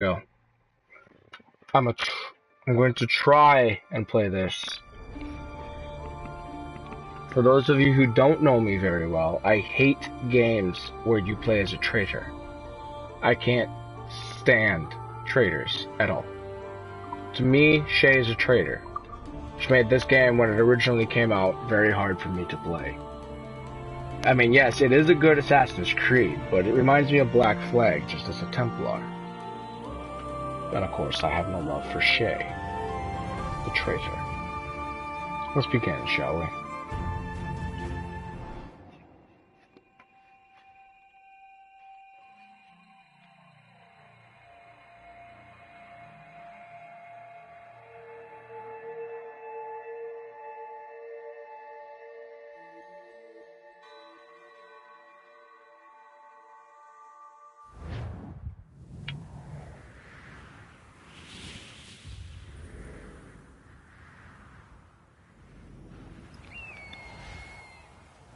Go. I'm going to try and play this. For those of you who don't know me very well, I hate games where you play as a traitor. I can't stand traitors at all. To me, Shay is a traitor, which made this game, when it originally came out, very hard for me to play. I mean, yes, it is a good Assassin's Creed, but it reminds me of Black Flag just as a Templar. And of course, I have no love for Shay, the traitor. Let's begin, shall we?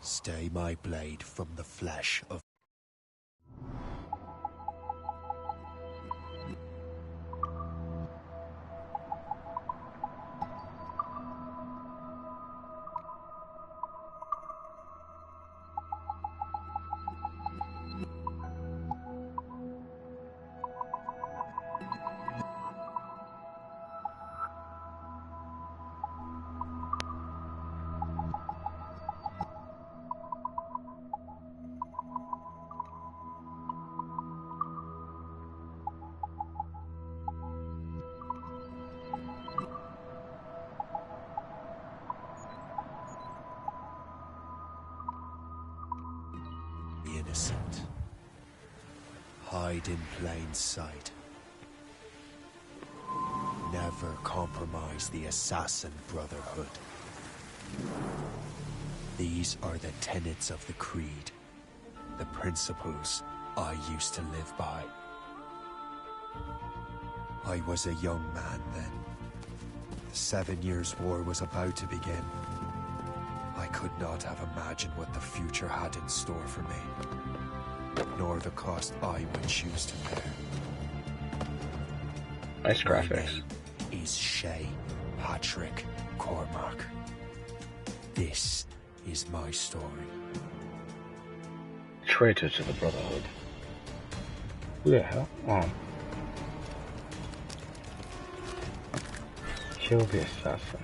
Stay my blade from the flesh of... innocent. Hide in plain sight. Never compromise the Assassin Brotherhood. These are the tenets of the Creed, the principles I used to live by. I was a young man then. The 7 Years' War was about to begin. I could not have imagined what the future had in store for me, nor the cost I would choose to bear. Nice graphics. My name is Shay Patrick Cormac. This is my story. Traitor to the Brotherhood. Who the hell? Oh. Kill the assassin.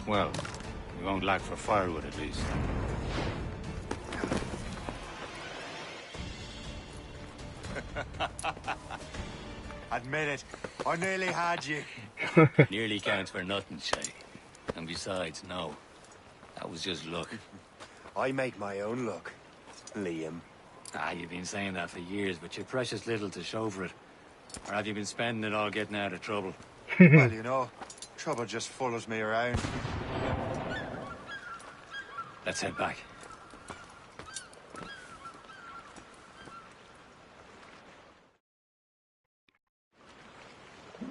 Well, we won't lack for firewood at least. Admit it, I nearly had you. Nearly counts for nothing, Shay. And besides, no. That was just luck. I make my own luck, Liam. Ah, you've been saying that for years, but you're precious little to show for it. Or have you been spending it all getting out of trouble? Well, you know, trouble just follows me around. Let's head back.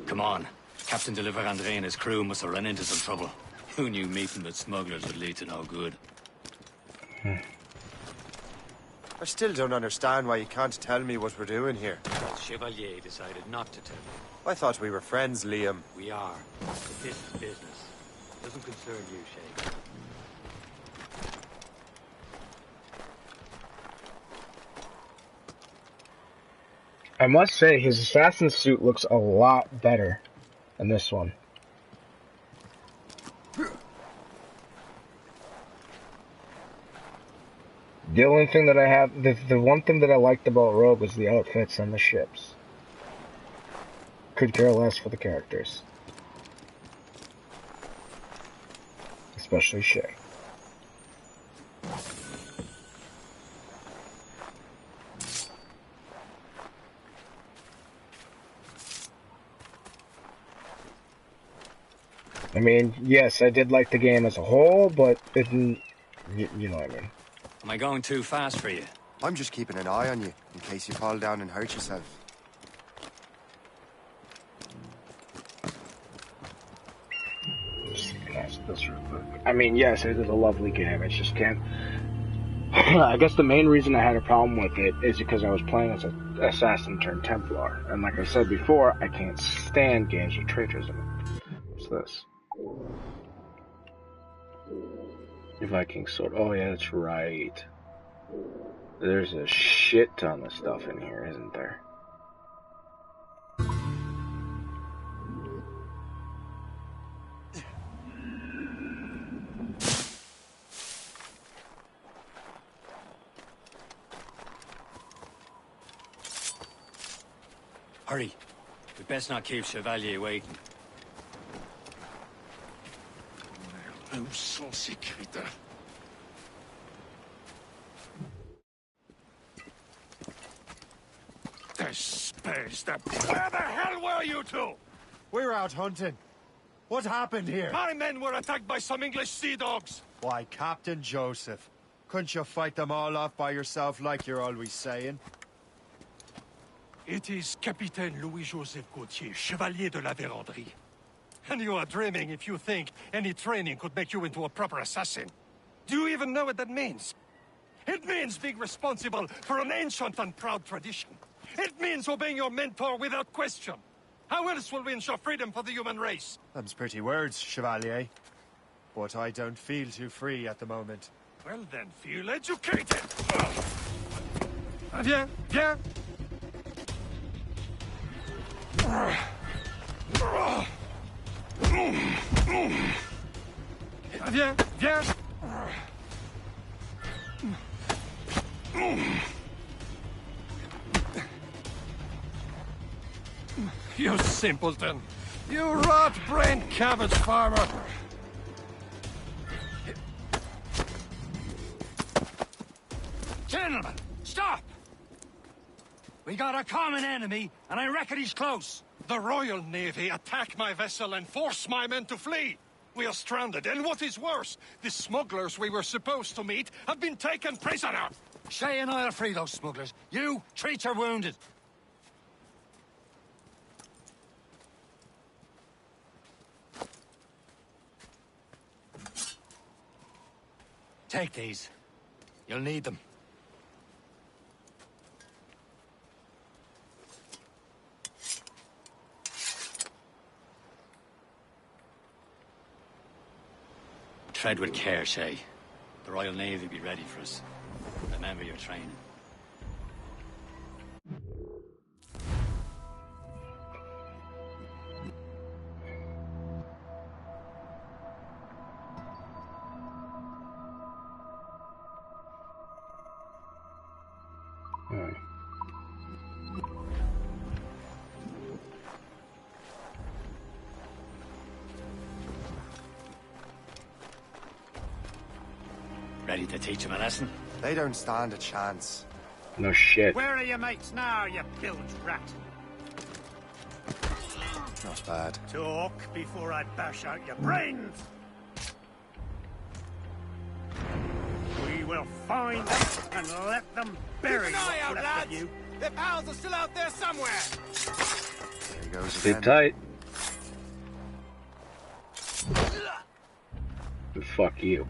Come on. Captain Deliver Andre and his crew must have run into some trouble. Who knew meeting with smugglers would lead to no good? I still don't understand why you can't tell me what we're doing here. Chevalier decided not to tell me. I thought we were friends, Liam. We are. But this is business. It doesn't concern you, Shay. I must say, his assassin suit looks a lot better than this one. The only thing that I have, the one thing that I liked about Rogue was the outfits and the ships. Could care less for the characters. Especially Shay. I mean, yes, I did like the game as a whole, but it didn't, you know what I mean. Am I going too fast for you? I'm just keeping an eye on you, in case you fall down and hurt yourself. Just nasty. this real quick. I mean, yes, it is a lovely game. It just can't. I guess the main reason I had a problem with it is because I was playing as an assassin turned Templar, and like I said before, I can't stand games with traitors in it. What's this? Viking sword. Oh yeah, that's right. There's a shit ton of stuff in here, isn't there? Hurry. We'd best not keep Chevalier waiting. Où sont ces crétins? Espèce de... Where the hell were you two? We're out hunting. What happened here? My men were attacked by some English sea dogs. Why, Captain Joseph. Couldn't you fight them all off by yourself like you're always saying? It is Capitaine Louis-Joseph Gauthier, Chevalier de la Vérendrye. And you are dreaming if you think any training could make you into a proper assassin. Do you even know what that means? It means being responsible for an ancient and proud tradition. It means obeying your mentor without question. How else will we ensure freedom for the human race? Them's pretty words, Chevalier. But I don't feel too free at the moment. Well then, feel educated! Viens, viens! Viens, viens! You simpleton! You rot-brained cabbage farmer! Gentlemen, stop! We got a common enemy, and I reckon he's close. The Royal Navy attack my vessel and force my men to flee. We are stranded, and what is worse, the smugglers we were supposed to meet have been taken prisoner. Shay and I'll free those smugglers. You, treat your wounded. Take these. You'll need them. Tread with care, Shay. The Royal Navy will be ready for us. Remember your training. Ready to teach him a lesson? They don't stand a chance. No shit. Where are your mates now, you bilge rat? Not bad. Talk before I bash out your brains! We will find them and let them bury Keep an eye out, what's left lads! of you. Their pals are still out there somewhere! There he goes Sleep again. tight. And fuck you.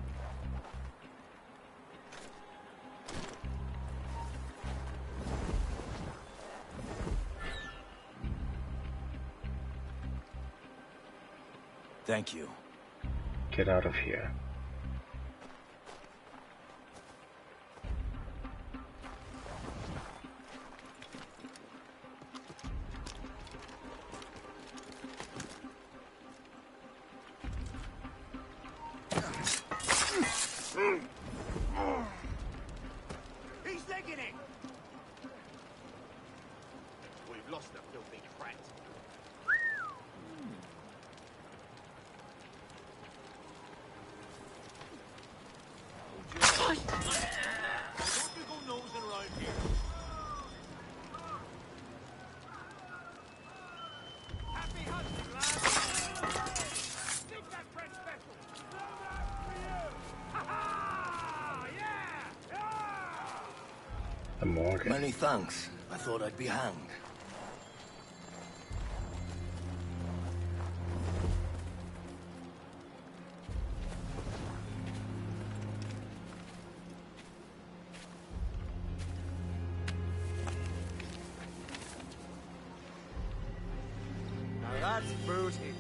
Thank you. Get out of here. He's legging it! We've lost the filthy prat. Don't you go nosing around here. Happy hunting, lads! Take that French vessel! So that's for you! Ha-ha! Yeah! Yeah! The Morgan. Many thanks. I thought I'd be hanged. That's booty.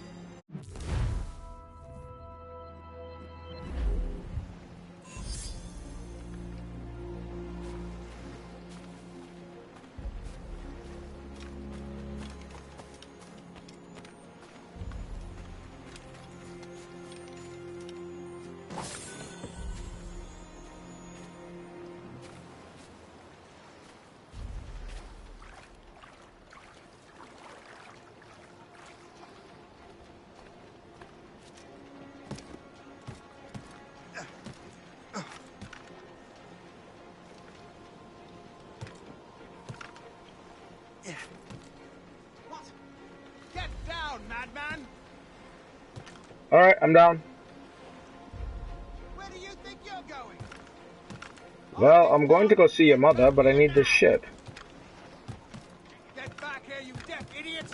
What? Get down, madman! Alright, I'm down. Where do you think you're going? Well, I'm going to go see your mother, but I need this ship. Get back here, you deaf idiot!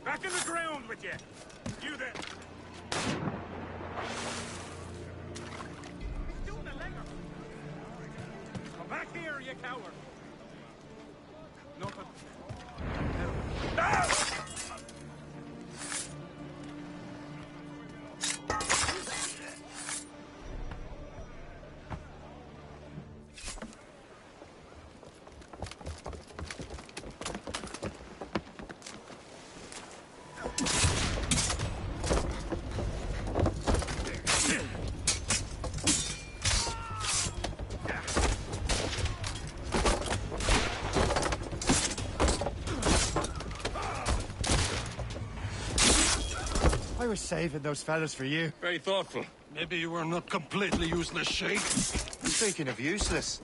Back in the ground with you! You there! He's doing a legger! Come back here, you coward! Nothing. No! I was saving those fellas for you. Very thoughtful. Maybe you were not completely useless, Shay. Speaking of useless,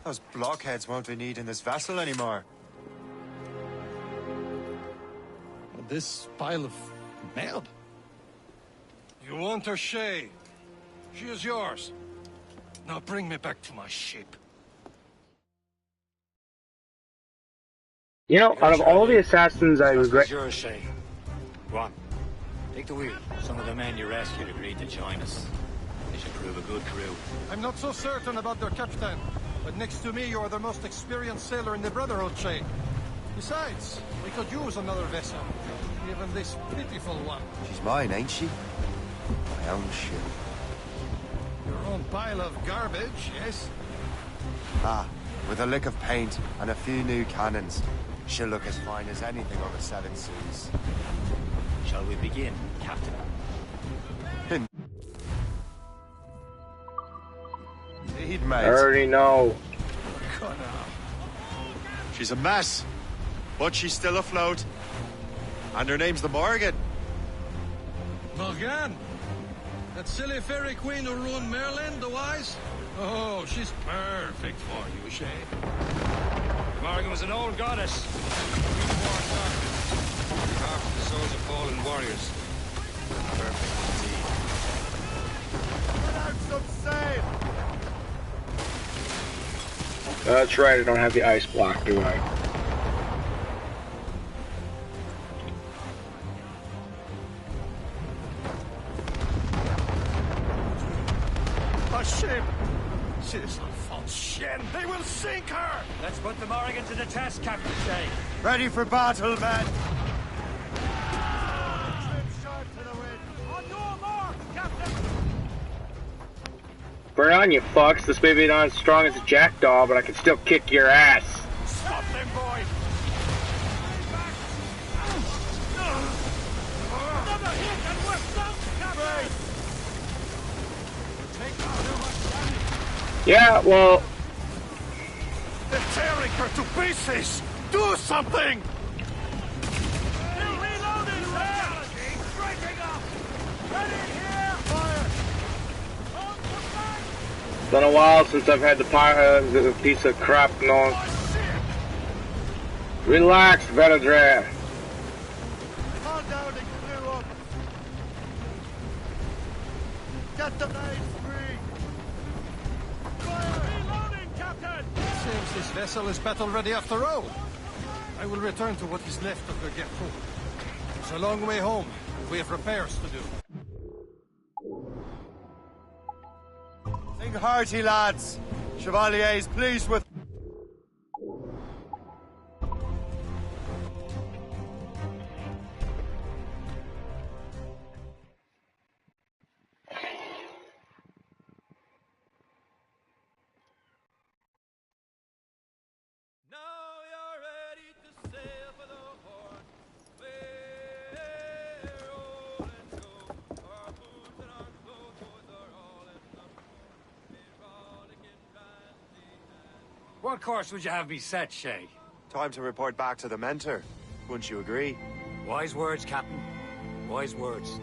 those blockheads won't be needing this vessel anymore. This pile of mail. You want her, Shay? She is yours. Now bring me back to my ship. You know, out of all the assassins, I regret. Yours, Shay. Go on. Take the wheel. Some of the men you rescued agreed to join us. They should prove a good crew. I'm not so certain about their captain, but next to me you are the most experienced sailor in the Brotherhood, Shay. Besides, we could use another vessel. Even this pitiful one. She's mine, ain't she? My own ship. Your own pile of garbage, yes? Ah, with a lick of paint and a few new cannons, she'll look as fine as anything on the Seven Seas. Shall we begin, Captain? Indeed, I mate. already know. She's a mess, but she's still afloat. And her name's the Morgan. Morgan? That silly fairy queen who ruined Merlin, the wise? Oh, she's perfect for you, Shay. Morgan was an old goddess. Half the souls of fallen warriors. Perfect indeed. Put out some sail! That's right, I don't have the ice block, do I? A ship! She is a false shen. They will sink her! Let's put the Morgan to the test, Captain Shay. Ready for battle, men! On your mark, Captain! Burn on, you fucks. This may be not as strong as a jackdaw, but I can still kick your ass. Stop them, boy! Another hit and we're sunk, Captain! Yeah, well, They're tearing her to pieces! Do something! Still reloading, sir! Breaking up! Ready here! Fire! On the fire! It's been a while since I've had the piece of crap known. Relax, Benadryl. Calm down and clear up. Get the blades free. Fire! Reloading, Captain! It seems this vessel is battle ready after all. I will return to what is left of the Gertrude. It's a long way home, and we have repairs to do. Sing hearty, lads. Chevalier is pleased with... What course would you have me set, Shay? Time to report back to the mentor. Wouldn't you agree? Wise words, Captain. Wise words.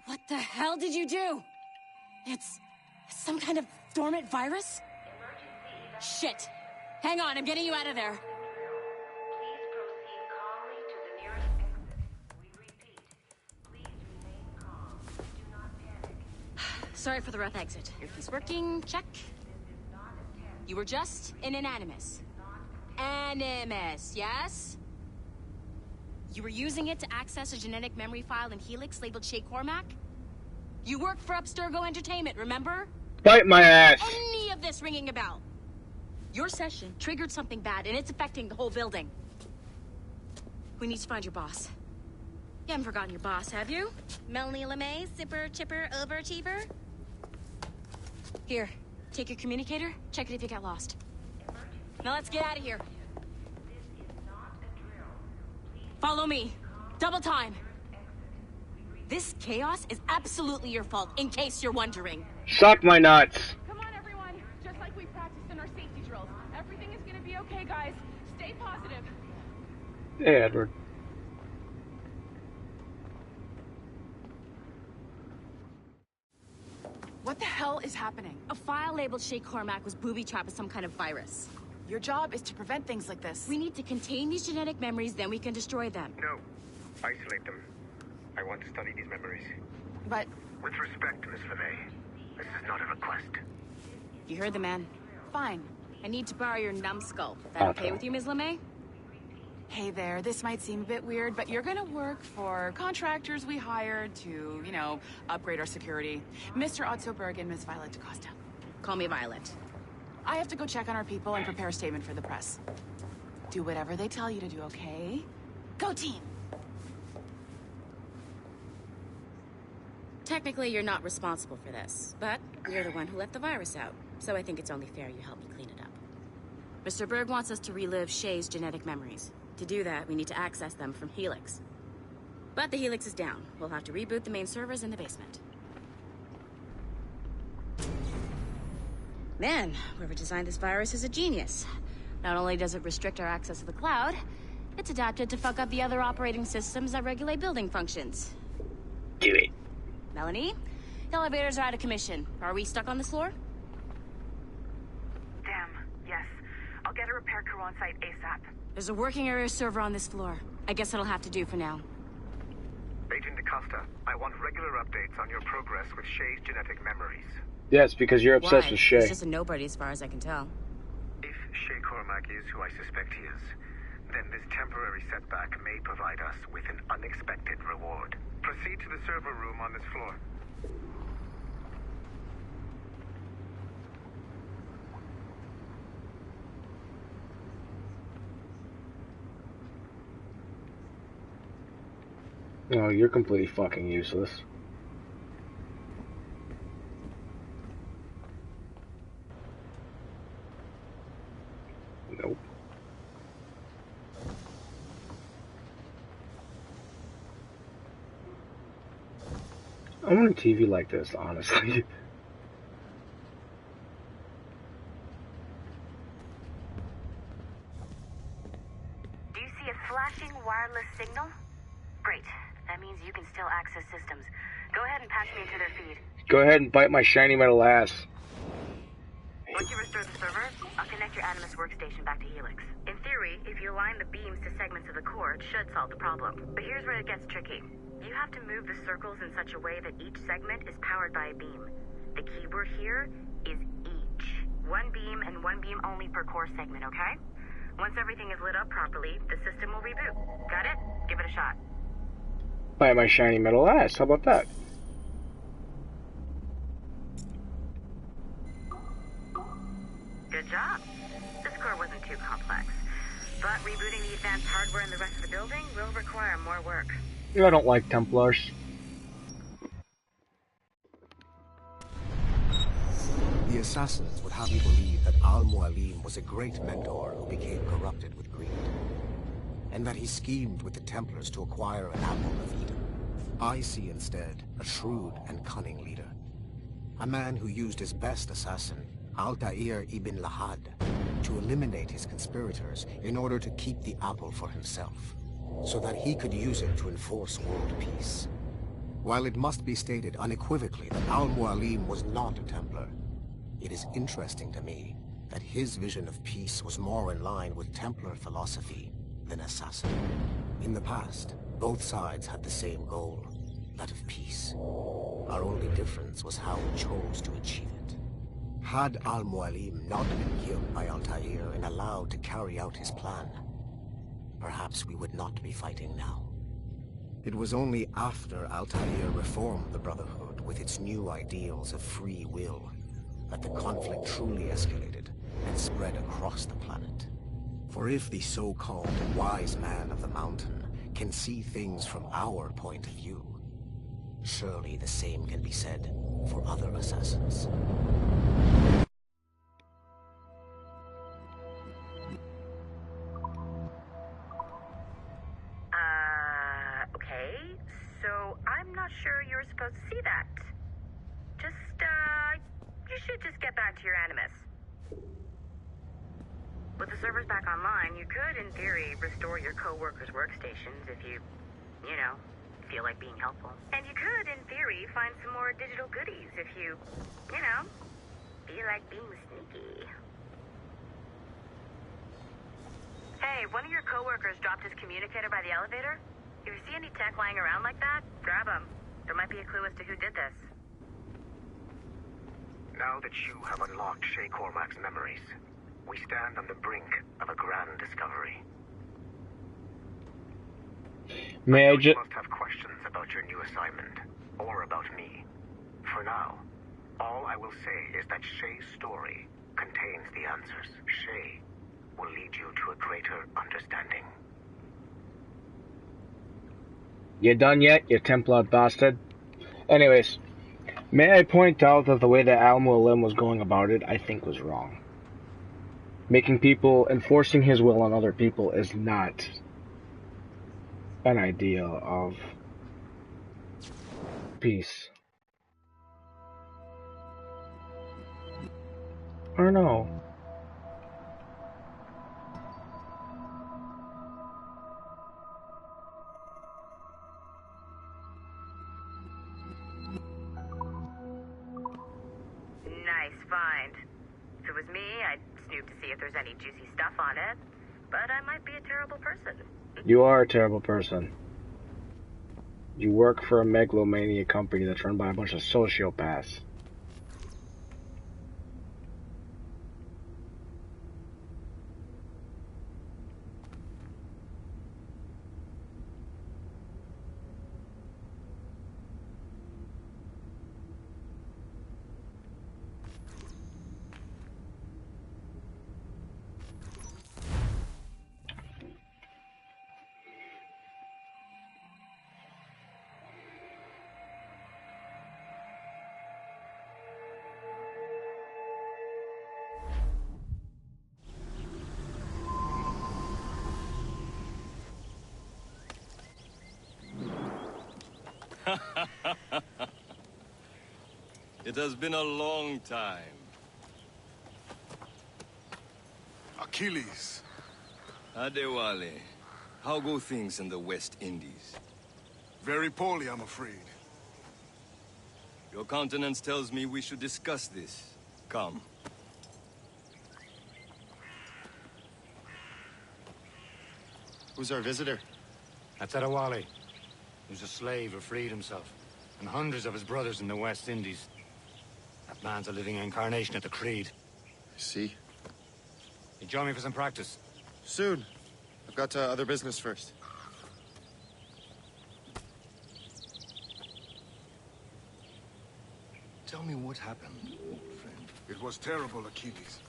What the hell did you do? It's some kind of dormant virus? Shit. Hang on, I'm getting you out of there. Please proceed calmly to the nearest exit. We repeat, please remain calm. Do not panic. Sorry for the rough exit. Earpiece working, check. You were just in an animus. Animus, yes? You were using it to access a genetic memory file in Helix labeled Shay Cormac? You worked for Abstergo Entertainment, remember? Bite my ass. Any of this ringing a bell? Your session triggered something bad, and it's affecting the whole building. We need to find your boss. You haven't forgotten your boss, have you? Melanie LeMay, zipper, chipper, overachiever? Here, take your communicator, check it if you got lost. Now let's get out of here. Follow me. Double time. This chaos is absolutely your fault, in case you're wondering. Suck my nuts. Come on, everyone. Just like we practiced in our safety drills. Everything is gonna be okay, guys. Stay positive. Hey, Edward. What the hell is happening? A file labeled Shay Cormac was booby-trapped with some kind of virus. Your job is to prevent things like this. We need to contain these genetic memories, then we can destroy them. No. Isolate them. I want to study these memories. But... With respect, Miss LeMay, this is not a request. You heard the man. Fine. I need to borrow your numbskull. That okay with you, Ms. LeMay? Hey there, this might seem a bit weird, but you're gonna work for contractors we hired to, you know, upgrade our security. Mr. Otto Berg and Miss Violet DaCosta. Call me Violet. I have to go check on our people and prepare a statement for the press. Do whatever they tell you to do, okay? Go team! Technically, you're not responsible for this, but you're the one who let the virus out, so I think it's only fair you help me clean it up. Mr. Berg wants us to relive Shay's genetic memories. To do that, we need to access them from Helix. But the Helix is down. We'll have to reboot the main servers in the basement. Man, whoever designed this virus is a genius. Not only does it restrict our access to the cloud, it's adapted to fuck up the other operating systems that regulate building functions. Do it. Melanie, the elevators are out of commission. Are we stuck on this floor? Damn, yes. I'll get a repair crew on site ASAP. There's a working area server on this floor. I guess that'll have to do for now. Agent DaCosta, I want regular updates on your progress with Shay's genetic memories. Yes, because you're obsessed Why? with Shay. He's just a nobody as far as I can tell. If Shay Cormac is who I suspect he is, then this temporary setback may provide us with an unexpected reward. Proceed to the server room on this floor. No, you're completely fucking useless. Nope. I want a TV like this, honestly. Do you see a flashing wireless signal? Great. That means you can still access systems. Go ahead and patch me into their feed. Go ahead and bite my shiny metal ass. Once you restore the server, I'll connect your Animus workstation back to Helix. In theory, if you align the beams to segments of the core, it should solve the problem. But here's where it gets tricky. You have to move the circles in such a way that each segment is powered by a beam. The keyword here is each. One beam and one beam only per core segment, okay? Once everything is lit up properly, the system will reboot. Got it? Give it a shot. Bite my shiny metal ass. How about that? Good job. This core wasn't too complex. But rebooting the advanced hardware in the rest of the building will require more work. I don't like Templars. The assassins would have you believe that Al-Mualim was a great mentor who became corrupted with greed, and that he schemed with the Templars to acquire an apple of Eden. I see instead a shrewd and cunning leader, a man who used his best assassin, Altair ibn Lahad, to eliminate his conspirators in order to keep the apple for himself, so that he could use it to enforce world peace. While it must be stated unequivocally that Al-Mualim was not a Templar, it is interesting to me that his vision of peace was more in line with Templar philosophy than assassin. In the past, both sides had the same goal, that of peace. Our only difference was how we chose to achieve it. Had Al-Mualim not been killed by Altair and allowed to carry out his plan, perhaps we would not be fighting now. It was only after Altair reformed the Brotherhood with its new ideals of free will that the conflict truly escalated and spread across the planet. For if the so-called wise man of the mountain can see things from our point of view, surely the same can be said for other assassins. Okay, so I'm not sure you're supposed to see that. You should just get back to your Animus. With the servers back online, you could, in theory, restore your co-workers' workstations if you feel like being helpful. And you could, in theory, find some more digital goodies if you feel like being sneaky. Hey, one of your co-workers dropped his communicator by the elevator. If you see any tech lying around like that, grab them. There might be a clue as to who did this. Now that you have unlocked Shay Cormac's memories, we stand on the brink of a grand discovery. May I You must have questions about your new assignment, or about me. For now, all I will say is that Shay's story contains the answers. Shay will lead you to a greater understanding. You done yet, you Templar bastard? Anyways, may I point out that the way that Al-Mualim was going about it, I think was wrong. Enforcing his will on other people is not an idea of peace. Or no. Nice find. If it was me, I'd snoop to see if there's any juicy stuff on it. But I might be a terrible person. You are a terrible person. You work for a megalomania company that's run by a bunch of sociopaths. It has been a long time. Achilles. Adewale, how go things in the West Indies? Very poorly, I'm afraid. Your countenance tells me we should discuss this. Come. Who's our visitor? That's Adewale. Who's a slave who freed himself. And hundreds of his brothers in the West Indies. That man's a living incarnation of the Creed. I see. You join me for some practice? Soon. I've got other business first. Tell me what happened, old friend. It was terrible, Achilles.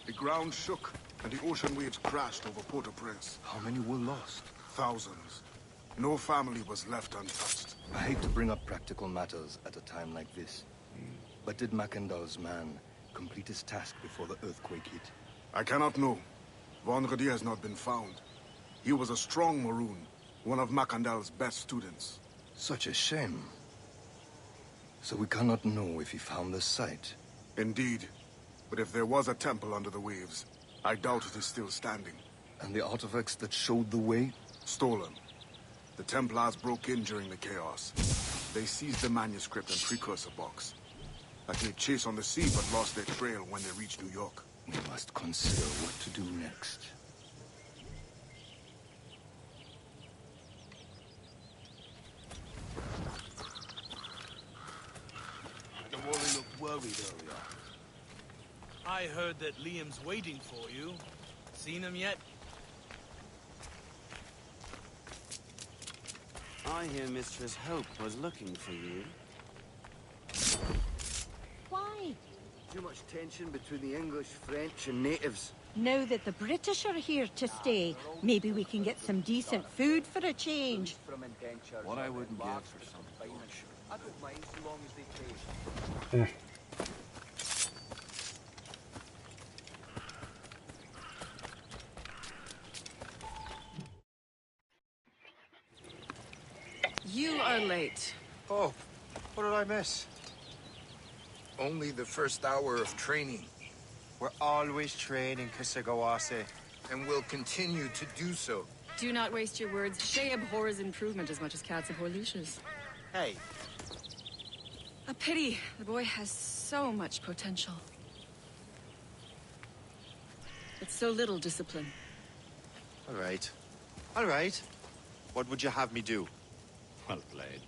The ground shook, and the ocean waves crashed over Port-au-Prince. How many were lost? Thousands. No family was left untouched. I hate to bring up practical matters at a time like this. But did Mackandal's man complete his task before the earthquake hit? I cannot know. Vendredi has not been found. He was a strong Maroon, one of Mackandal's best students. Such a shame. So we cannot know if he found the site. Indeed. But if there was a temple under the waves, I doubt it is still standing. And the artifacts that showed the way? Stolen. The Templars broke in during the chaos. They seized the manuscript and precursor box. That made chase on the sea but lost their trail when they reached New York. We must consider what to do next. Adewale looked worried earlier. I heard that Liam's waiting for you. Seen him yet? I hear Mistress Hope was looking for you. Why? Too much tension between the English, French, and natives. Now that the British are here to stay, maybe we can get some decent food for a change. What I wouldn't give for some bullshit. I don't mind so long as they pay. You are late. Oh, what did I miss? Only the first hour of training. We're always training, Kusagawase. And will continue to do so. Do not waste your words. Shay abhors improvement as much as cats abhor leashes. Hey. A pity. The boy has so much potential. But so little discipline. All right. All right. What would you have me do? Well played.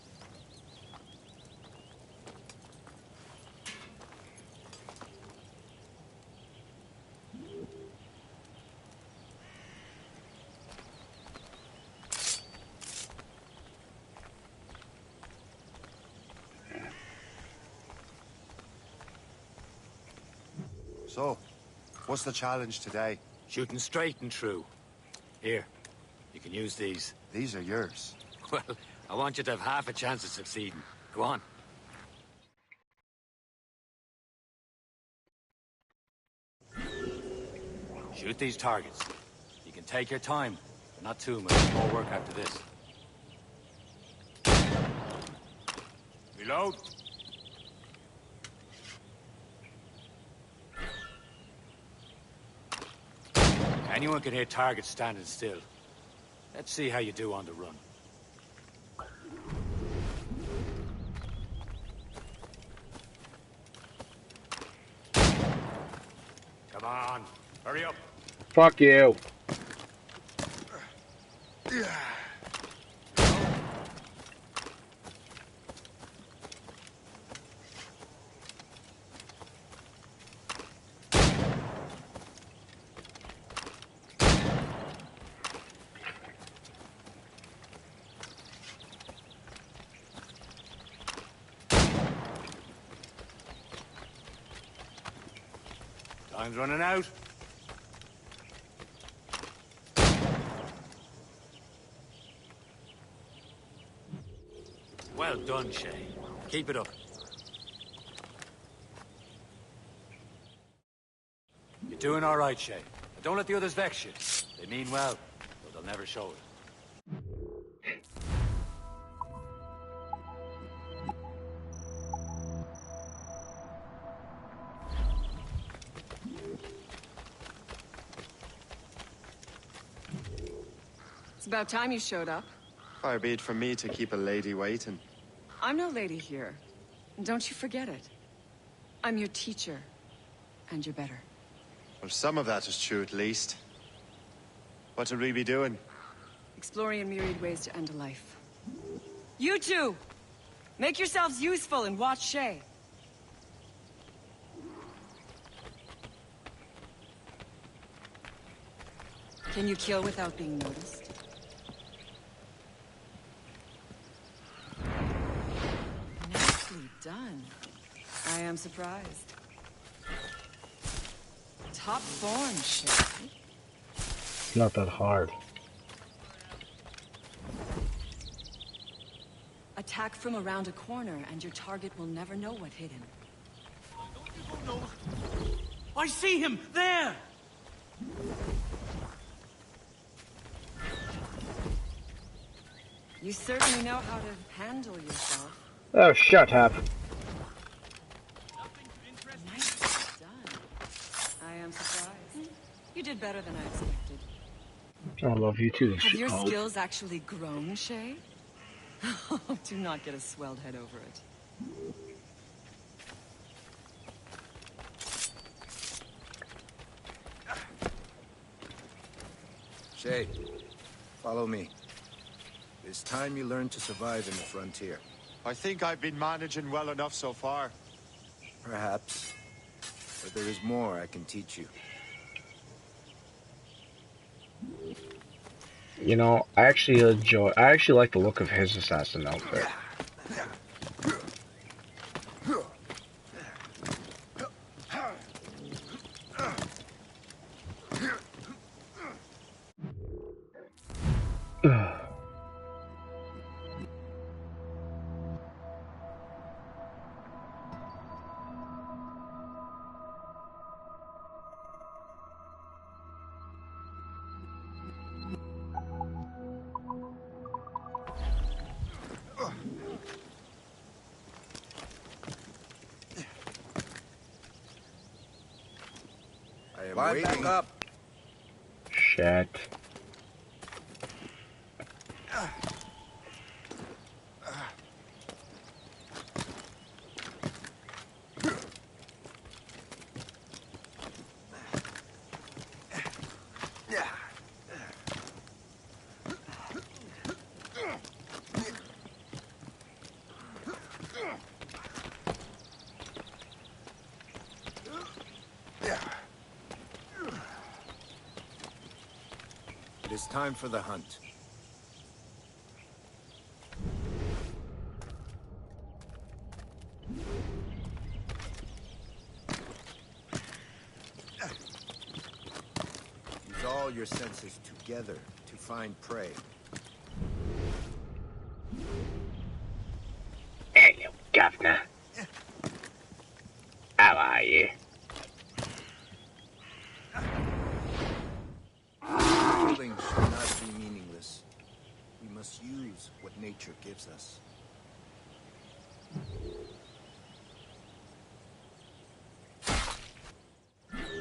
So, what's the challenge today? Shooting straight and true. Here, you can use these. These are yours. Well, I want you to have half a chance of succeeding. Go on. Shoot these targets. You can take your time, but not too much more work after this. Reload. Anyone can hit targets standing still. Let's see how you do on the run. Come on, hurry up. Fuck you. Time's running out. Well done, Shay. Keep it up. You're doing all right, Shay. But don't let the others vex you. They mean well, but they'll never show it. It's about time you showed up. Far be it from me to keep a lady waiting. I'm no lady here. And don't you forget it. I'm your teacher. And you're better. Well, some of that is true at least. What would we be doing? Exploring a myriad ways to end a life. You two! Make yourselves useful and watch Shay. Can you kill without being noticed? Nicely done. I am surprised. Top form, Shay. It's not that hard. Attack from around a corner, and your target will never know what hit him. I see him! There! You certainly know how to handle yourself. Oh, shut up. Nicely done. I am surprised. You did better than I expected. I love you too. Have your skills actually grown, Shay? Do not get a swelled head over it. Shay, follow me. It's time you learn to survive in the frontier. I think I've been managing well enough so far. Perhaps. But there is more I can teach you. You know, I actually like the look of his assassin outfit. Line back up. Shit. It is time for the hunt. Use all your senses together to find prey. Hello, Governor. How are you? Killing should not be meaningless. We must use what nature gives us.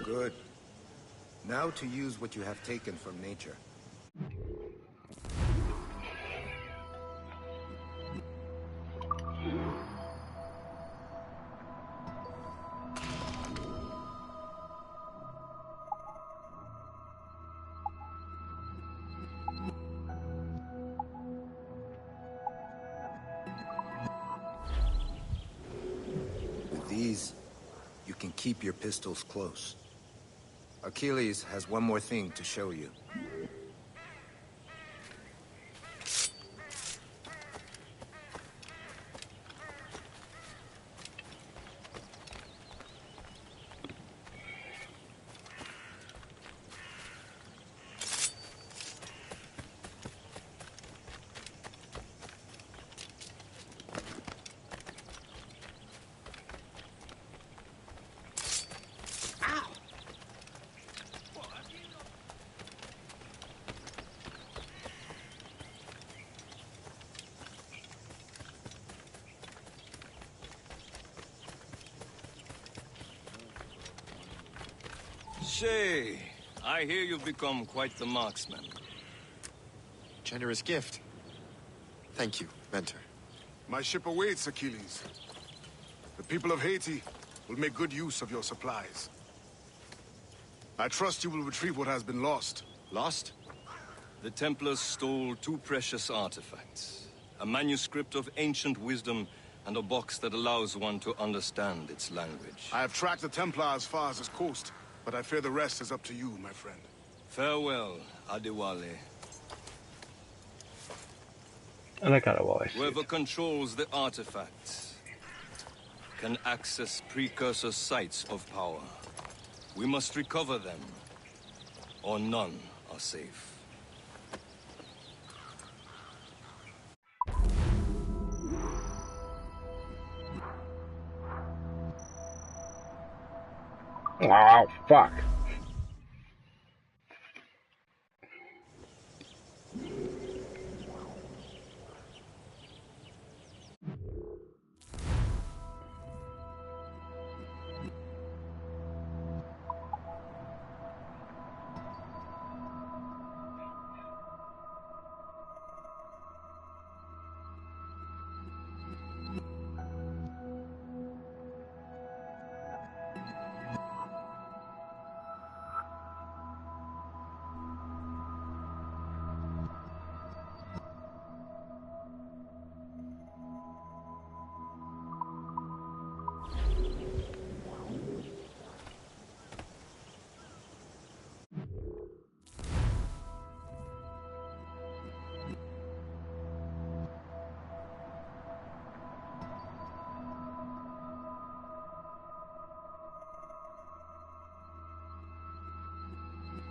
Good. Now to use what you have taken from nature. With these, you can keep your pistols close. Achilles has one more thing to show you. Shay, I hear you've become quite the marksman. generous gift. Thank you, Mentor. My ship awaits, Achilles. The people of Haiti will make good use of your supplies. I trust you will retrieve what has been lost. Lost? The Templars stole 2 precious artifacts. A manuscript of ancient wisdom and a box that allows one to understand its language. I have tracked the Templar as far as this coast, but I fear the rest is up to you, my friend. Farewell, Adewale. I like Adewale. Whoever controls the artifacts can access precursor sites of power. We must recover them, or none are safe. Oh, fuck.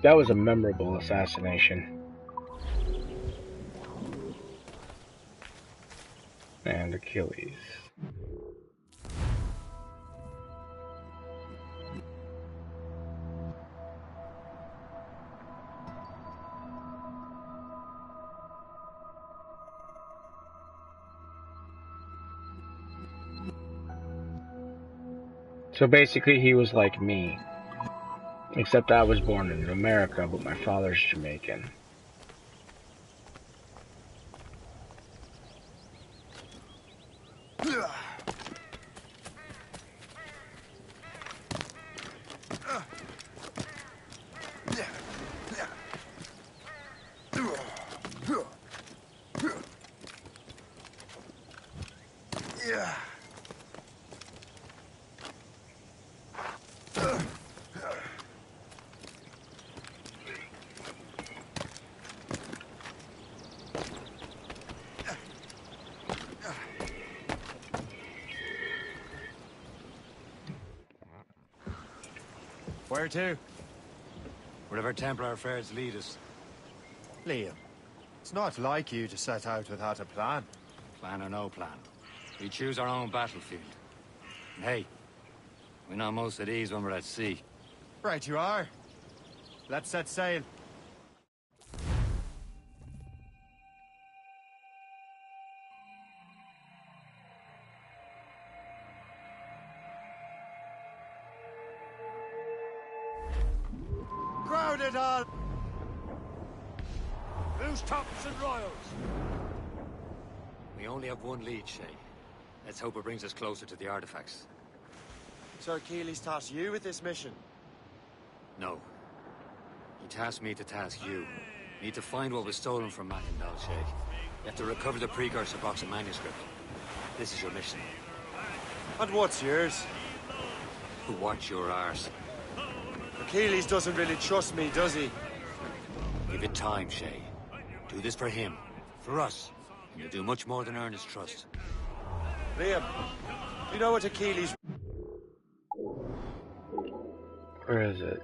That was a memorable assassination. And Achilles. So basically he was like me. Except I was born in America, but my father's Jamaican. Where to? Wherever Templar affairs lead us. Liam, it's not like you to set out without a plan. Plan or no plan. We choose our own battlefield. And hey, we're not most at ease when we're at sea. Right you are. Let's set sail. Crowd it all! Who's tops and royals? We only have one lead, Shay. Let's hope it brings us closer to the artifacts. So Achilles tasked you with this mission? No. He tasked me to task you. We need to find what was stolen from Mackendal, Shay. You have to recover the precursor box and manuscript. This is your mission. And what's yours? Watch your arse. Achilles doesn't really trust me, does he? Give it time, Shay. Do this for him. For us. And you'll do much more than earn his trust. Liam, you know what Achilles... Where is it?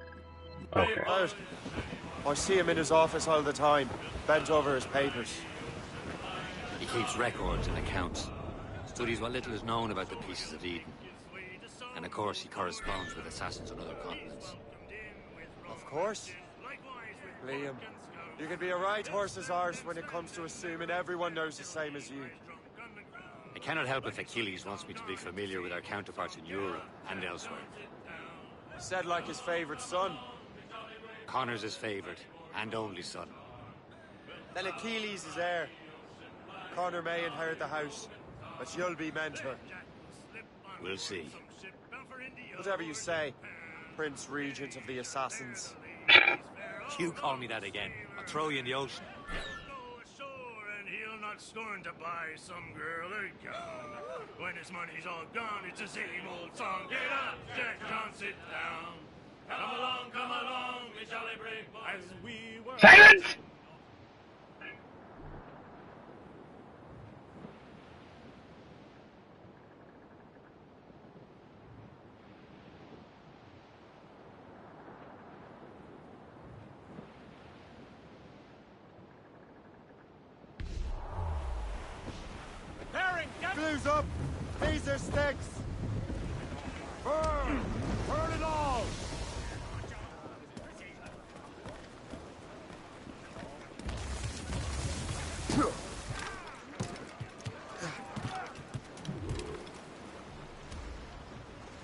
Okay. Out. I see him in his office all the time, bent over his papers. He keeps records and accounts. Studies what little is known about the pieces of Eden. And of course, he corresponds with assassins on other continents. Of course. Liam, you can be a right horse's arse when it comes to assuming everyone knows the same as you. I cannot help if Achilles wants me to be familiar with our counterparts in Europe and elsewhere. Said like his favorite son. Connor's his favorite and only son. Then Achilles is heir. Connor may inherit the house, but you'll be mentor. We'll see. Whatever you say, Prince Regent of the Assassins. You call me that again, I'll throw you in the ocean. And he'll not scorn to buy some girl a gown. When his money's all gone, it's the same old song. Get up, Jack John, sit down. Come along, we jolly brave boys. As we were... Silence! Glue's up! These are sticks! Burn! Burn it all!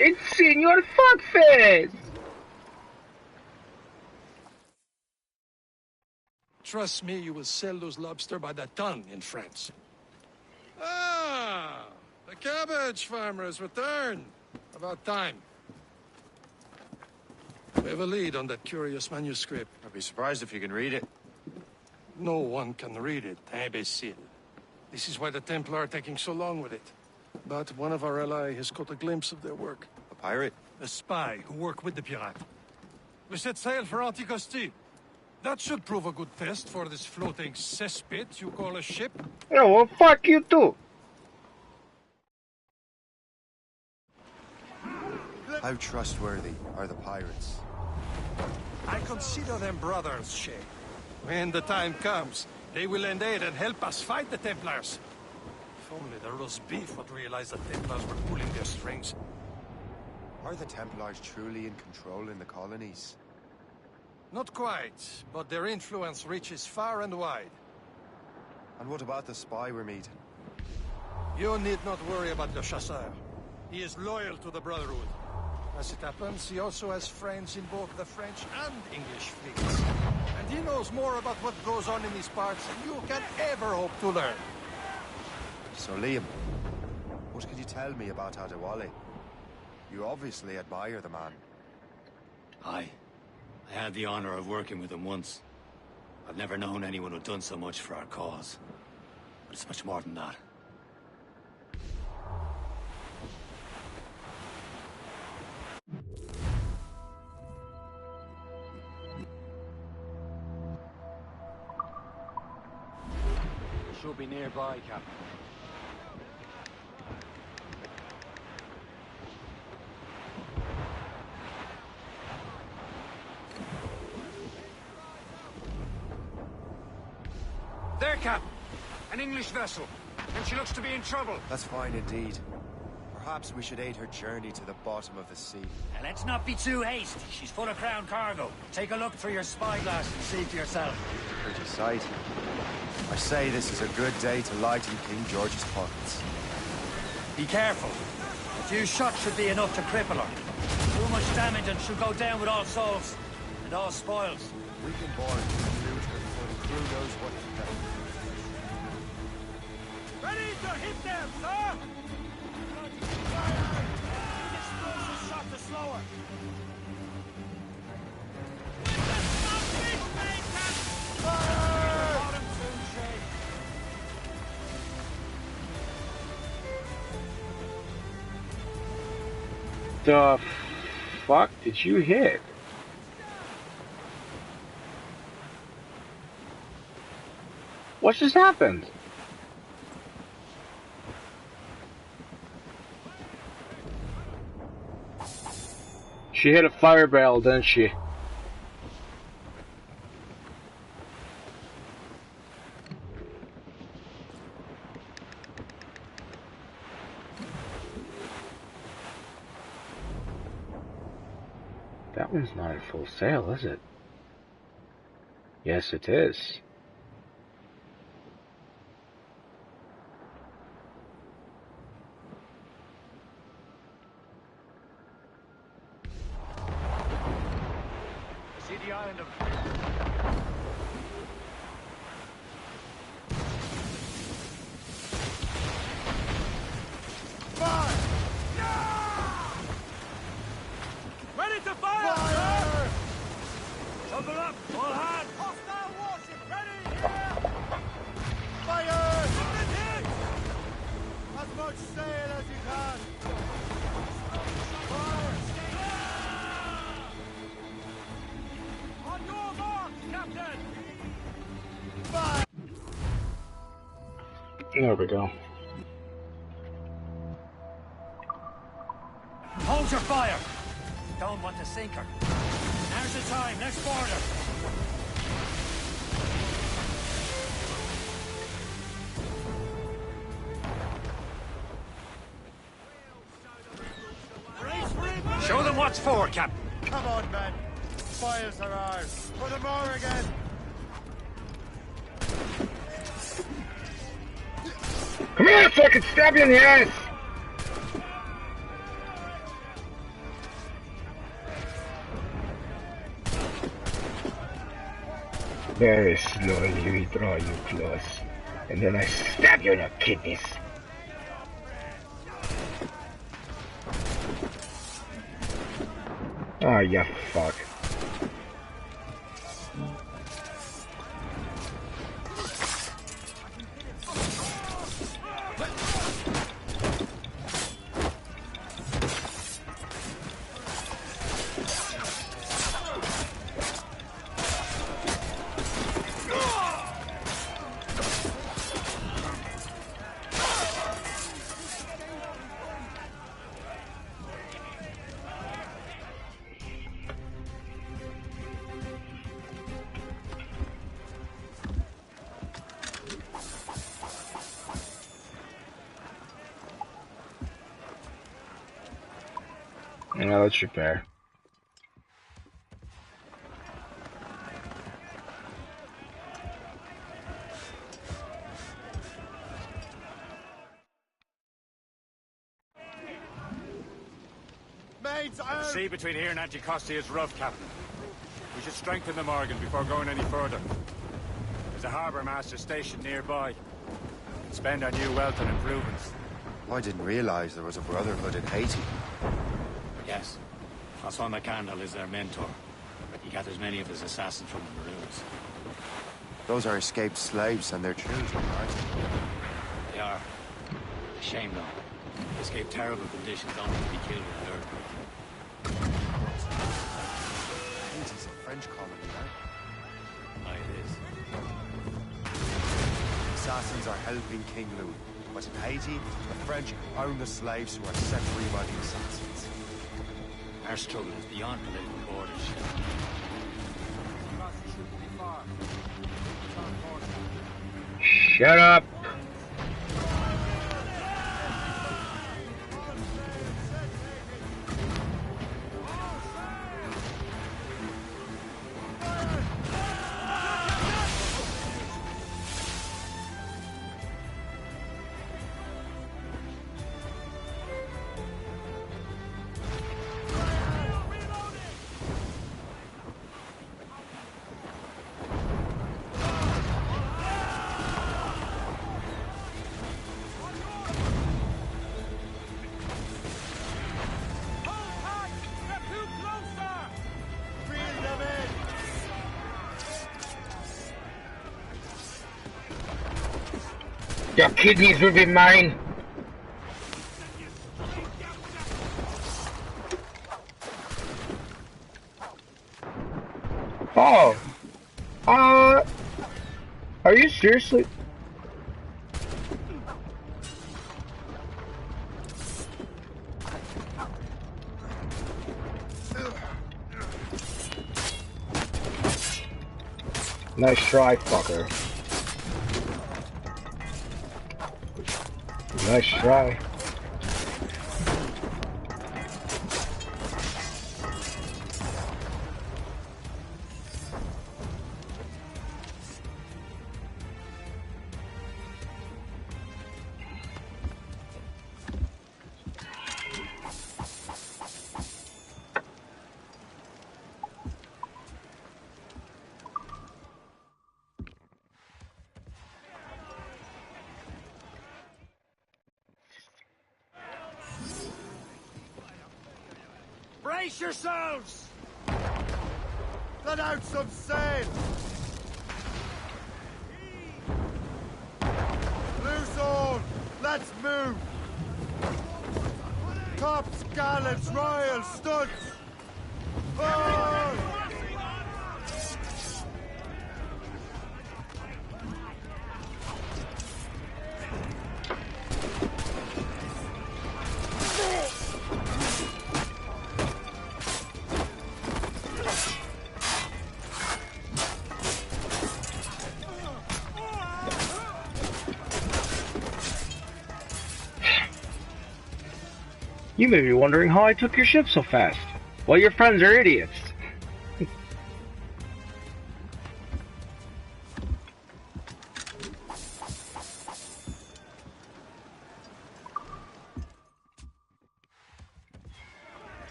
It's Senor Fuckface! Trust me, you will sell those lobster by the ton in France. Ah! The cabbage farmer has returned. About time. We have a lead on that curious manuscript. I'd be surprised if you can read it. No one can read it, imbecile. This is why the Templar are taking so long with it. But one of our allies has caught a glimpse of their work. A pirate? A spy who worked with the pirate. We set sail for Anticosti. That should prove a good test for this floating cesspit you call a ship. Oh, well, fuck you too. How trustworthy are the pirates? I consider them brothers, Shay. When the time comes, they will lend aid and help us fight the Templars. If only the roast beef would realize the Templars were pulling their strings. Are the Templars truly in control in the colonies? Not quite, but their influence reaches far and wide. And what about the spy we're meeting? You need not worry about Le Chasseur. He is loyal to the Brotherhood. As it happens, he also has friends in both the French and English fleets. And he knows more about what goes on in these parts than you can ever hope to learn. So, Liam, what can you tell me about Adewale? You obviously admire the man. Aye. I had the honor of working with him once. I've never known anyone who'd done so much for our cause. But it's much more than that. Should be nearby, Captain. There, Captain. An English vessel. And she looks to be in trouble. That's fine indeed. Perhaps we should aid her journey to the bottom of the sea. Now, let's not be too hasty. She's full of crown cargo. Take a look through your spyglass and see for yourself. Pretty sight. I say this is a good day to lighten King George's pockets. Be careful. A few shots should be enough to cripple her. Too much damage and she'll go down with all souls. And all spoils. We've been born to recruit her before the crew knows what to do. Ready to hit them, sir! Fire! Explosive shot to slow her. The fuck did you hit? What just happened? She hit a fire barrel, didn't she? That one's not at full sail, is it? Yes, it is. See the island of... Buckle up! All hands! Hostile warship ready! Fire! As much sail as you can! Fire! On your mark, Captain! Fire! There we go. Hold your fire! Don't want to sink her. Now's the time, let's board her! Show them what's for, Captain. Come on, men. Fires are ours. For the more again. Come here so I can stab you in the ass! Very slowly we draw you close, and then I stab you in your kidneys. Oh, you fuck. Now let's repair. The sea between here and Anticosti is rough, Captain. We should strengthen the Morgan before going any further. There's a harbour master stationed nearby. We can spend our new wealth on improvements. I didn't realize there was a brotherhood in Haiti. Yes. Francois McCandle is their mentor. He gathers many of his assassins from the Maroons. Those are escaped slaves and their children, right? They are. A shame, though. They escape terrible conditions only to be killed with an earthquake. Haiti's a French colony, right? Aye, it is. Assassins are helping King Louis. But in Haiti, the French own the slaves who are set free by the assassins. Our struggle is beyond political borders. Shut up! Your kidneys will be mine! Oh! Are you seriously? Nice try, fucker. Nice try. Brace yourselves! Let out some sail! Loose all! Let's move! Tops, gallants, royals, studs! Oh! You may be wondering how I took your ship so fast. Well, your friends are idiots.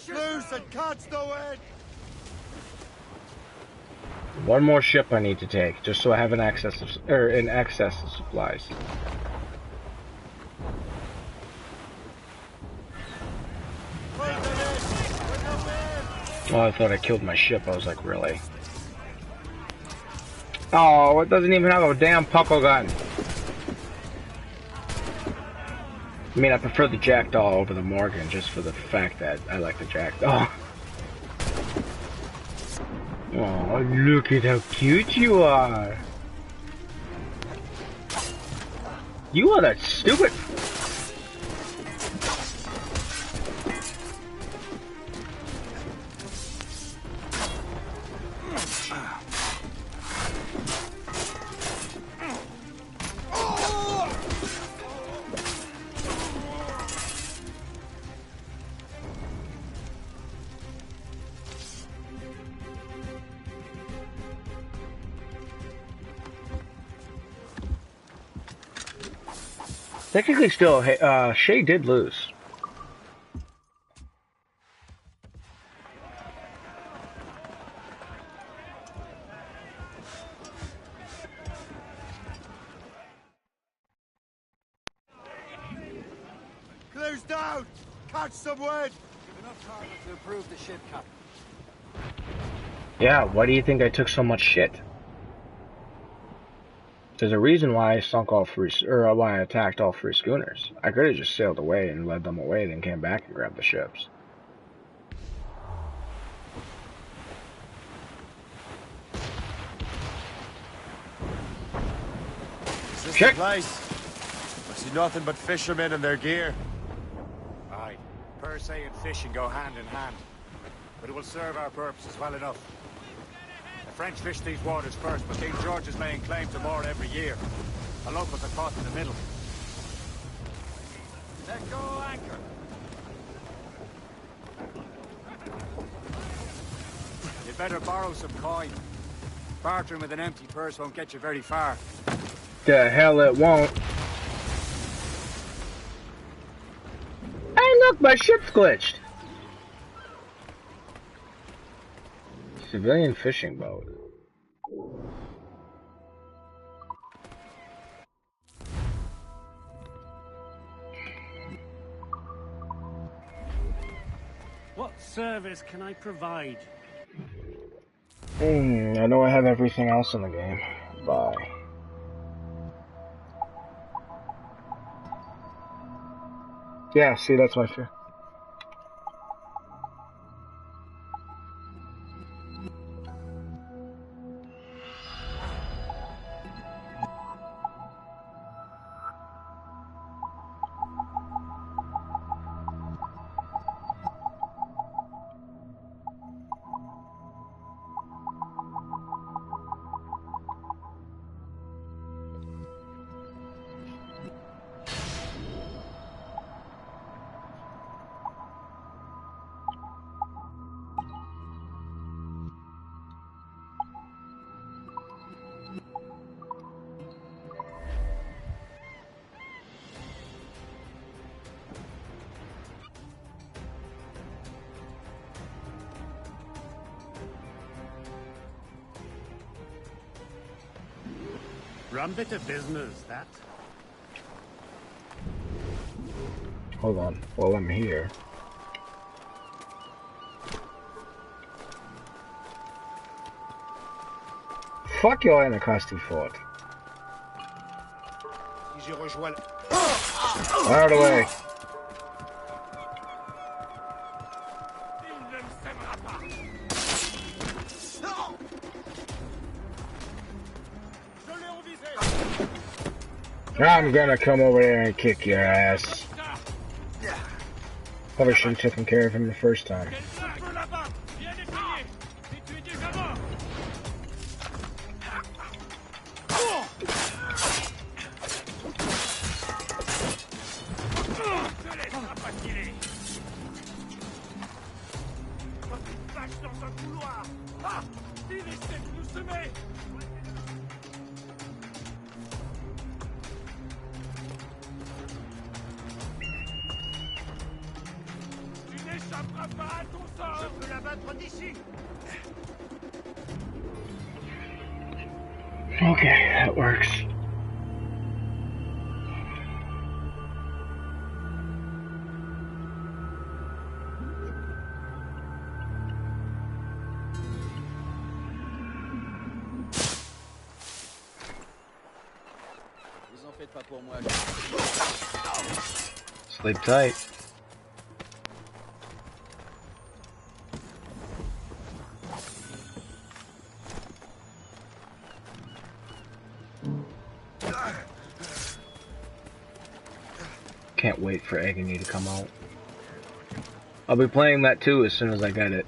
Loose and catch the wind! One more ship I need to take, just so I have an excess of supplies. Oh, I thought I killed my ship. I was like, really? Oh, it doesn't even have a damn puckle gun. I mean, I prefer the Jackdaw over the Morgan, just for the fact that I like the Jackdaw. Oh, look at how cute you are. You are that stupid. Technically still, Shay did lose. Close down! Catch some wind! Give enough cargo to improve the ship, Captain. Yeah, why do you think I took so much shit? There's a reason why I sunk all three, or why I attacked all three schooners. I could have just sailed away and led them away, then came back and grabbed the ships. Is this the place? I see nothing but fishermen and their gear. Aye, per se and fishing go hand in hand. But it will serve our purposes well enough. The French fish these waters first, but King George is laying claim to more every year. The locals are caught in the middle. Let go anchor. You'd better borrow some coin. Bartering with an empty purse won't get you very far. The hell it won't. Hey look, my ship's glitched. Civilian fishing boat. What service can I provide? I know I have everything else in the game. Bye. Yeah, see, that's my fear. Rum bit of business, that. Hold on, while I'm here. Fuck your Anacosty fort. Out of the way. I'm gonna come over there and kick your ass. Probably should have taken care of him the first time. Okay, that works. Sleep tight. Can't wait for Agony to come out. I'll be playing that too as soon as I get it.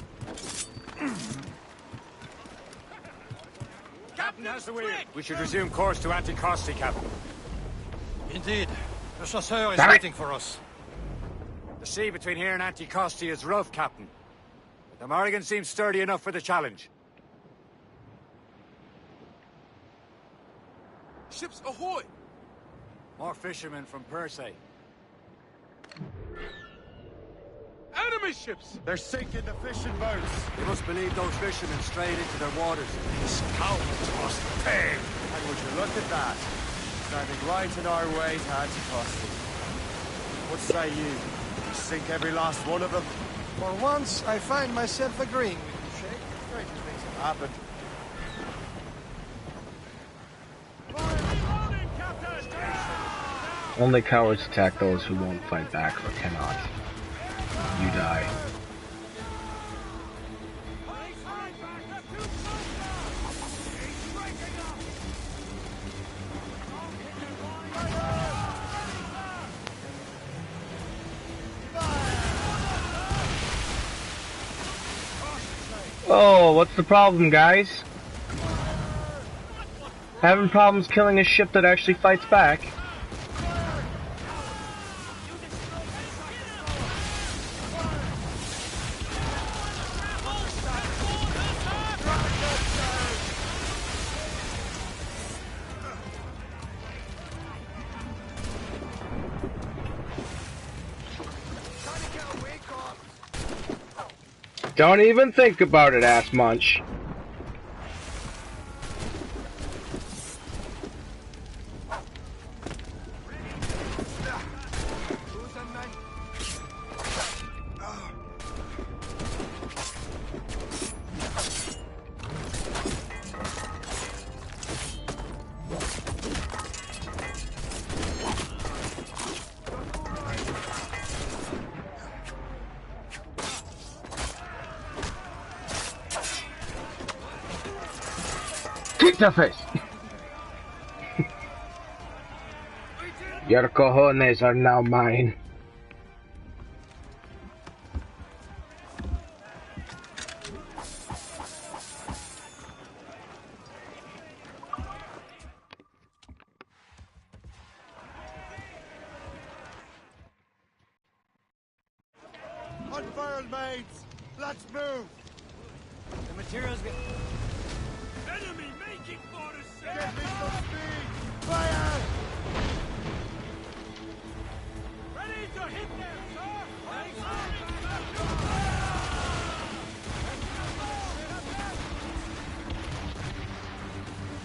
Captain has the wheel. We should resume course to Anticosti, Captain. Indeed. The chasseur is waiting for us. The sea between here and Anticosti is rough, Captain. But the Morrigan seems sturdy enough for the challenge. Ships ahoy! More fishermen from Persay. Enemy ships! They're sinking the fishing boats. You must believe those fishermen strayed into their waters. These cowards must pay. And would you look at that? Standing right in our way to Anticosti. What say you? We sink every last one of them? For once, I find myself agreeing with you, Shay. Stranger things have happened. Only cowards attack those who won't fight back or cannot. You die. Oh, what's the problem, guys? Having problems killing a ship that actually fights back. Don't even think about it, ass munch. Kick their face! Your cojones are now mine. Unfurled, mates! Let's move! The materials get... Enemy making for us! Get me some speed! Fire! Ready to hit them, sir!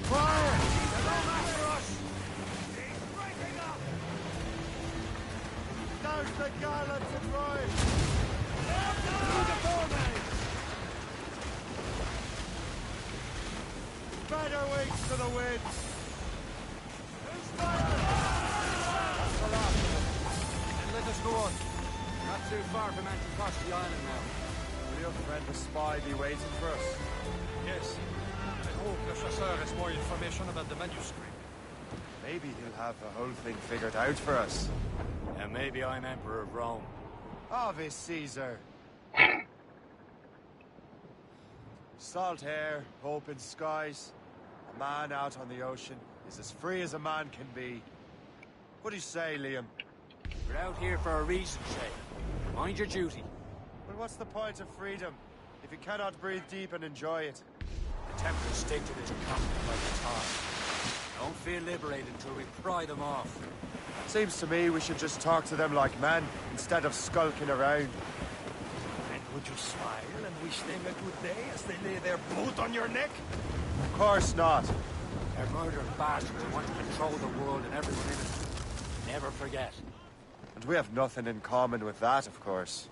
Fire! the gallants and right! Through the foreman! Better wings to the wind! Who's firing? That's the last of them. And let us go on. Not too far from Anticosti Island now. Will your friend the spy be waiting for us? Yes. I hope Le Chasseur has more information about the manuscript. Maybe he'll have the whole thing figured out for us. And maybe I'm Emperor of Rome. Ave Caesar. Salt air, open skies. A man out on the ocean is as free as a man can be. What do you say, Liam? We're out here for a reason, Shay. Mind your duty. Well, what's the point of freedom if you cannot breathe deep and enjoy it? The Templars stick to this continent like a tar. Don't feel liberated until we pry them off. Seems to me we should just talk to them like men, instead of skulking around. And would you smile and wish them a good day as they lay their boot on your neck? Of course not. They're murdering bastards who want to control the world and everyone in it. Never forget. And we have nothing in common with that, of course.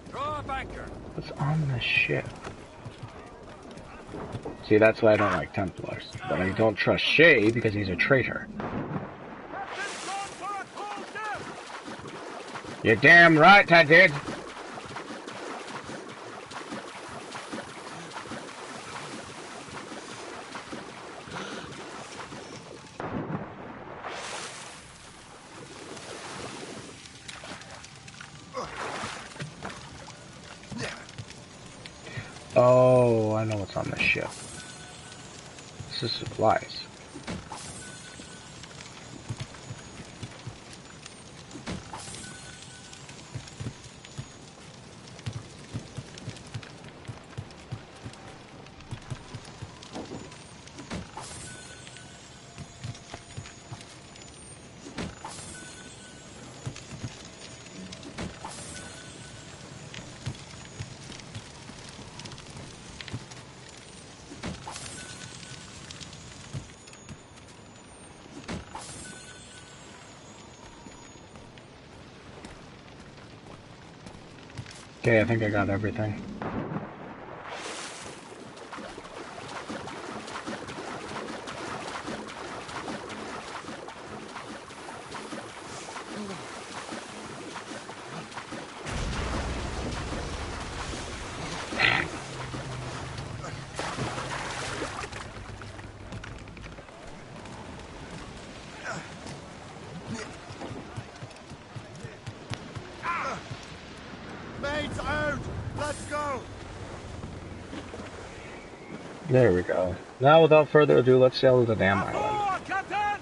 Throw up anchor. What's on the ship? See, that's why I don't like Templars. But I don't trust Shay because he's a traitor. You're damn right I did. Oh, I know what's on the ship. This is supplies. Okay, I think I got everything. Mates out! Let's go! There we go. Now, without further ado, let's sail to the damn island. Captain!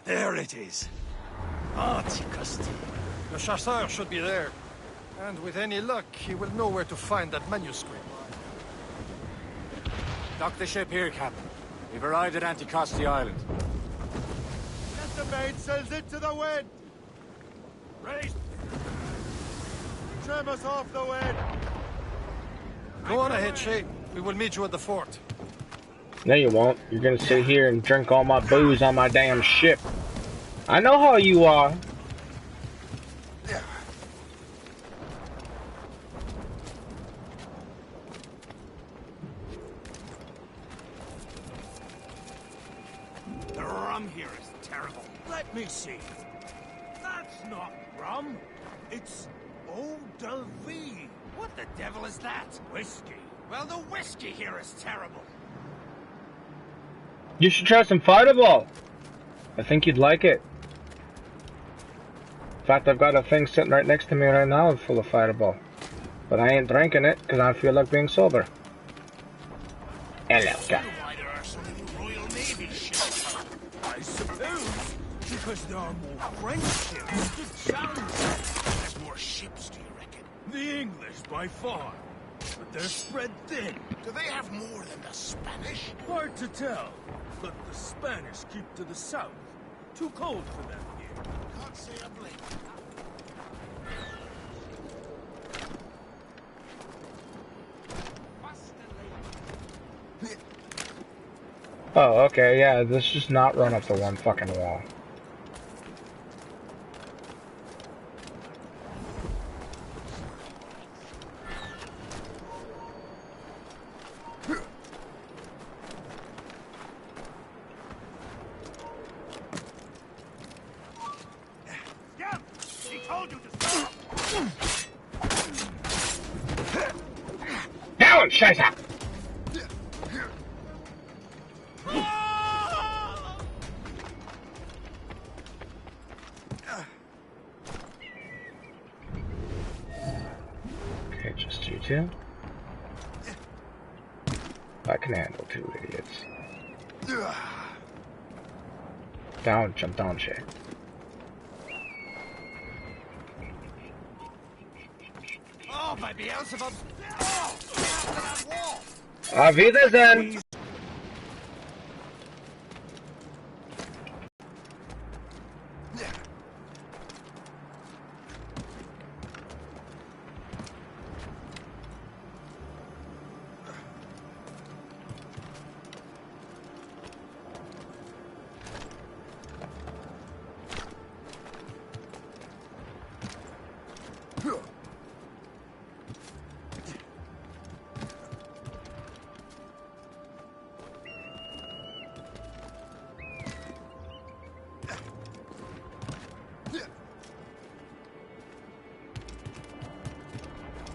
There it is. Anticosti. Le Chasseur should be there. And with any luck, he will know where to find that manuscript. Dock the ship here, Captain. We've arrived at Anticosti Island. Let the mainsails into the wind! Raise! Trim us off the wind! Go on ahead, Shay. We will meet you at the fort. No, you won't. You're gonna sit here and drink all my booze on my damn ship. I know how you are. The rum here is terrible. Let me see. That's not rum. It's eau de vie. What the devil is that? Whiskey. Well, the whiskey here is terrible. You should try some Fireball. I think you'd like it. In fact, I've got a thing sitting right next to me right now full of Fireball. But I ain't drinking it because I feel like being sober. Hello, guy. Why there are so many Royal Navy ships? I suppose because there are more French ships to challenge. There's more ships, do you reckon? The English, by far. but they're spread thin. Do they have more than the Spanish? Hard to tell, but the Spanish keep to the south. Too cold for them here. Can't say a blink. Oh, okay, yeah, let's just not run up the one fucking wall. He told you to stop. Down, Scheiße! Okay, just you two. I can handle two idiots. Down, jump down, Shay. Oh, by Beelzebub! Oh, get after that wall! Auf Wiedersehen!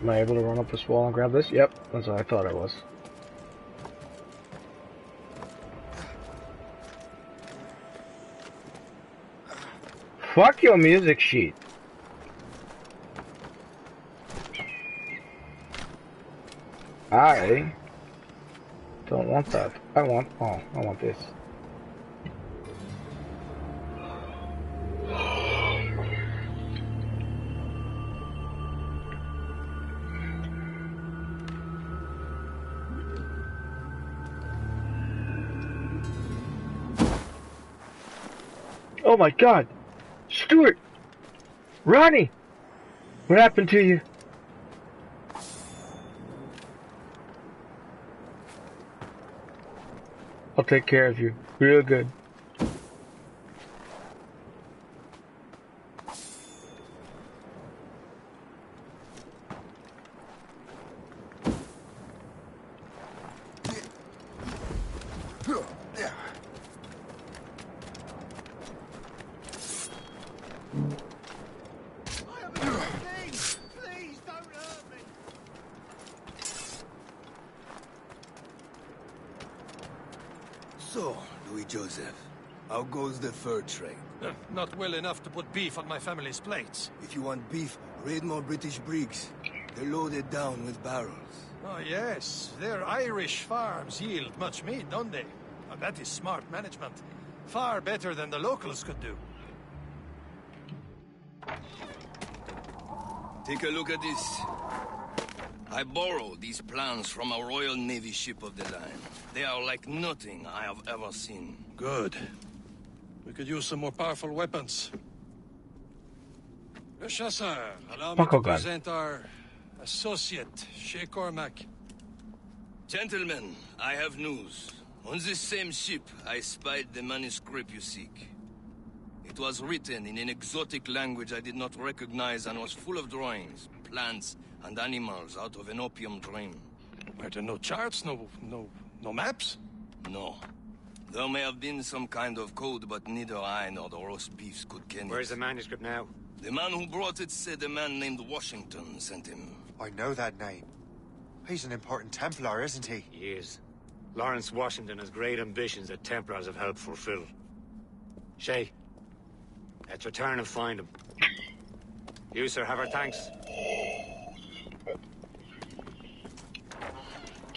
Am I able to run up this wall and grab this? Yep, that's what I thought I was. Fuck your music sheet. I don't want that. I want this. Oh my god! Stuart! Ronnie! What happened to you? I'll take care of you. Real good. So, Louis Joseph, how goes the fur trade? Not well enough to put beef on my family's plates. If you want beef, raid more British brigs. They're loaded down with barrels. Oh, yes. Their Irish farms yield much meat, don't they? Oh, that is smart management. Far better than the locals could do. Take a look at this. I borrowed these plans from a Royal Navy ship of the line. They are like nothing I have ever seen. Good. We could use some more powerful weapons. Le Chasseur, allow me to present our associate, Shay Cormac. Gentlemen, I have news. On this same ship, I spied the manuscript you seek. It was written in an exotic language I did not recognize and was full of drawings, plants, and animals out of an opium dream. Are there no charts, no maps? No. There may have been some kind of code, but neither I nor the roast beefs could ken it. Where's the manuscript now? The man who brought it said a man named Washington sent him. I know that name. He's an important Templar, isn't he? He is. Lawrence Washington has great ambitions that Templars have helped fulfill. Shay, let's return and find him. You, sir, have our thanks.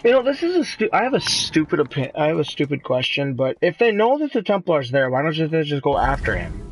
You know, this is I have a stupid I have a stupid question, but if they know that the Templar's there, why don't they just go after him?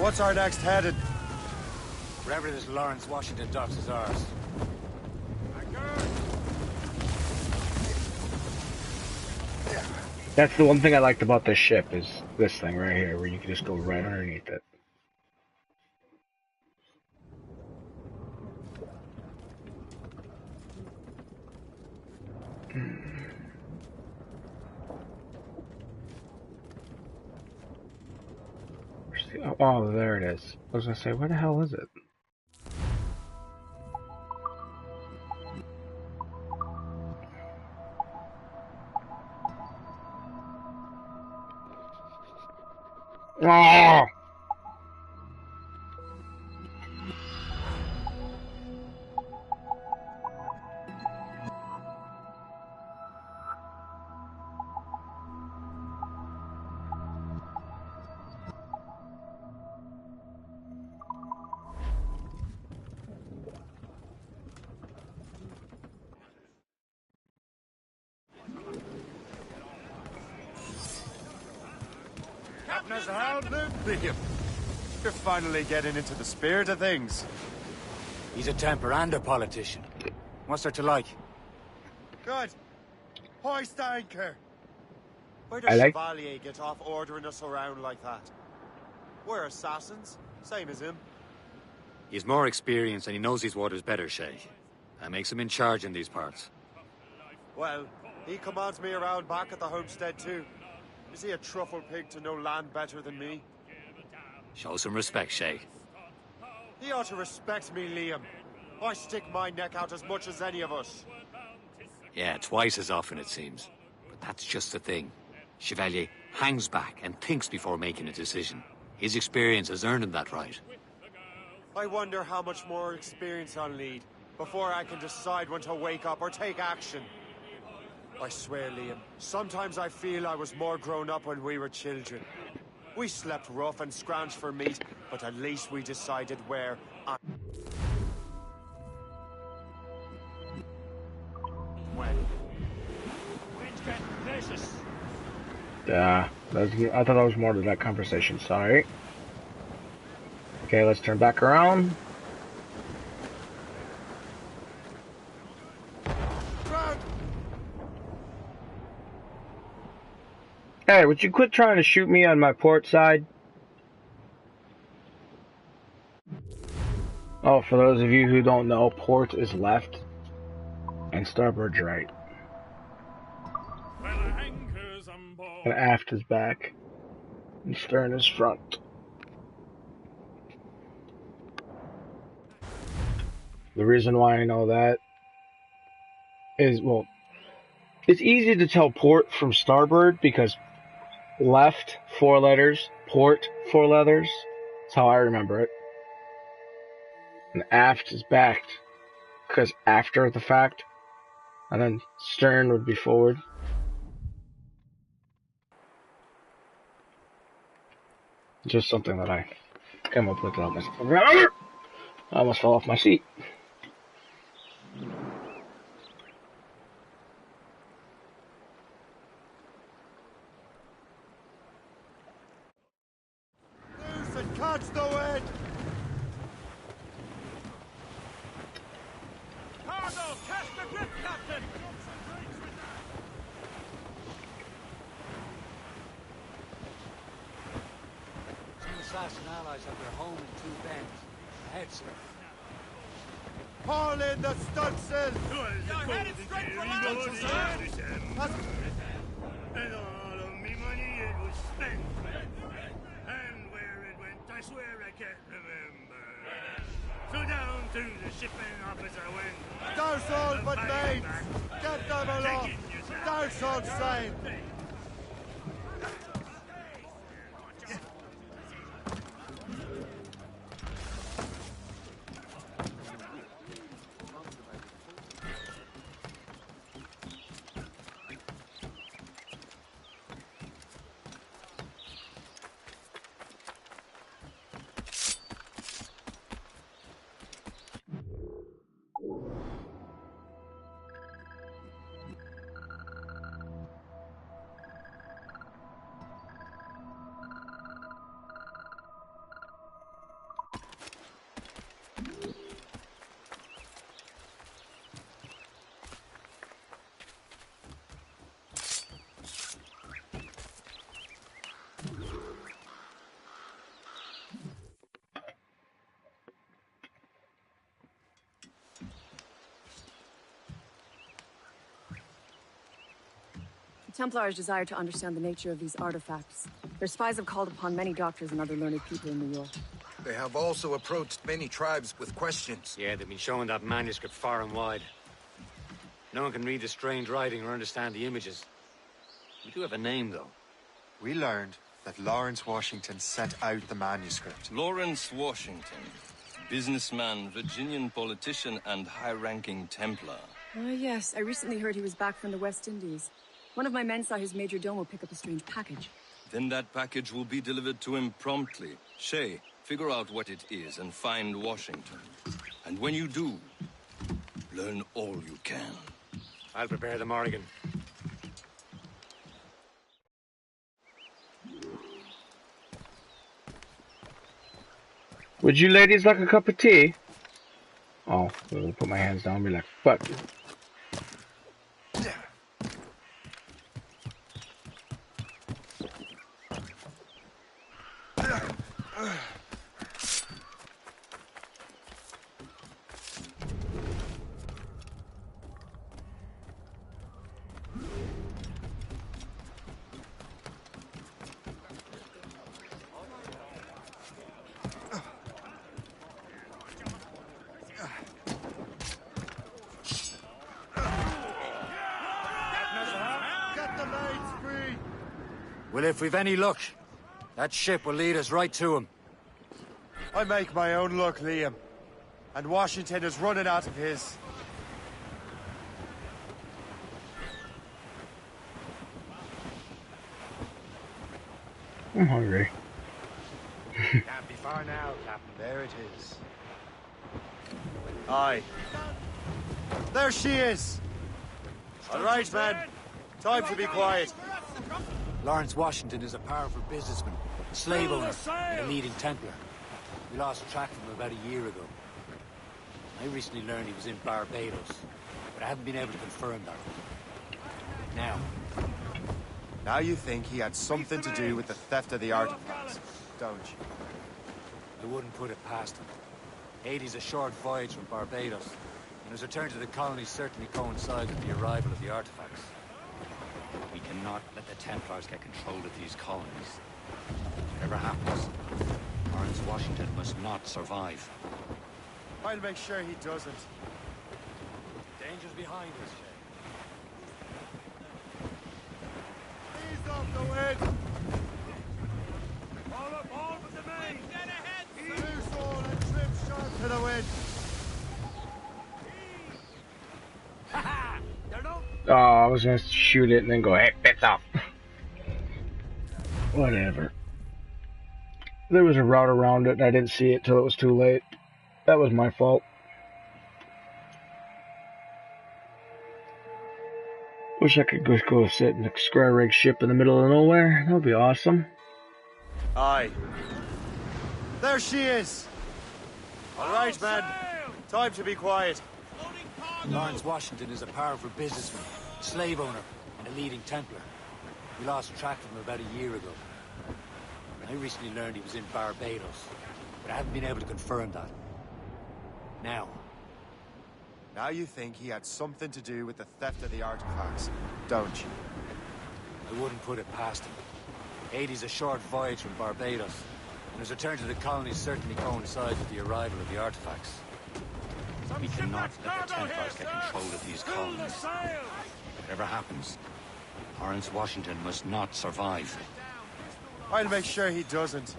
what's our next heading? Wherever this Lawrence Washington docks is ours. That's the one thing I liked about this ship, is this thing right here, where you can just go right underneath it. Oh, there it is. I was gonna say, where the hell is it? Oh! Captain's held Liam. You're finally getting into the spirit of things. He's a temper and a politician. What's there to like? Good. Hoist anchor. Where I does like- Chevalier get off ordering us around like that? We're assassins, same as him. He's more experienced and he knows these waters better, Shay. That makes him in charge in these parts. Well, he commands me around back at the homestead too. Is he a truffle pig to know land better than me? Show some respect, Shay. He ought to respect me, Liam. I stick my neck out as much as any of us. Yeah, twice as often it seems. But that's just the thing. Chevalier hangs back and thinks before making a decision. His experience has earned him that right. I wonder how much more experience I'll need before I can decide when to wake up or take action. I swear, Liam, sometimes I feel I was more grown up when we were children. We slept rough and scrounged for meat, but at least we decided where I... Yeah, I thought that was more to that conversation, sorry. Okay, let's turn back around. Hey, would you quit trying to shoot me on my port side? Oh, for those of you who don't know, port is left and starboard's right. And aft is back and stern is front. The reason why I know that is, well, it's easy to tell port from starboard because left, 4 letters, port, 4 letters. That's how I remember it. And aft is backed because after the fact. And then stern would be forward. Just something that I came up with. I almost fell off my seat. Loose and catch the wind! Cargo, catch the grip, Captain! Some assassin allies have their home in Two Bends. Ahead, sir. Haul in the stunsail! You're headed straight for land, sir! And all of me money it was spent. And where it went, I swear I can't remember. So down to the shipping office I went. Douse all but mates! Get them aloft! Douse all sail! Templars desire to understand the nature of these artifacts. Their spies have called upon many doctors and other learned people in New York. They have also approached many tribes with questions. Yeah, they've been showing that manuscript far and wide. No one can read the strange writing or understand the images. We do have a name, though. We learned that Lawrence Washington sent out the manuscript. Lawrence Washington. Businessman, Virginian politician, and high-ranking Templar. Ah, yes. I recently heard he was back from the West Indies. One of my men saw his major domo pick up a strange package. Then that package will be delivered to him promptly. Shay, figure out what it is and find Washington. And when you do, learn all you can. I'll prepare the Morrigan. Would you ladies like a cup of tea? Oh, I'm gonna put my hands down and be like, fuck. Well, if we've any luck, that ship will lead us right to him. I make my own luck, Liam. And Washington is running out of his. I'm hungry. Can't be far now, Captain. There it is. Aye. There she is! All right, man. Time to be quiet. Lawrence Washington is a powerful businessman, slave owner, and a leading Templar. We lost track of him about a year ago. I recently learned he was in Barbados, but I haven't been able to confirm that. Now you think he had something to do with the theft of the artifacts, don't you? I wouldn't put it past him. Haiti's a short voyage from Barbados, and his return to the colonies certainly coincides with the arrival of the artifacts. We cannot let the Templars get control of these colonies. Whatever happens, Lawrence Washington must not survive. I'll make sure he doesn't. Danger's behind us, Shay. Ease off the wind! All up, all with the main! Get ahead, Loose all and trim sharp to the wind! Ha-ha! They're no... Oh, I was gonna shoot it and then go, hey, bits off. Whatever. There was a route around it and I didn't see it till it was too late. That was my fault. Wish I could just go sit in a square rig ship in the middle of nowhere. That would be awesome. Aye. There she is! All right, man. Time to be quiet. Lawrence Washington is a powerful businessman, slave owner, and a leading Templar. We lost track of him about a year ago. I recently learned he was in Barbados, but I haven't been able to confirm that. Now you think he had something to do with the theft of the artifacts, don't you? I wouldn't put it past him. Haiti's a short voyage from Barbados, and his return to the colonies certainly coincides with the arrival of the artifacts. We cannot let the Templars get control of these colonies. Whatever happens, Lawrence Washington must not survive. I'll make sure he doesn't.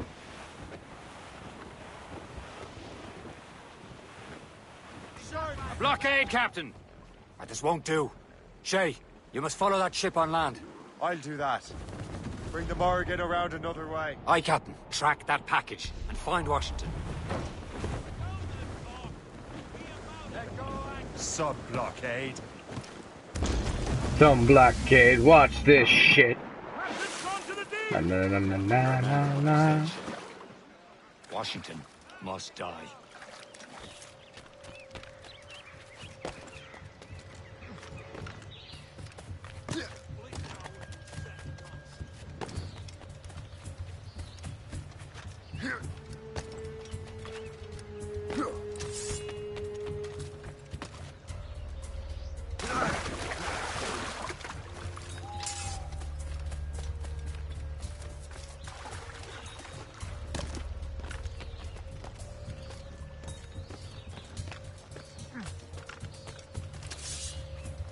A blockade, Captain! This won't do. Shay, you must follow that ship on land. I'll do that. Bring the Morrigan around another way. Aye, Captain. Track that package and find Washington. Sub-blockade. Some blockade, watch this shit. Na, na, na, na, na, na. Washington must die.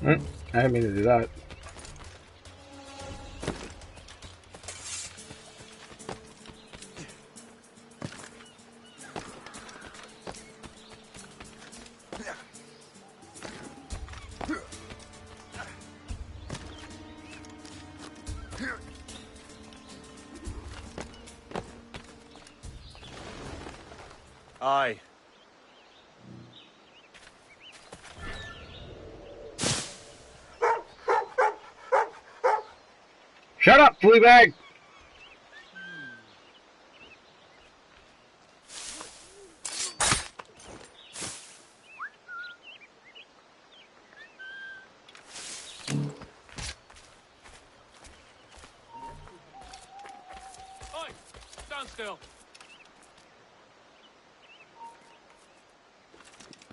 I didn't mean to do that. Aye. Shut up, Fleabag! Oi! Stand still.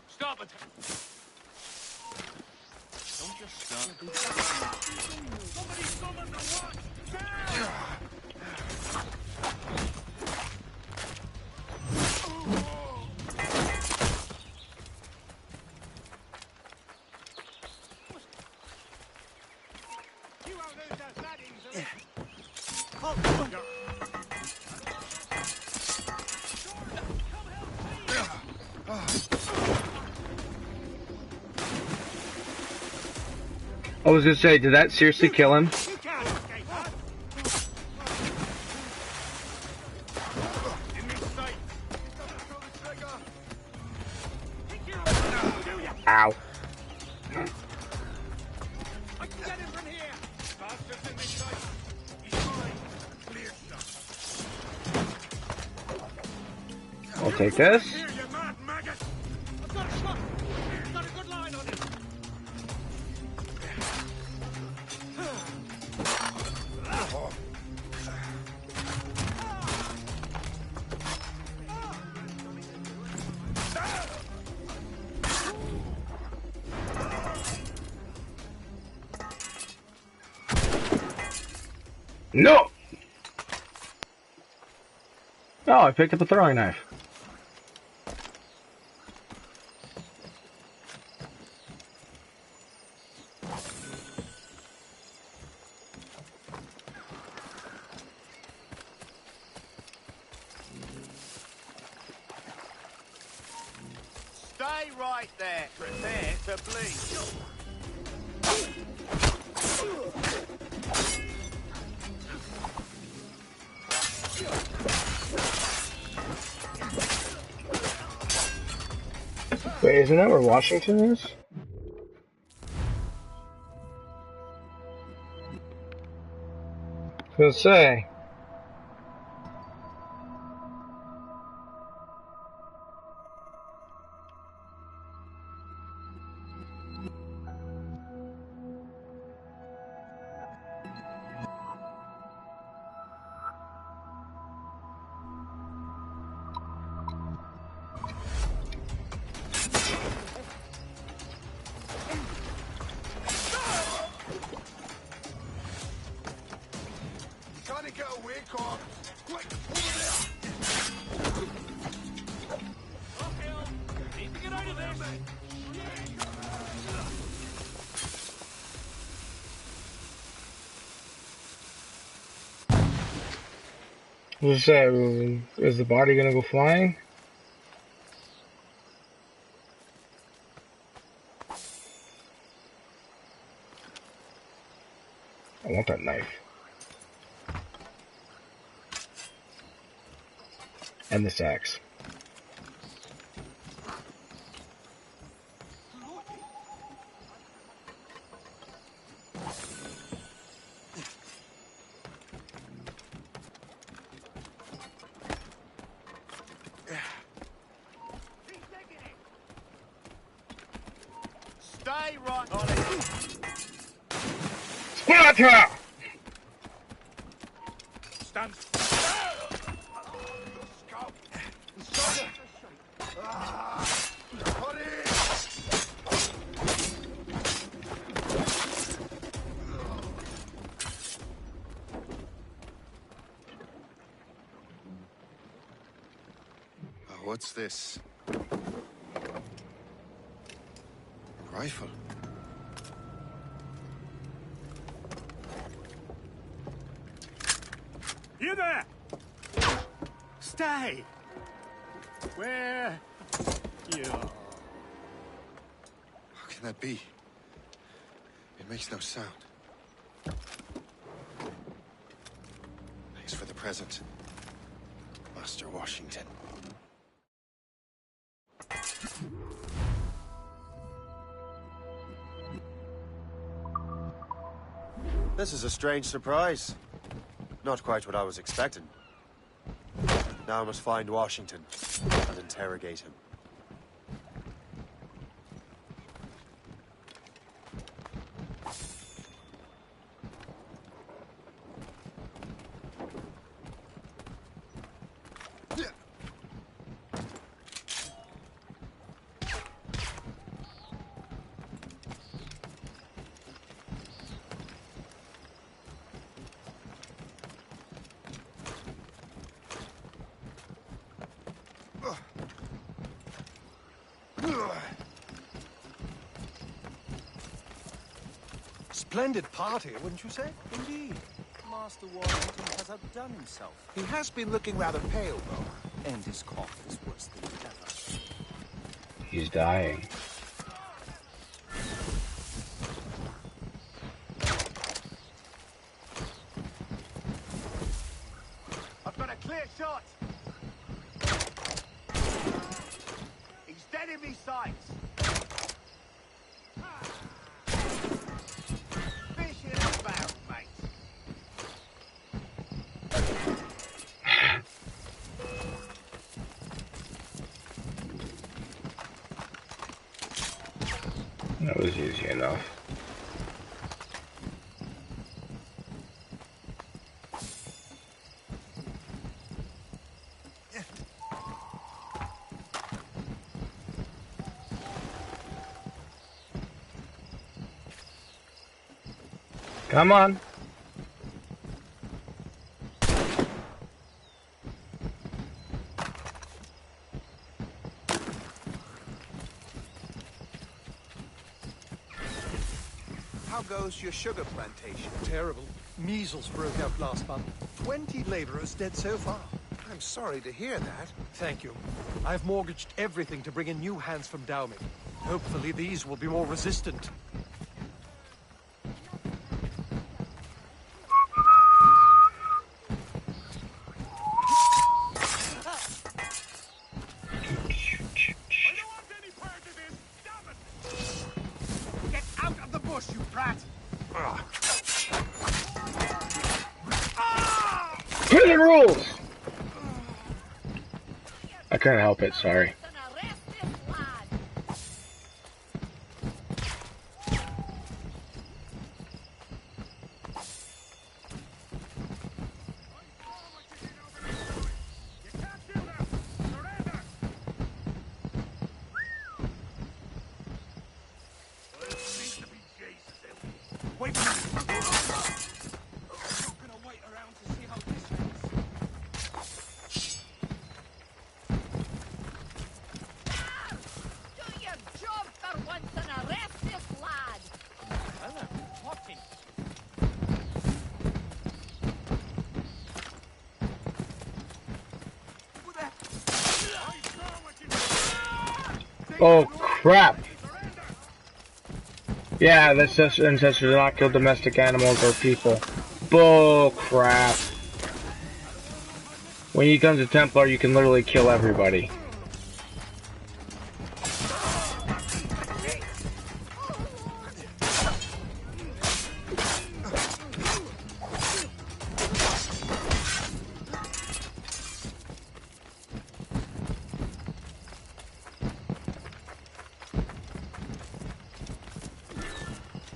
Stop it! Don't just stop. Somebody summon the watch! You won't lose us that easily. I was gonna say, did that seriously kill him? Ow. I'll take this. No! Oh, I picked up a throwing knife. Stay right there. Prepare to bleed. Wait, isn't that where Washington is? I was gonna say. Trying to get away, Carl. Quick, over there. Need to get out of there, mate. I was gonna say, is the body gonna go flying? I want that knife. And this axe. Stay right on it. Sparta! Stand. What's this? Rifle. You there! Stay! Where you are. How can that be? It makes no sound. Thanks for the present, Master Washington. This is a strange surprise. Not quite what I was expecting. Now I must find Washington and interrogate him. Splendid party, wouldn't you say? Indeed. Master Washington has outdone himself. He has been looking rather pale, though. And his cough is worse than ever. He's dying. I've got a clear shot. He's dead in me sights. That was easy enough. Come on. How goes your sugar plantation? Terrible. Measles broke out last month. 20 laborers dead so far. I'm sorry to hear that. Thank you. I've mortgaged everything to bring in new hands from Downing. Hopefully these will be more resistant. Get out of the bush, you brat! Prison rules! I couldn't help it, sorry. Wait a minute! I'm gonna wait around to see how this ends. Do your job for once and arrest this lad. Hello, watching. Oh crap! Yeah, that's just ancestors do not kill domestic animals or people. Bull crap. When you come to Templar, you can literally kill everybody.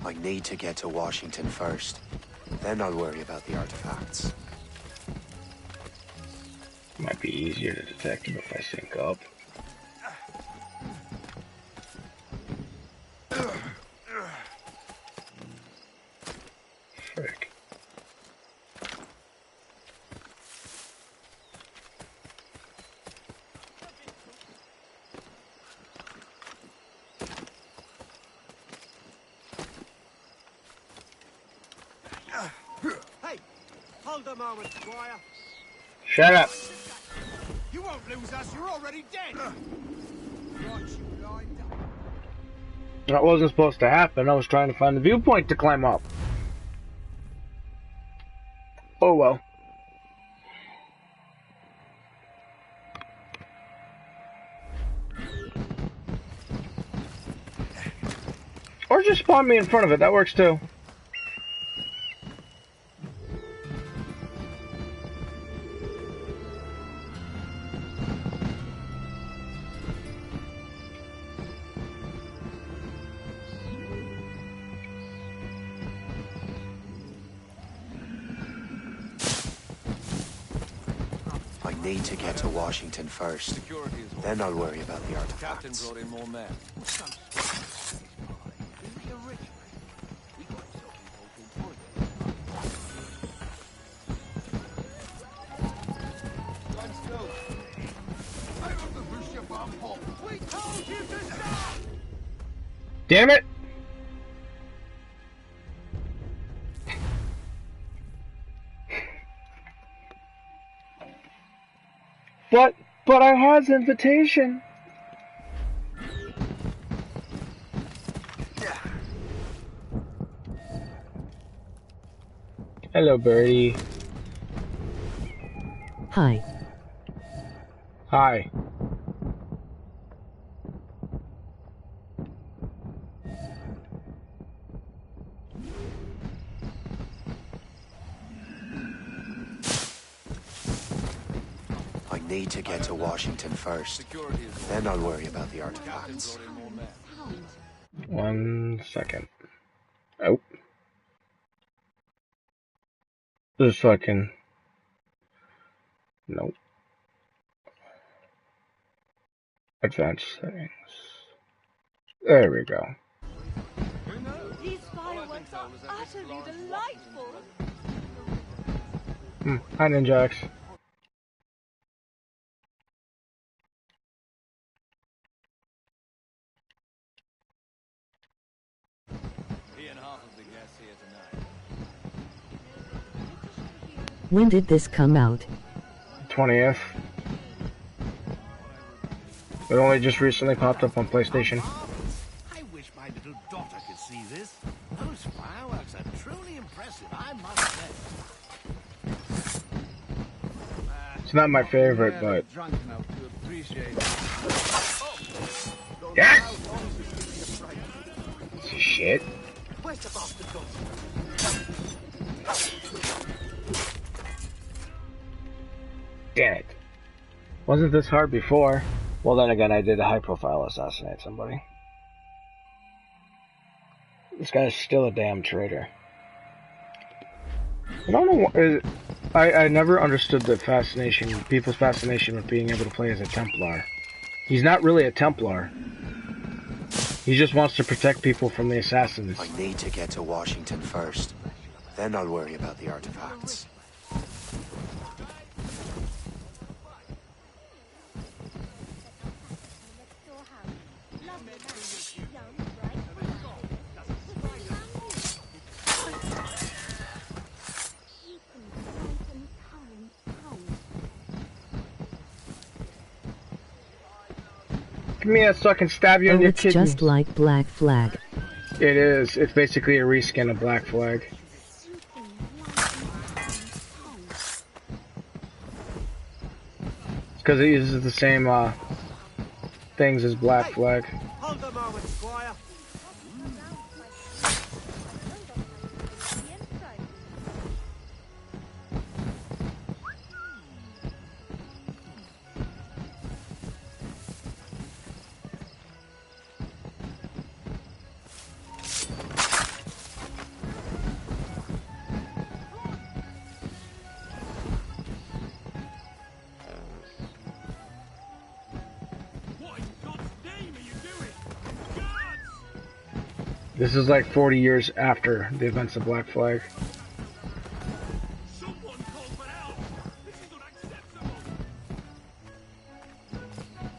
I need to get to Washington first. Then I'll worry about the artifacts. Might be easier to detect them if I sync up. Frick. Hey, hold a moment, Squire. Shut up. You won't lose us, you're already dead! That wasn't supposed to happen. I was trying to find the viewpoint to climb up. Oh well. Or just spawn me in front of it, that works too. I need to get to Washington first. Then I'll worry about the The captain artifacts. brought in more men. Damn it! But I has invitation. Hello, birdie. Hi. Hi. I need to get to Washington first. Then I'll worry about the artifacts. 1 second. Oh. Just so I can... Nope. Advanced settings. There we go. These fireworks are utterly delightful. Hi, Ninjax. When did this come out? 20th. It only just recently popped up on PlayStation. I wish my little daughter could see this. Those fireworks are truly impressive, I must say. It's not my favorite, but... Drunk enough to appreciate Yes! Shit. Where's the bastard gone? Damn it. Wasn't this hard before? Well, then again, I did a high-profile assassinate somebody. This guy's still a damn traitor. I don't know what... I never understood the fascination, people's fascination with being able to play as a Templar. He's not really a Templar. He just wants to protect people from the assassins. I need to get to Washington first. Then I'll worry about the artifacts. Give me a so I can stab you in your It's kidneys. just like Black Flag. It is. It's basically a reskin of Black Flag. It's because it uses the same things as Black Flag. Hold a moment, Squire. This is like 40 years after the events of Black Flag.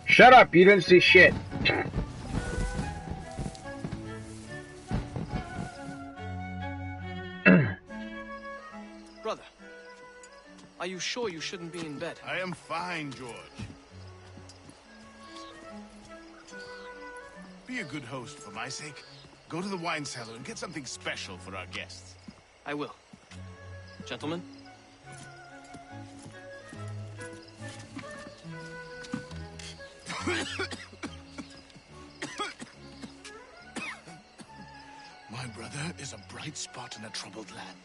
Shut up! You didn't see shit. Brother, Are you sure you shouldn't be in bed? I am fine, George. Be a good host for my sake. Go to the wine cellar and get something special for our guests. I will. Gentlemen? My brother is a bright spot in a troubled land.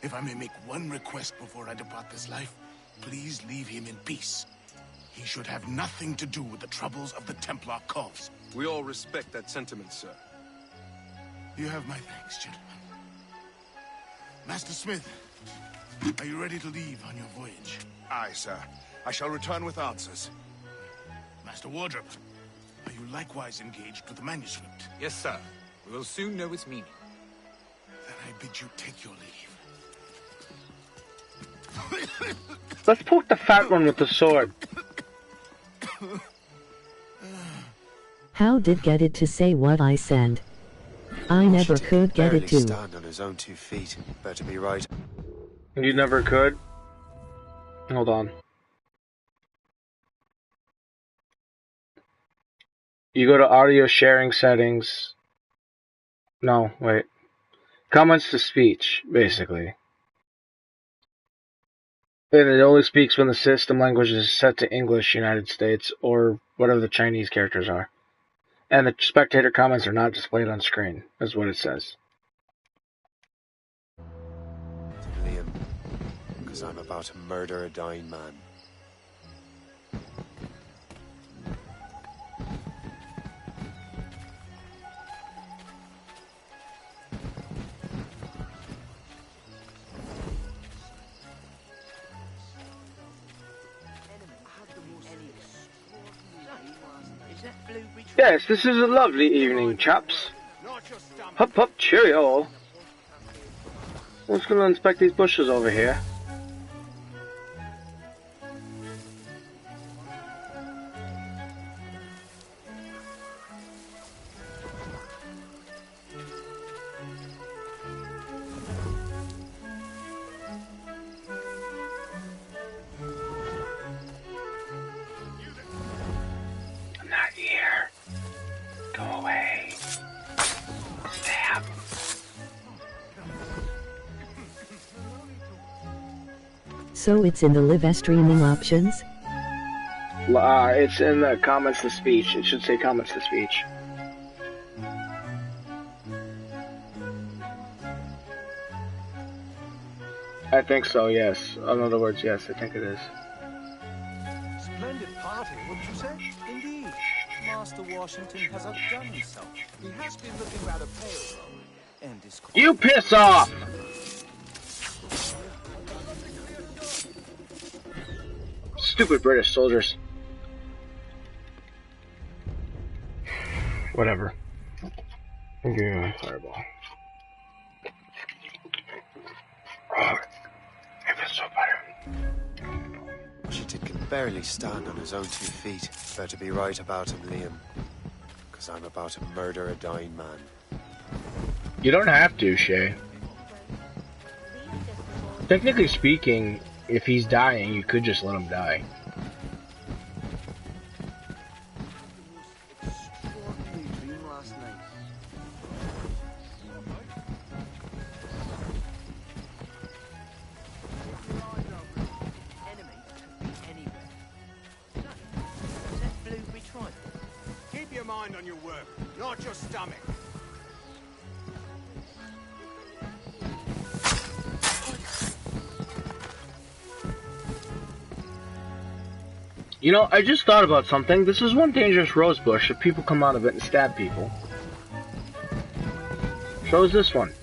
If I may make one request before I depart this life, please leave him in peace. He should have nothing to do with the troubles of the Templar cause. We all respect that sentiment, sir. You have my thanks, gentlemen. Master Smith, are you ready to leave on your voyage? Aye, sir. I shall return with answers. Master Wardrop, are you likewise engaged with the manuscript? Yes, sir. We will soon know its meaning. Then I bid you take your leave. Let's poke the fat one with the sword. How did get it to say what I said? I never could get it to. Stand on his own 2 feet. Better be right. You never could? Hold on. You go to audio sharing settings. No, wait. Comments to speech, basically. And it only speaks when the system language is set to English, United States, or whatever the Chinese characters are. And the spectator comments are not displayed on screen, is what it says. Liam, because I'm about to murder a dying man. Yes, this is a lovely evening, chaps. Hup hup, cheerio. Let's go inspect these bushes over here. I'm not here. Go away. Stab. So it's in the live streaming options? It's in the comments to speech. It should say comments to speech. I think so, yes. In other words, yes, I think it is. Splendid party, wouldn't you say? Indeed. Master Washington has outdone himself. He has been looking rather pale, though. And is quite... You piss off! Stupid British soldiers. Whatever. I'll give you my fireball. Oh, I feel so better. Washington can barely stand on his own 2 feet. Better be right about him, Liam. Because I'm about to murder a dying man. You don't have to, Shay. Technically speaking, if he's dying, you could just let him die. Keep your mind on your work, not your stomach. You know, I just thought about something. This is one dangerous rose bush if people come out of it and stab people. So is this one.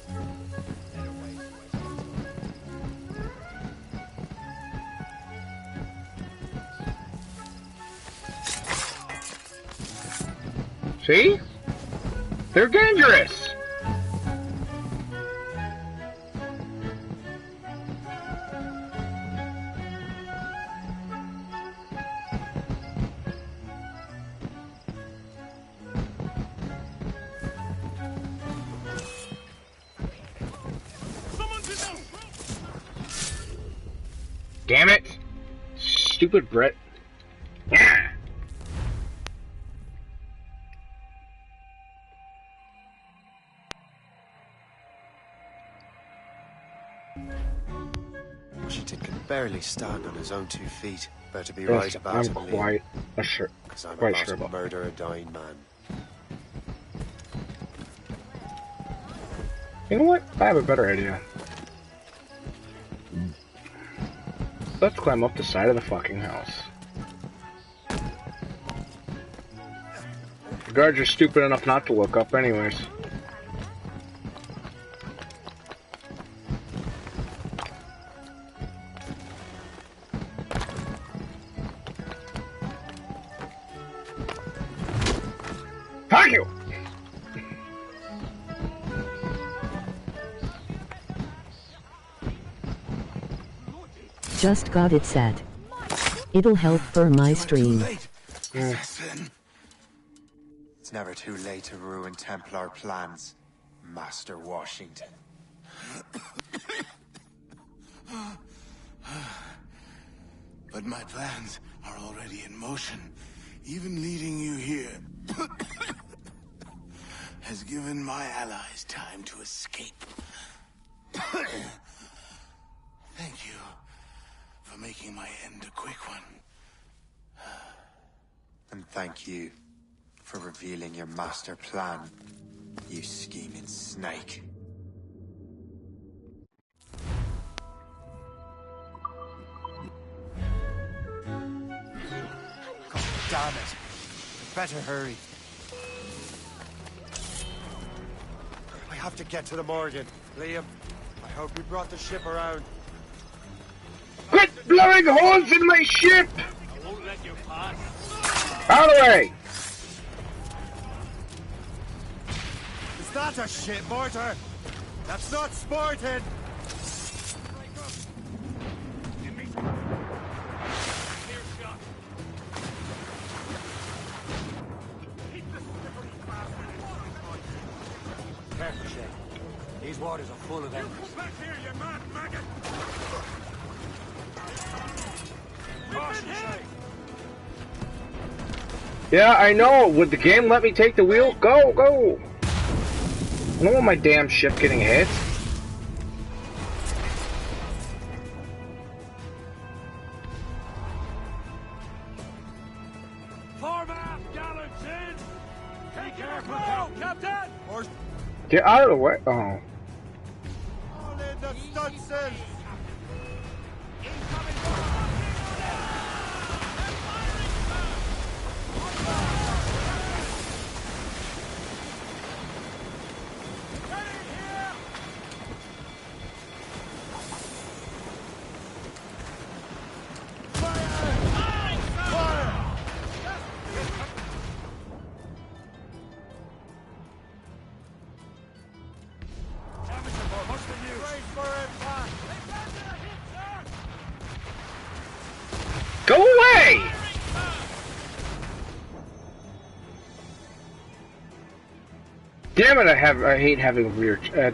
See? They're dangerous! Damn it! stupid Brit. Washington can barely stand on his own 2 feet. Better be Yes, right about I'm him, quite sure. because I'm Quite about sure to about. murder a dying man. You know what? I have a better idea. Let's climb up the side of the fucking house. The guards are stupid enough not to look up anyways. Thank you! Just got it set. It'll help for my stream. It's never too late to ruin Templar plans, Master Washington. But my plans are already in motion. Even leading you here has given my allies time to escape. Thank you for making my end a quick one. And thank you for revealing your master plan, you scheming snake. God damn it! Better hurry. I have to get to the Morgan. Liam, I hope we brought the ship around. Quit blowing holes in my ship! I won't let you pass. Out of the way! Is that a ship mortar? That's not sporting! Careful, Shay. These waters are full of enemies. Come back here, you mad maggot! Caution, Shay. Yeah, I know. Would the game let me take the wheel? Go, go! I don't want my damn ship getting hit. Format, gallants in! Take careful, Captain! Or Get out of the way. Oh. all in the stunsails! Go away! Damn it! I hate having rear. I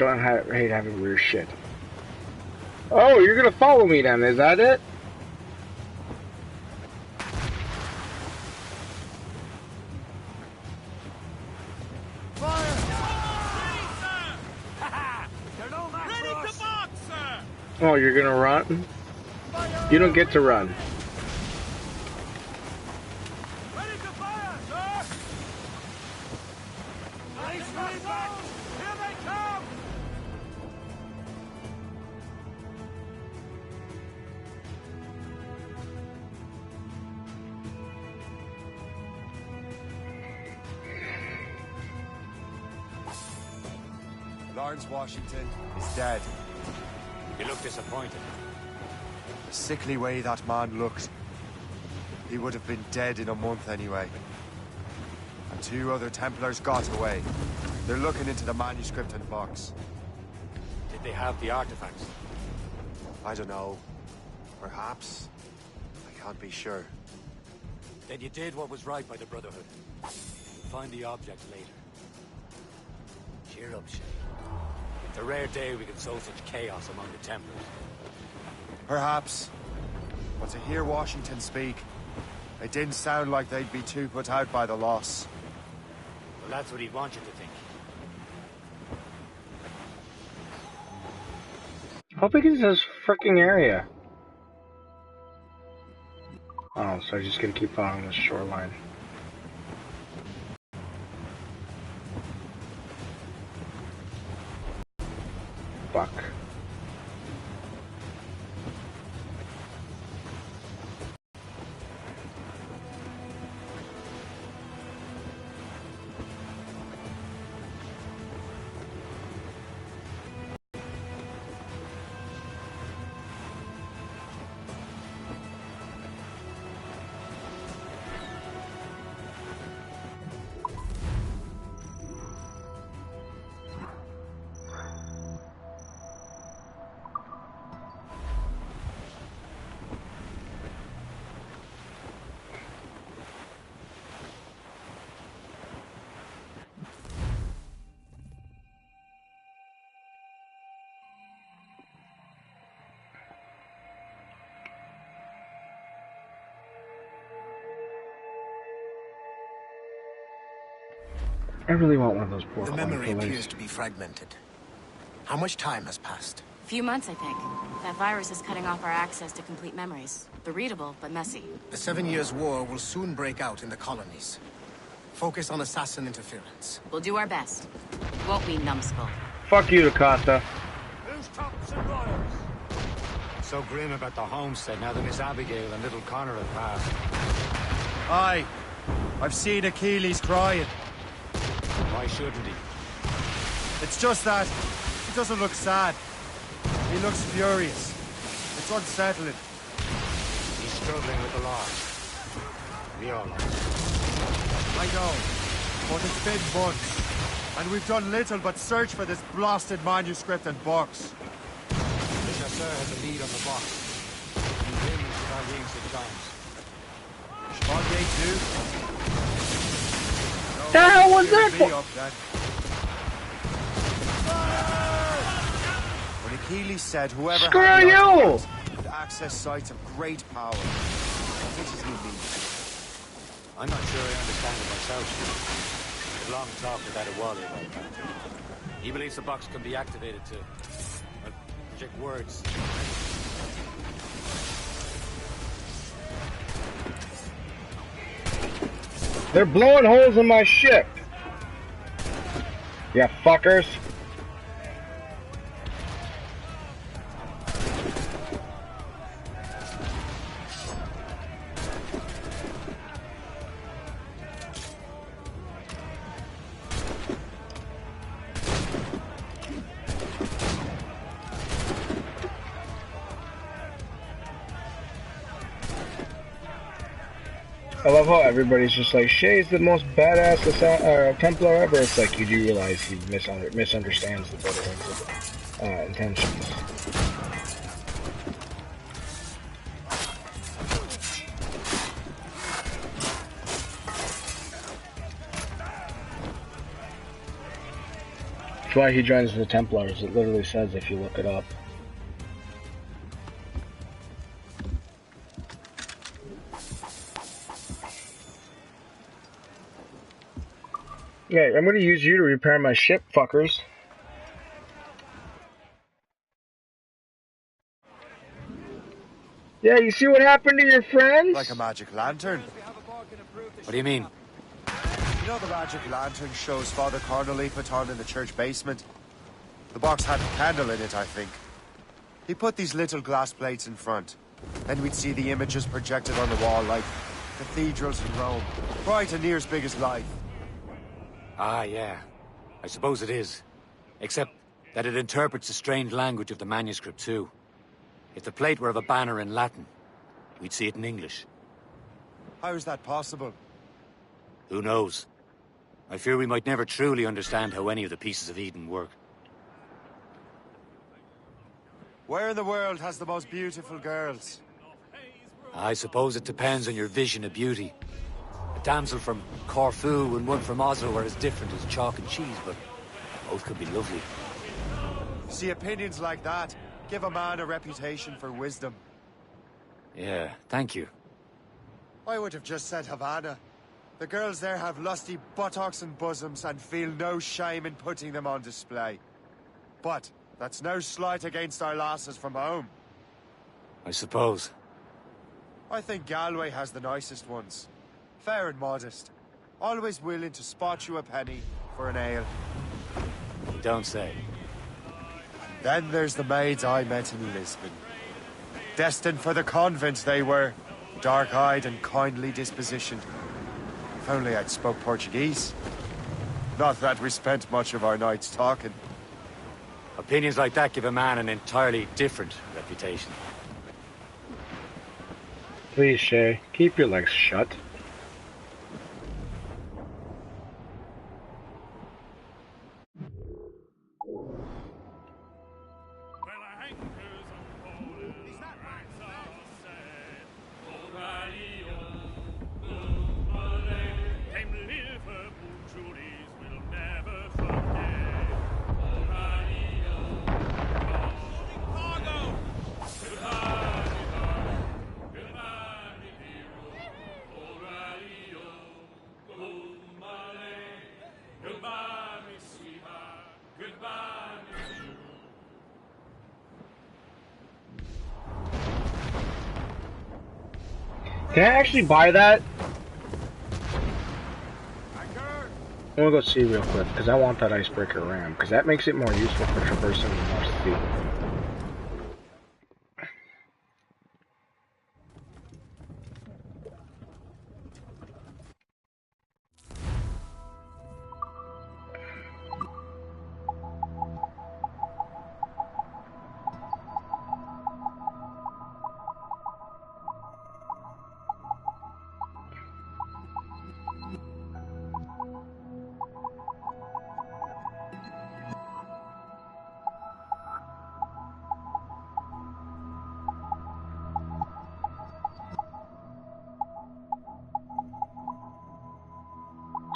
hate having rear shit. Oh, you're gonna follow me then? Is that it? Oh, you're gonna run? You don't get to run. Lawrence Washington is dead. You look disappointed. The sickly way that man looked. He would have been dead in a month anyway. And 2 other Templars got away. They're looking into the manuscript in the box. Did they have the artifacts? I don't know. Perhaps. I can't be sure. Then you did what was right by the Brotherhood. You'll find the object later. Cheer up, Shay. It's a rare day we can sow such chaos among the Templars. Perhaps. But to hear Washington speak, it didn't sound like they'd be too put out by the loss. Well, that's what he'd want you to think. How big is this freaking area? Oh, so I just gotta keep following the shoreline. Fuck. I really want one of those poor The coin memory fillers. appears to be fragmented. How much time has passed? Few months, I think. That virus is cutting off our access to complete memories. They're readable, but messy. The 7 Years' War will soon break out in the colonies. Focus on assassin interference. We'll do our best. Won't we, numbskull? Fuck you, Dakota. Who's tops and royals? So grim about the homestead now that Miss Abigail and little Connor have passed. Aye. I've seen Achilles crying. Why shouldn't he? It's just that he doesn't look sad. He looks furious. It's unsettling. He's struggling with the loss. We all are. I know, but it's been months, and we've done little but search for this blasted manuscript and box. The chasseur has a lead on the box. And him and Chevalier St. John's. Chevalier too? The hell was that Me for? up, then. When Achilles said whoever Screw had the you! artifacts could access sites of great power, what does he mean? I'm not sure I understand it myself. I had a long talk with Adewale about that. He believes the box can be activated to project words. They're blowing holes in my ship. Yeah, fuckers. I love how everybody's just like, Shay's the most badass Templar ever. It's like, you do realize he misunderstands the Brotherhood's intentions. That's why he joins the Templars. It literally says if you look it up. Yeah, I'm gonna use you to repair my ship, fuckers. Yeah, you see what happened to your friends? Like a magic lantern. What do you mean? You know the magic lantern shows Father Cornely put on in the church basement? The box had a candle in it, I think. He put these little glass plates in front. Then we'd see the images projected on the wall like cathedrals in Rome. Bright and near as big as life. Ah, yeah. I suppose it is. Except that it interprets the strange language of the manuscript, too. If the plate were of a banner in Latin, we'd see it in English. How is that possible? Who knows? I fear we might never truly understand how any of the pieces of Eden work. Where in the world has the most beautiful girls? I suppose it depends on your vision of beauty. A damsel from Corfu and one from Oslo are as different as chalk and cheese, but both could be lovely. See, opinions like that give a man a reputation for wisdom. Yeah, thank you. I would have just said Havana. The girls there have lusty buttocks and bosoms and feel no shame in putting them on display. But that's no slight against our lasses from home. I suppose. I think Galway has the nicest ones. Fair and modest. Always willing to spot you a penny for an ale. You don't say. Then there's the maids I met in Lisbon. Destined for the convent they were. Dark-eyed and kindly dispositioned. If only I'd spoke Portuguese. Not that we spent much of our nights talking. Opinions like that give a man an entirely different reputation. Please, Shay, keep your legs shut. Can I actually buy that? I'm gonna go see real quick, because I want that icebreaker ram, because that makes it more useful for traversing the North Sea.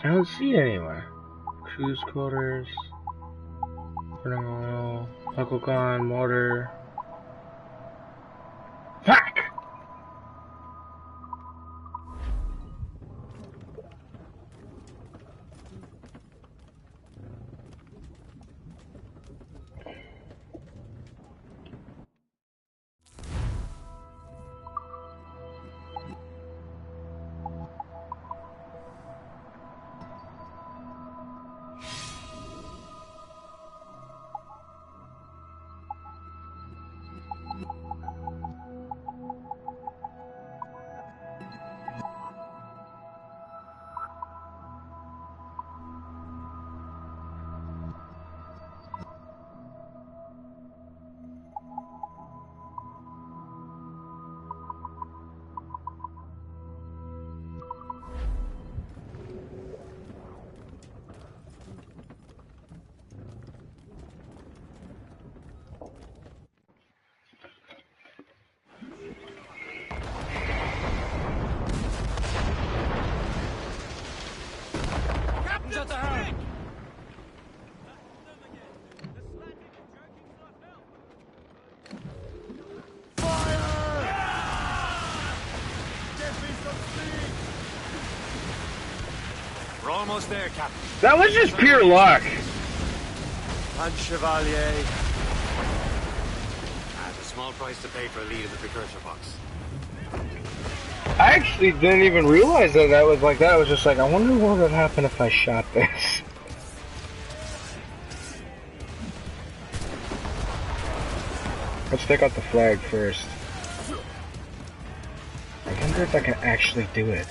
I don't see it anywhere. Cruise quarters, burning oil, local gun, motor. Fuck! We're almost there, Captain. That was just pure luck. And Chevalier. At a small price to pay for a lead in the precursor box. I actually didn't even realize that that was like that. I was just like, I wonder what would happen if I shot this. Let's take out the flag first. I wonder if I can actually do it.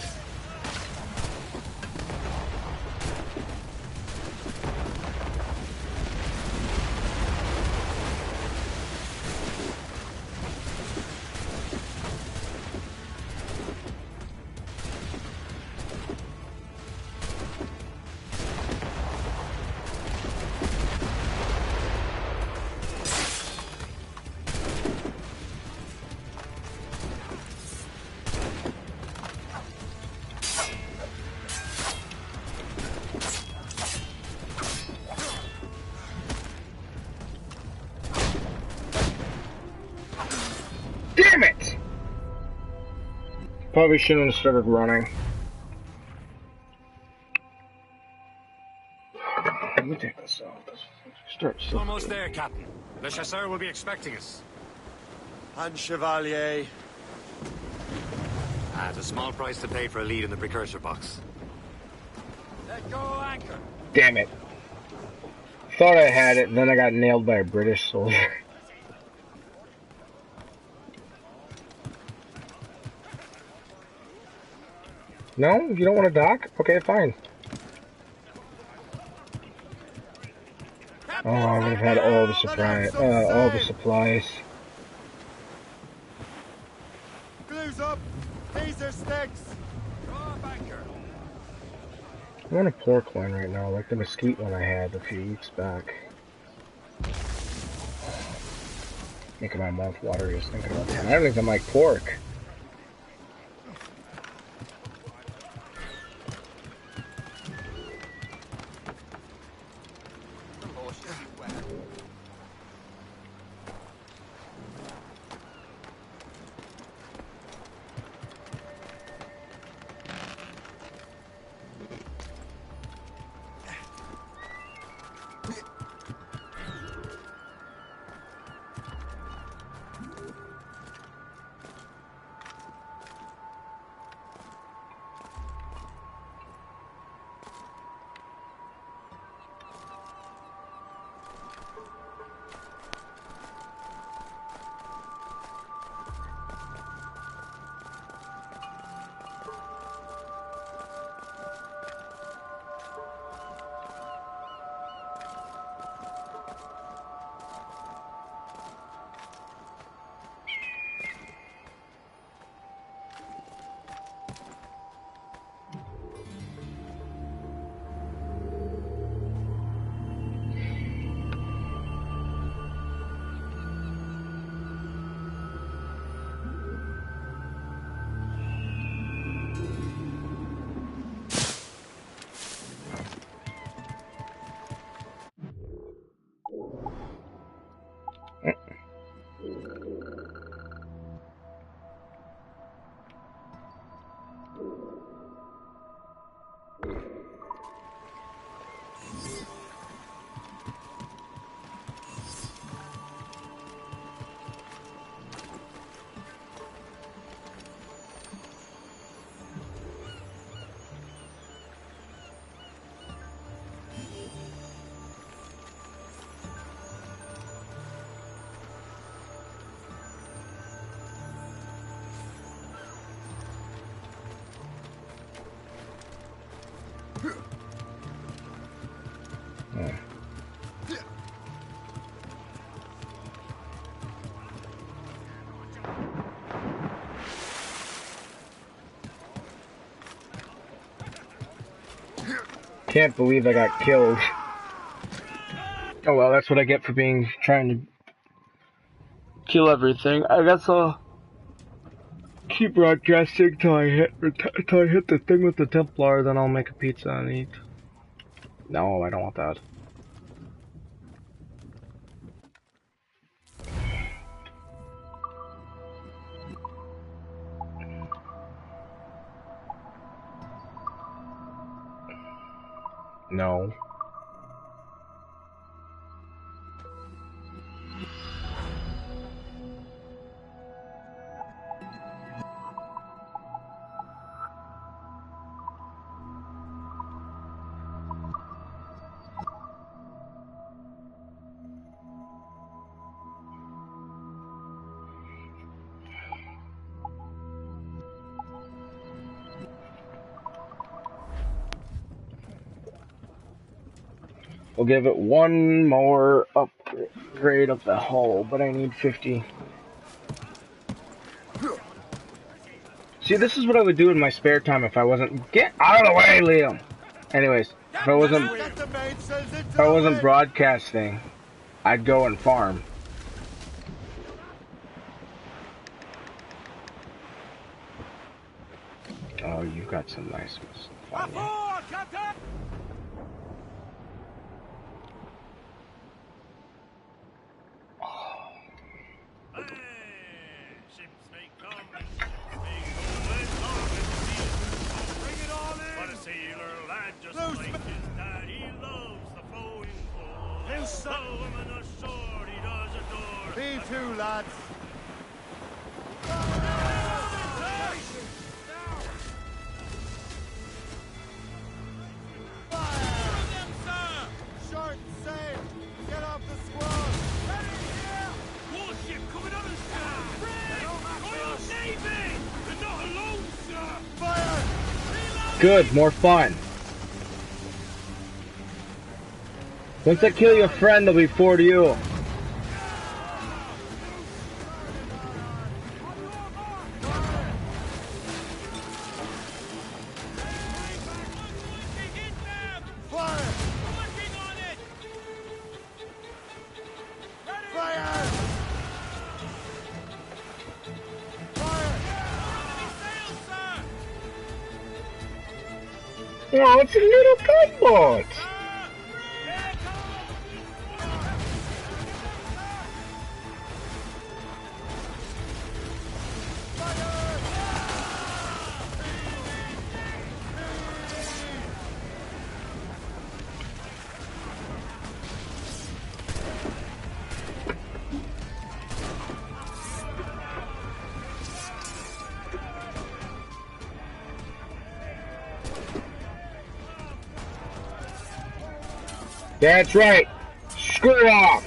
Probably shouldn't have started running. Let me take this off. Almost there, Captain. Le Chasseur will be expecting us. And Chevalier. At a small price to pay for a lead in the precursor box. Let go anchor. Damn it. Thought I had it, then I got nailed by a British soldier. No? You don't want to dock? Okay, fine. Oh, I would have had all the supplies. Glues up. These are sticks. I want a pork one right now, like the mesquite one I had a few weeks back. Making my mouth watery just thinking about that. I don't even like pork. Can't believe I got killed. Oh well, that's what I get for trying to kill everything. I guess I'll keep broadcasting till I hit the thing with the Templar, then I'll make a pizza and eat. No, I don't want that. No. We'll give it one more upgrade of the hull, but I need 50. See, this is what I would do in my spare time if I wasn't... Get out of the way, Liam! Anyways, if I wasn't broadcasting, I'd go and farm. Oh, you've got some nice ones. P2, lads. Short and safe. Get off the squad. Warship coming on us, sir! Royal Navy! They're not alone, sir! Fire! Good, more fun. Once I kill your friend, there'll be 4 to you. Oh, it's a little gunboat. That's right. Screw off.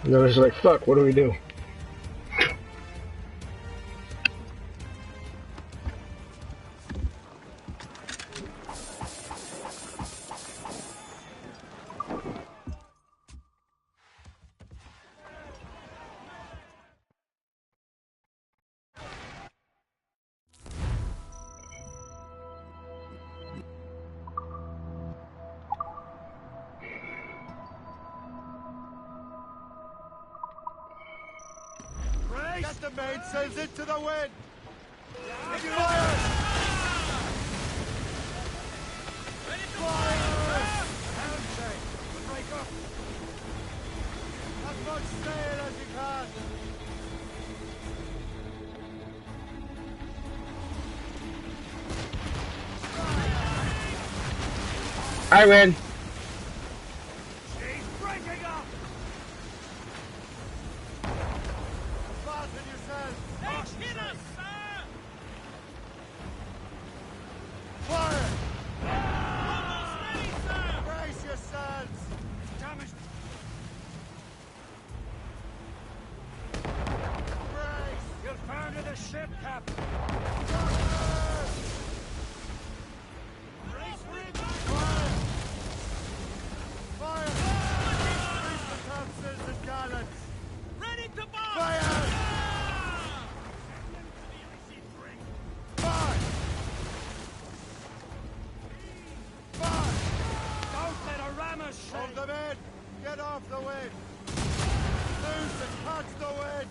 And I was like, fuck, what do we do? Get the mainsails into the wind! Fire! Fire! Handshake! Break up! As much sail as you can! I win. She's breaking up! Fasten yourselves! They hit us, sir! Fire! Almost ready, sir! Brace yourselves! Damaged. Brace! You'll founder the ship, Captain! Brace for it! Fire! Fire! Reach the topsails and gallants! Ready to bomb! Fire! Fire! Fire! Don't let a rammer Hold shake! them in! Get off the wind! Loose and catch the wind!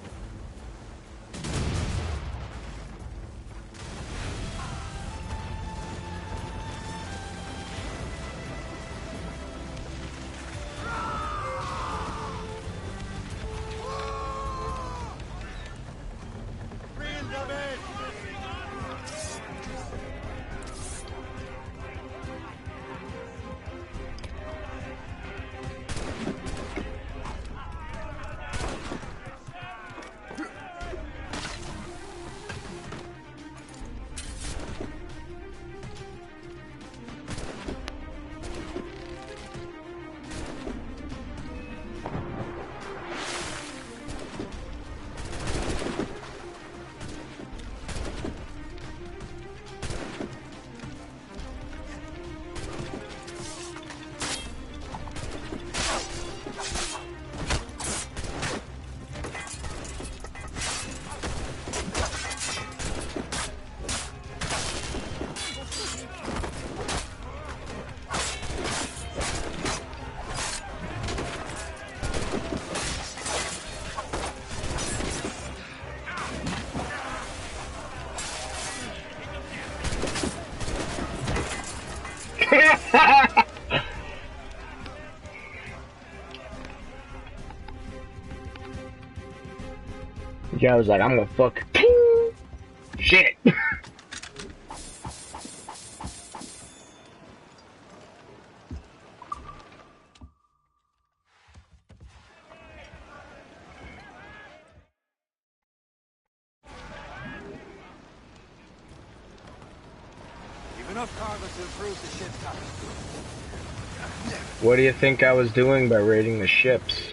Yeah, I was like, I'm gonna fuck shit. You've enough cargo to improve the ship, Captain. What do you think I was doing by raiding the ships?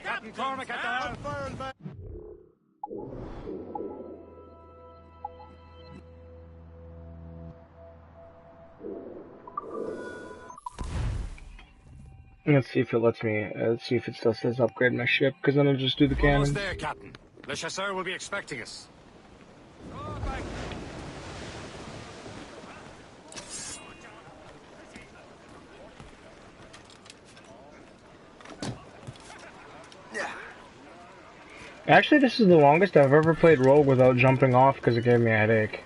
Captain Cormac at the helm. Let's see if it lets me, let's see if it still says upgrade my ship, because then I'll just do the Almost cannons. there, Captain. Le Chasseur will be expecting us. Actually, this is the longest I've ever played Rogue without jumping off because it gave me a headache.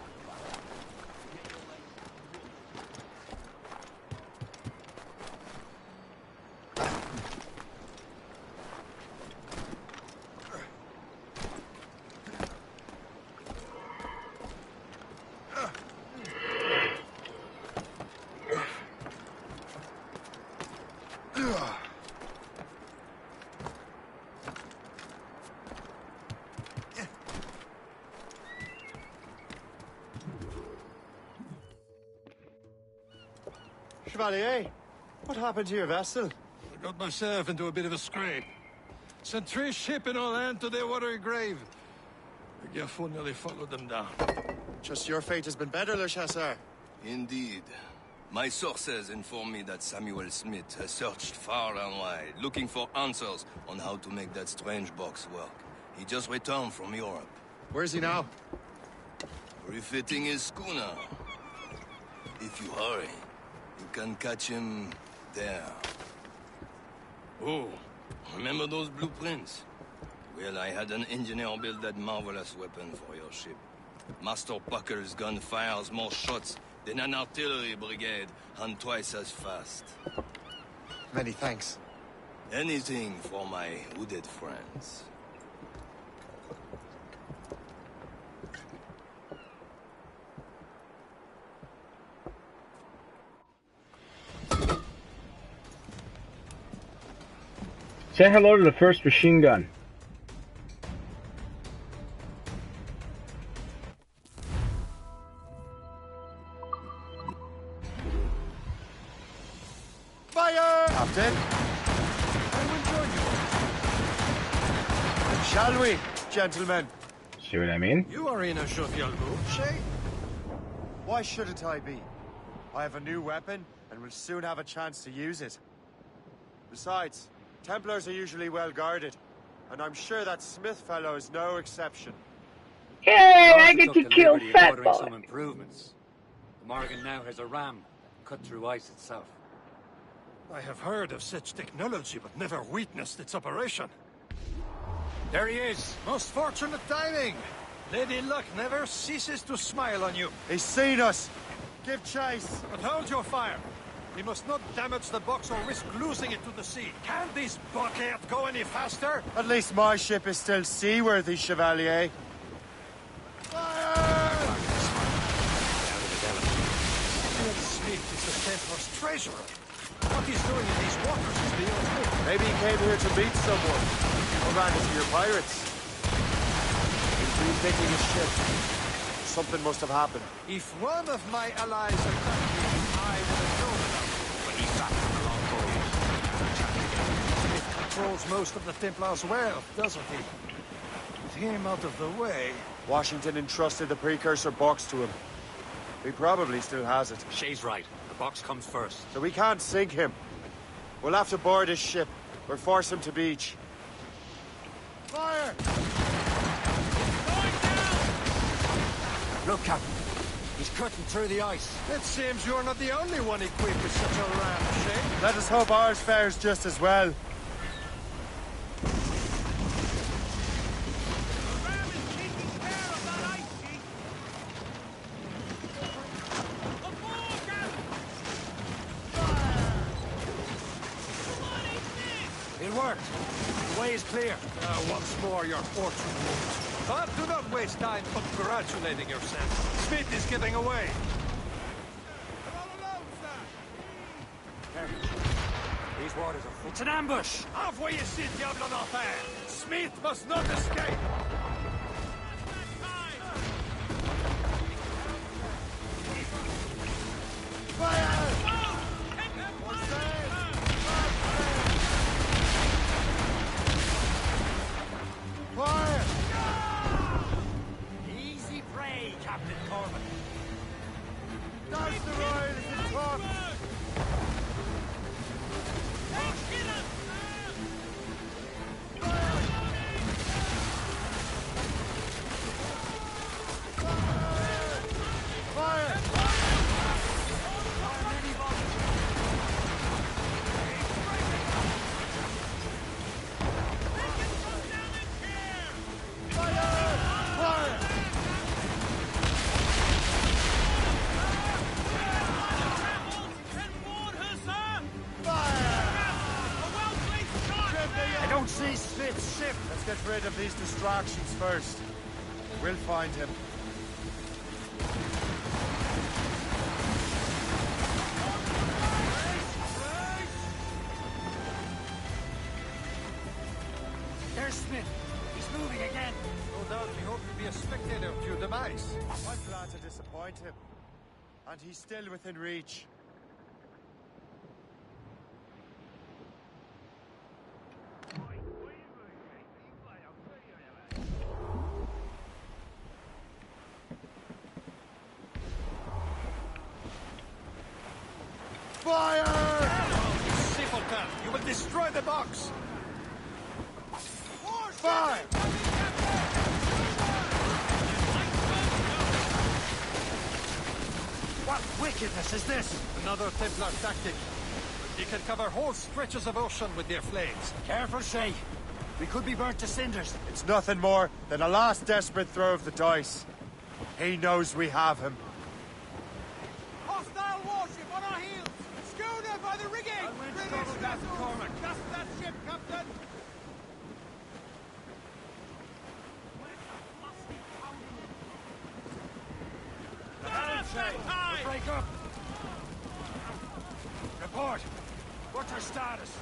Chevalier, what happened to your vessel? I got myself into a bit of a scrape. Sent 3 ships in all land to their watery grave. The Gerfaut nearly followed them down. Just your fate has been better, Le Chasseur. Indeed. My sources inform me that Samuel Smith has searched far and wide, looking for answers on how to make that strange box work. He just returned from Europe. Where's he now? Refitting his schooner. If you hurry, you can catch him there. Oh, remember those blueprints? Well, I had an engineer build that marvelous weapon for your ship. Master Pucker's gun fires more shots than an artillery brigade, and twice as fast. Many thanks. Anything for my wounded friends. Say hello to the first machine gun. Fire! Captain. I will join you. Shall we, gentlemen? See what I mean? You are in a jovial mood, Shay. Why shouldn't I be? I have a new weapon, and will soon have a chance to use it. Besides, Templars are usually well guarded, and I'm sure that Smith fellow is no exception. Yay, I I get to kill Fat ordering Boy. some improvements. The Morgan now has a ram that can cut through ice itself. I have heard of such technology, but never witnessed its operation. There he is. Most fortunate timing. Lady Luck never ceases to smile on you. He's seen us. Give chase. But hold your fire. We must not damage the box or risk losing it to the sea. Can this bucket go any faster? At least my ship is still seaworthy, Chevalier. Fire! Smith is the Templar's treasurer. What he's doing in these waters is beyond me. Maybe he came here to meet someone. Or ran into your pirates. He's rethinking his ship. Something must have happened. If one of my allies attacked me, I would have known about it. But he's back from a long voyage. Smith controls most of the Templars' wealth, doesn't he? With him out of the way... Washington entrusted the precursor box to him. He probably still has it. Shay's right. The box comes first. So we can't sink him. We'll have to board his ship, or force him to beach. Fire! Look, Captain. He's cutting through the ice. It seems you're not the only one equipped with such a ram, Shay. Let us hope ours fares just as well. It worked. The way is clear. Once more, your fortune moves. But do not waste time congratulating yourself. Smith is giving away. These waters are full. It's an ambush! Halfway you sit, Diablo d'Enfer! Smith must not escape! Easy prey, Captain Corbin. Dodge the royal as it talks. I don't see Smith's ship. Let's get rid of these distractions first. We'll find him. There's Smith. He's moving again. No doubt he hoped to be a spectator of your demise. I'm glad to disappoint him. And he's still within reach. Fire! Simpleton, you will destroy the box. Fire! What wickedness is this? Another Templar tactic. They can cover whole stretches of ocean with their flames. Careful, Shay. We could be burnt to cinders. It's nothing more than a last desperate throw of the dice. He knows we have him. Hostile warship on our heels! Schooner by the rigging! British vessel! That's that ship, Captain! Break up. Report. What's our status?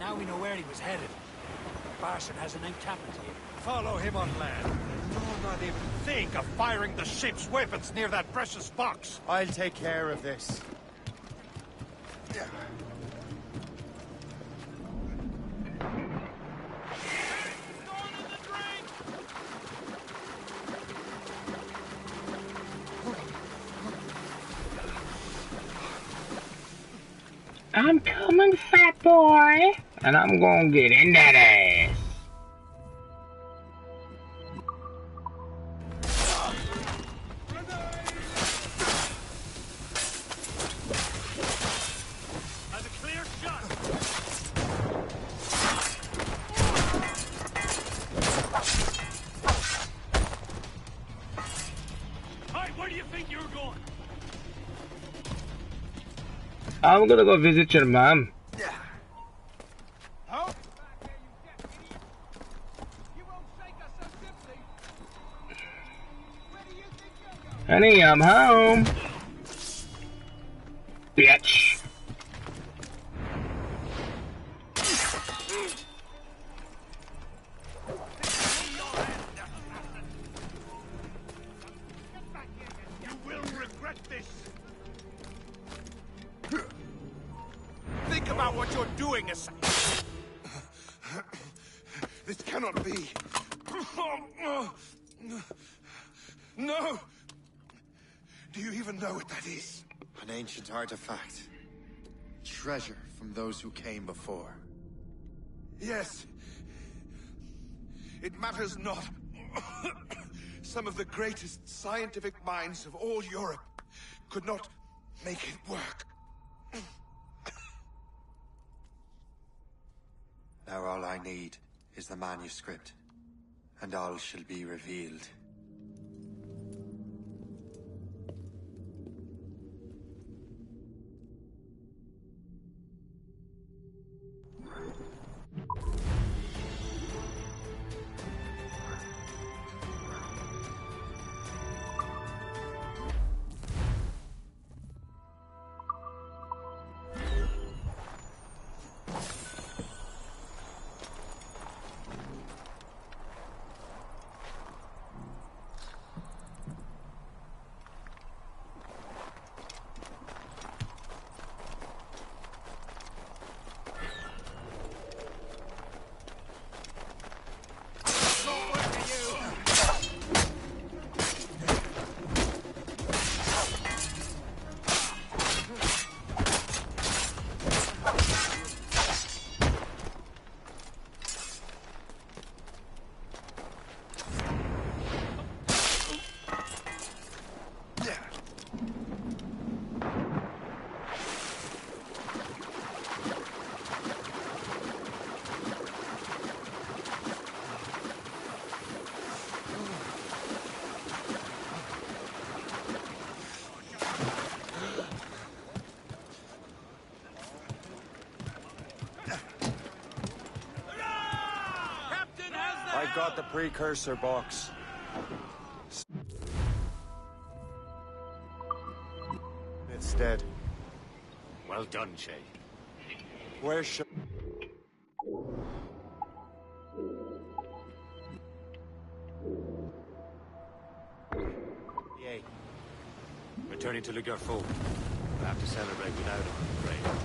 Now we know where he was headed. Barson has an encampment here. Follow him on land. No not even think of firing the ship's weapons near that precious box. I'll take care of this. I'm coming, fat boy, and I'm gonna get in that ass. Has a clear shot. Hey, where do you think you're going? I'm gonna go visit your mom. Honey, I'm home. Bitch. You will regret this. Think about what you're doing, assassin. This cannot be. No! Do you even know what that is? An ancient artifact. Treasure from those who came before. Yes. It matters not. Some of the greatest scientific minds of all Europe could not make it work. Now all I need is the manuscript, and all shall be revealed. I got the precursor box. It's dead. Well done, Shay. Where should... Yay. Returning to Le Garfou. I have to celebrate without him, I'm afraid.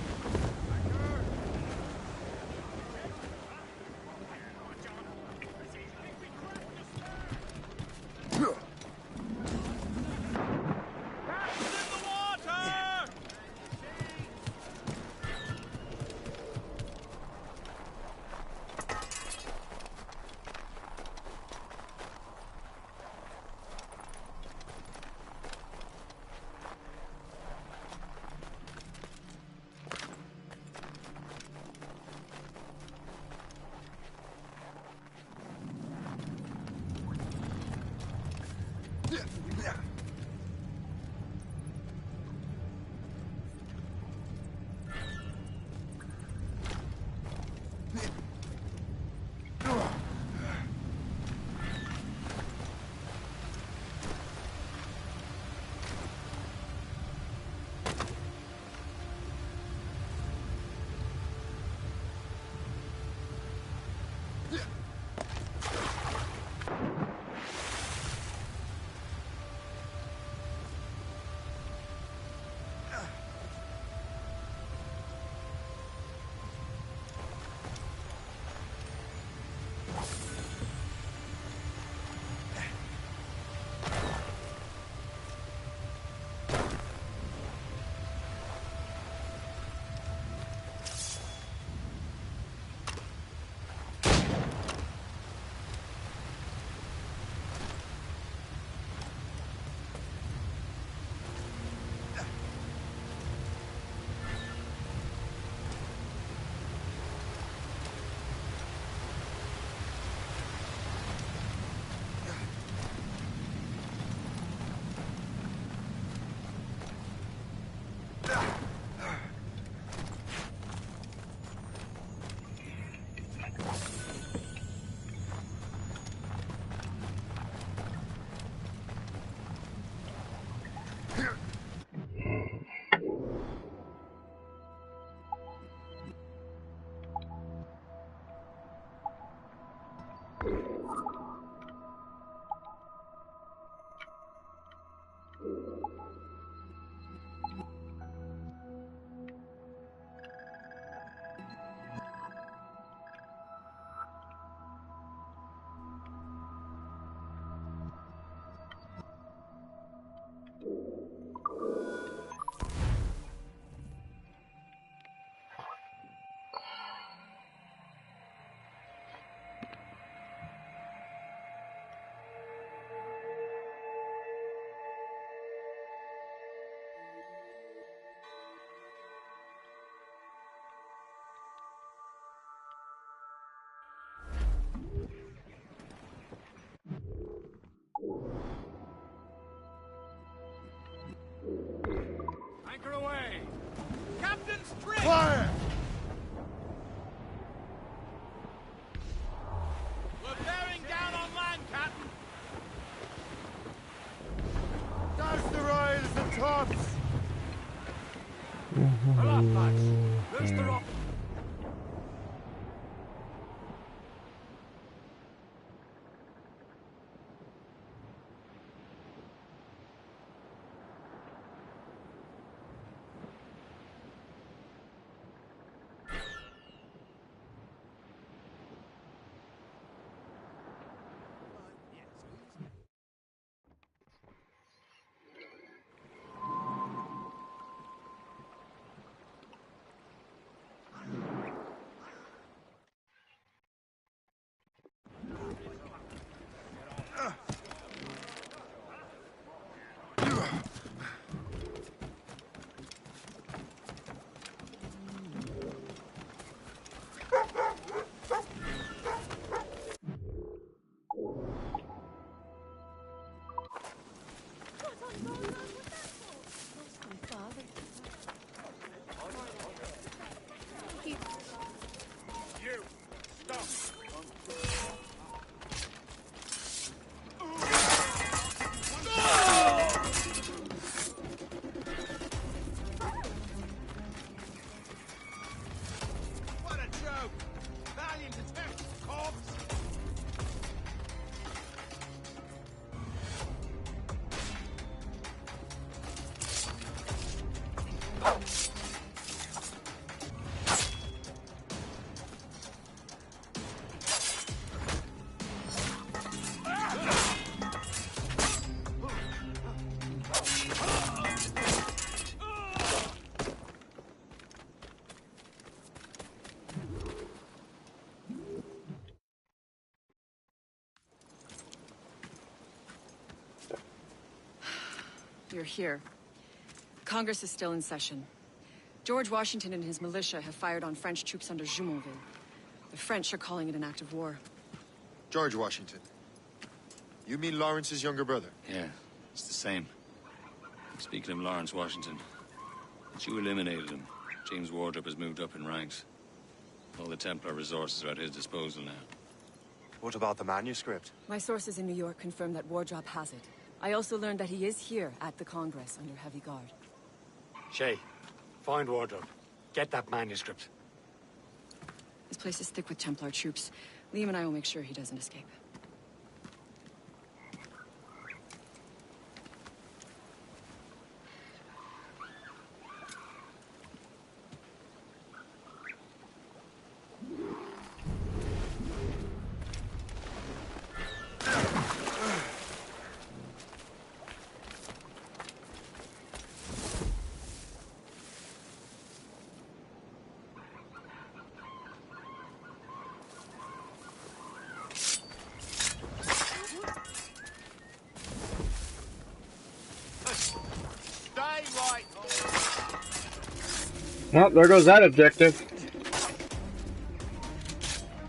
What a joke! Valiant attempt, corpse! You're here. Congress is still in session. George Washington and his militia have fired on French troops under Jumonville. The French are calling it an act of war. George Washington. You mean Lawrence's younger brother? Yeah, it's the same. Speaking of Lawrence Washington, since you eliminated him, James Wardrop has moved up in ranks. All the Templar resources are at his disposal now. What about the manuscript? My sources in New York confirm that Wardrop has it. I also learned that he is here at the Congress under heavy guard. Shay, find Wardrop. Get that manuscript. This place is thick with Templar troops. Liam and I will make sure he doesn't escape. Well, there goes that objective.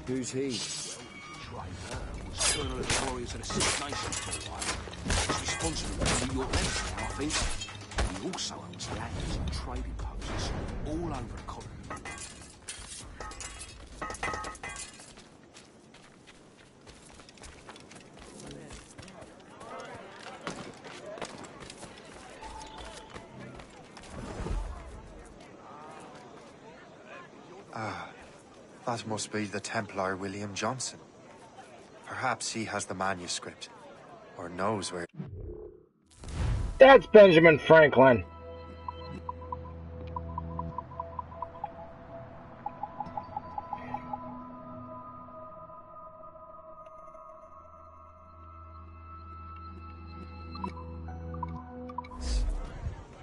Who's he? Well, Traitor was colonel of the warriors of the Six Nations for a while. He's responsible for the New York Embassy now, I think. He also owns the actors and trading posts all over the colony. That must be the Templar William Johnson. Perhaps he has the manuscript, or knows where... That's Benjamin Franklin.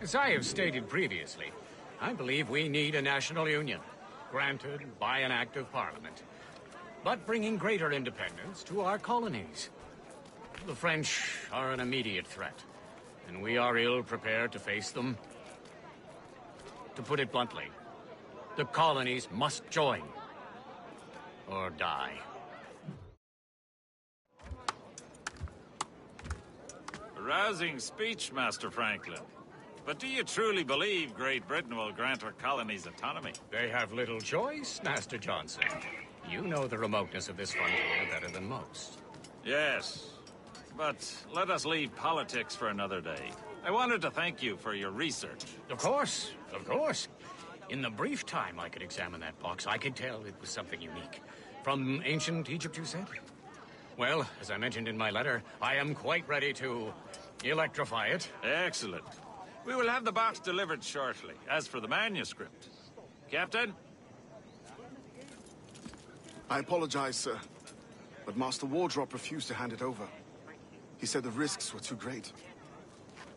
As I have stated previously, I believe we need a national union, granted by an act of parliament, but bringing greater independence to our colonies. The French are an immediate threat, and we are ill prepared to face them. To put it bluntly, the colonies must join, or die. A rousing speech, Master Franklin. But do you truly believe Great Britain will grant our colonies autonomy? They have little choice, Master Johnson. You know the remoteness of this frontier better than most. Yes, but let us leave politics for another day. I wanted to thank you for your research. Of course, of course. In the brief time I could examine that box, I could tell it was something unique. From ancient Egypt, you said? Well, as I mentioned in my letter, I am quite ready to electrify it. Excellent. We will have the box delivered shortly. As for the manuscript... Captain? I apologize, sir, but Master Wardrop refused to hand it over. He said the risks were too great.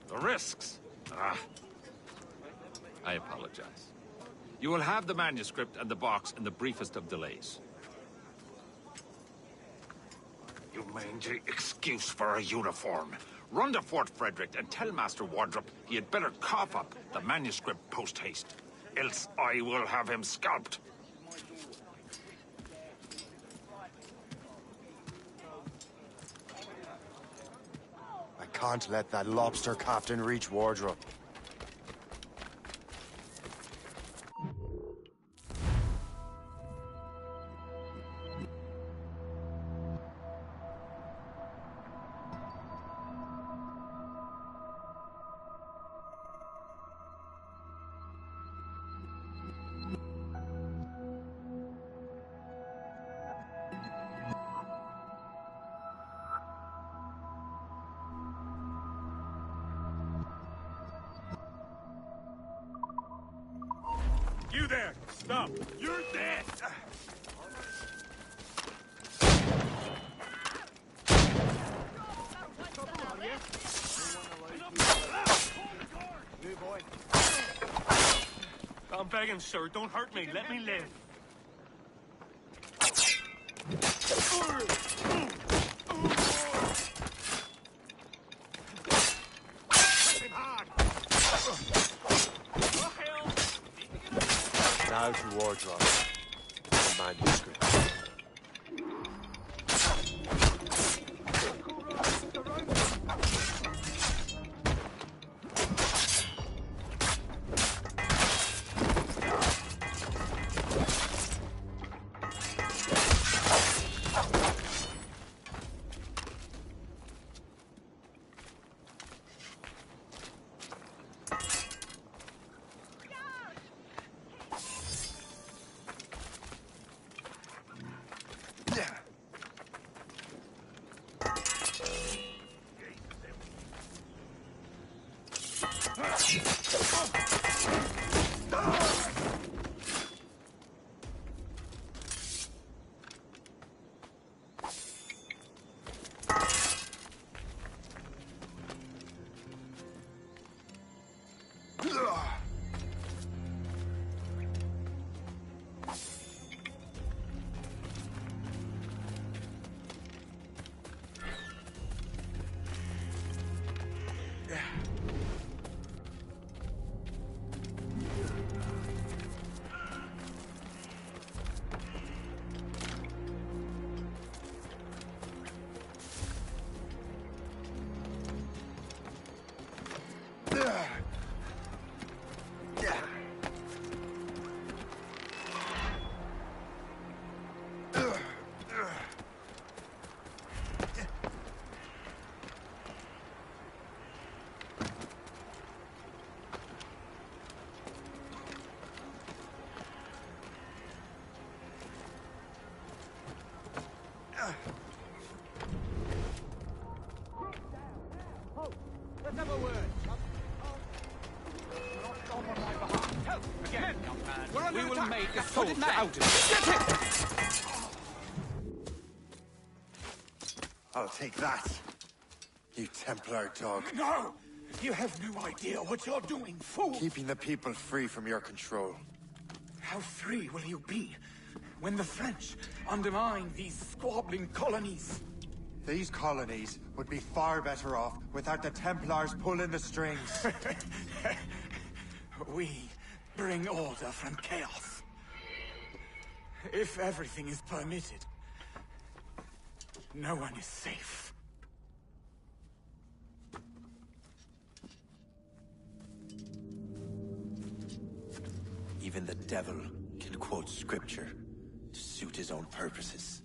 The risks? Ah. I apologize. You will have the manuscript and the box in the briefest of delays. You mangy excuse for a uniform. Run to Fort Frederick and tell Master Wardrop he had better cough up the manuscript post-haste. Else I will have him scalped. I can't let that lobster captain reach Wardrop. You there! Stop! You're dead! I'm begging, sir. Don't hurt me. Let me live. Now to Wardrop. The manuscript. Let's have a word. Again, young man. We will make a soldier out of it. I'll take that, you Templar dog. No! You have no idea what you're doing, fool! Keeping the people free from your control. How free will you be when the French undermine these squabbling colonies? These colonies would be far better off without the Templars pulling the strings. We bring order from chaos. If everything is permitted, no one is safe. Even the devil can quote scripture to suit his own purposes.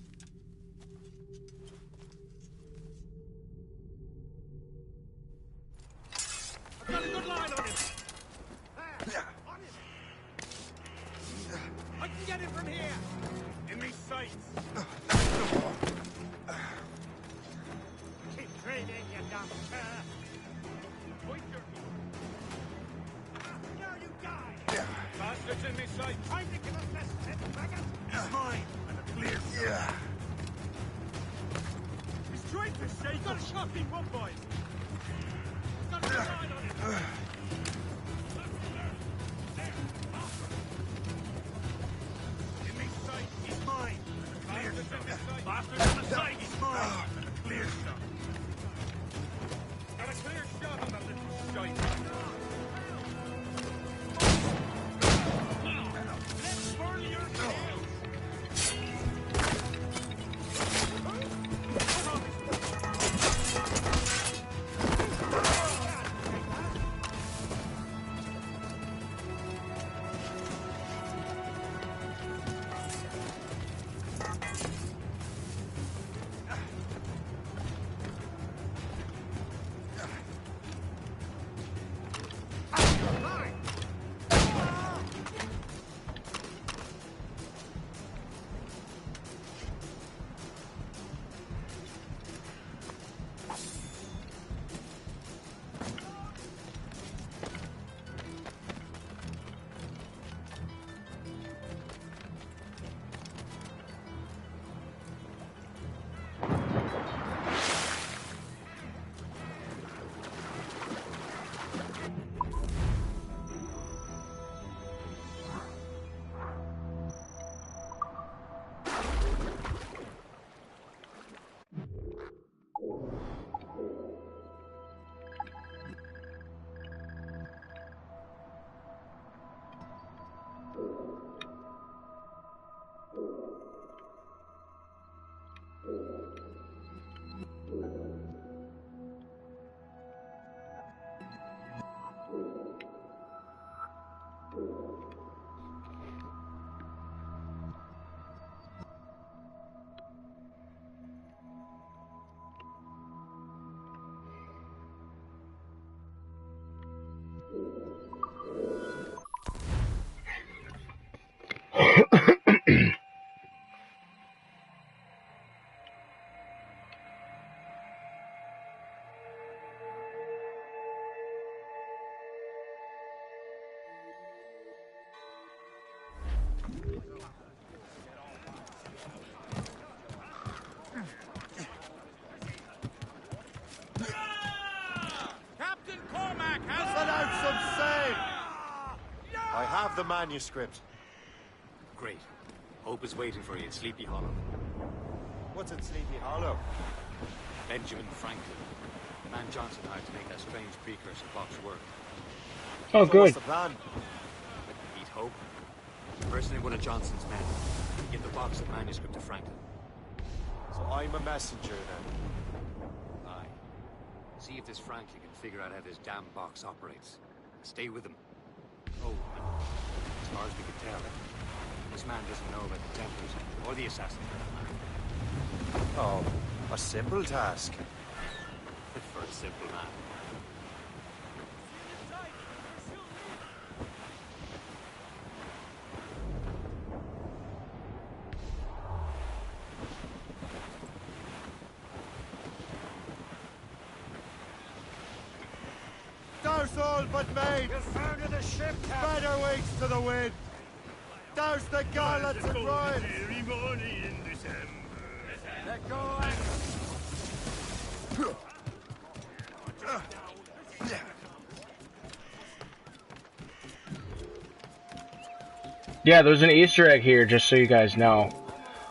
Get him from here! In me sights! Keep training, you dumb cur! Point your... Now you die! Bastards in me sights! I'm the killer best, faggot! It's mine! And a clear shot! He's trying to shake us! Shot him up, boys! He's got a line on him! In me sight, he's mine! Clear shot! Bastards in the sight, he's mine! And a clear shot! Got a clear shot on that little shite! Let's burn your tails! Captain Cormac has Let out some sail! I have the manuscript. Great. Hope is waiting for you at Sleepy Hollow. What's at Sleepy Hollow? Benjamin Franklin. The man Johnson hired to make that strange precursor box work. Oh, So good. what's the plan? Meet Hope. Personally, one of Johnson's men. Give the box of manuscript to Franklin. So I'm a messenger then. Aye. See if this Franklin can figure out how this damn box operates. Stay with him. Oh, and as far as we can tell, this man doesn't know about the Templars or the assassins for that matter. Oh, a simple task. For a simple man. Douse all but made! We'll found the ship, Captain! Better wings to the wind! Douse the gallants and royals! Every morning in December. Let go and... Yeah, there's an Easter egg here, just so you guys know.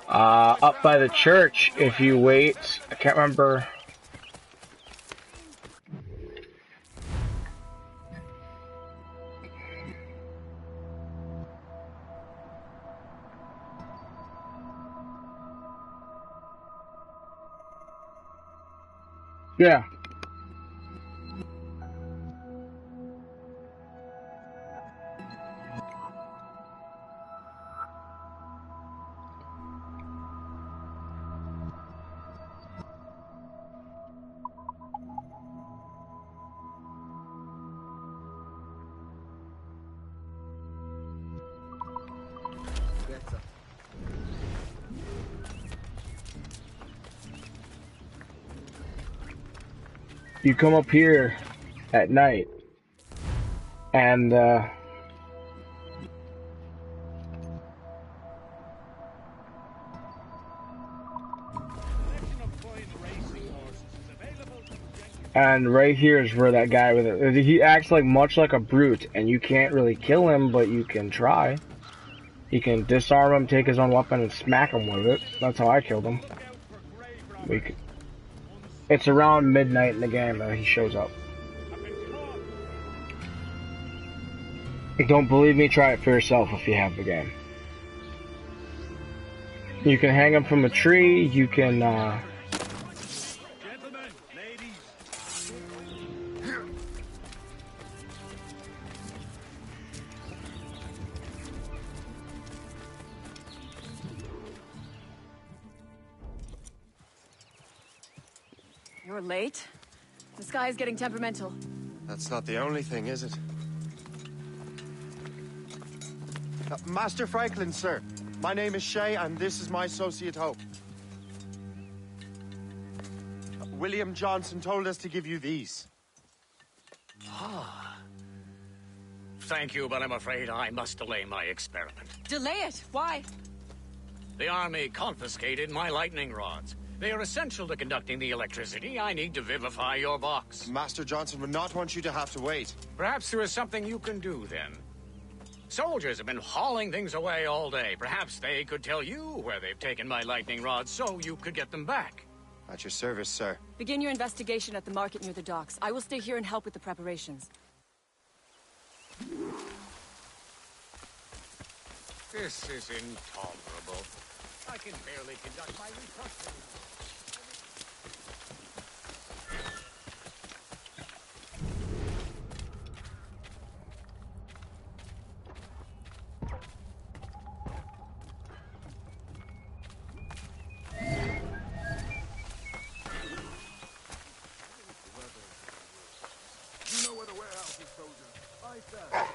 Up by the church, if you wait, I can't remember. Yeah. you come up here at night, and right here is where that guy with it. He acts like much like a brute, and you can't really kill him, but you can try. You can disarm him, take his own weapon, and smack him with it. That's how I killed him. It's around midnight in the game that he shows up. If you don't believe me, try it for yourself if you have the game. You can hang him from a tree, you can, You're late? The sky is getting temperamental. That's not the only thing, is it? Master Franklin, sir. My name is Shay, and this is my associate Hope. William Johnson told us to give you these. Ah. Thank you, but I'm afraid I must delay my experiment. Delay it? Why? The army confiscated my lightning rods. They are essential to conducting the electricity I need to vivify your box. Master Johnson would not want you to have to wait. Perhaps there is something you can do, then. Soldiers have been hauling things away all day. Perhaps they could tell you where they've taken my lightning rods so you could get them back. At your service, sir. Begin your investigation at the market near the docks. I will stay here and help with the preparations. This is intolerable. I can barely conduct my research. You know where the warehouse is, soldier. Aye, sir.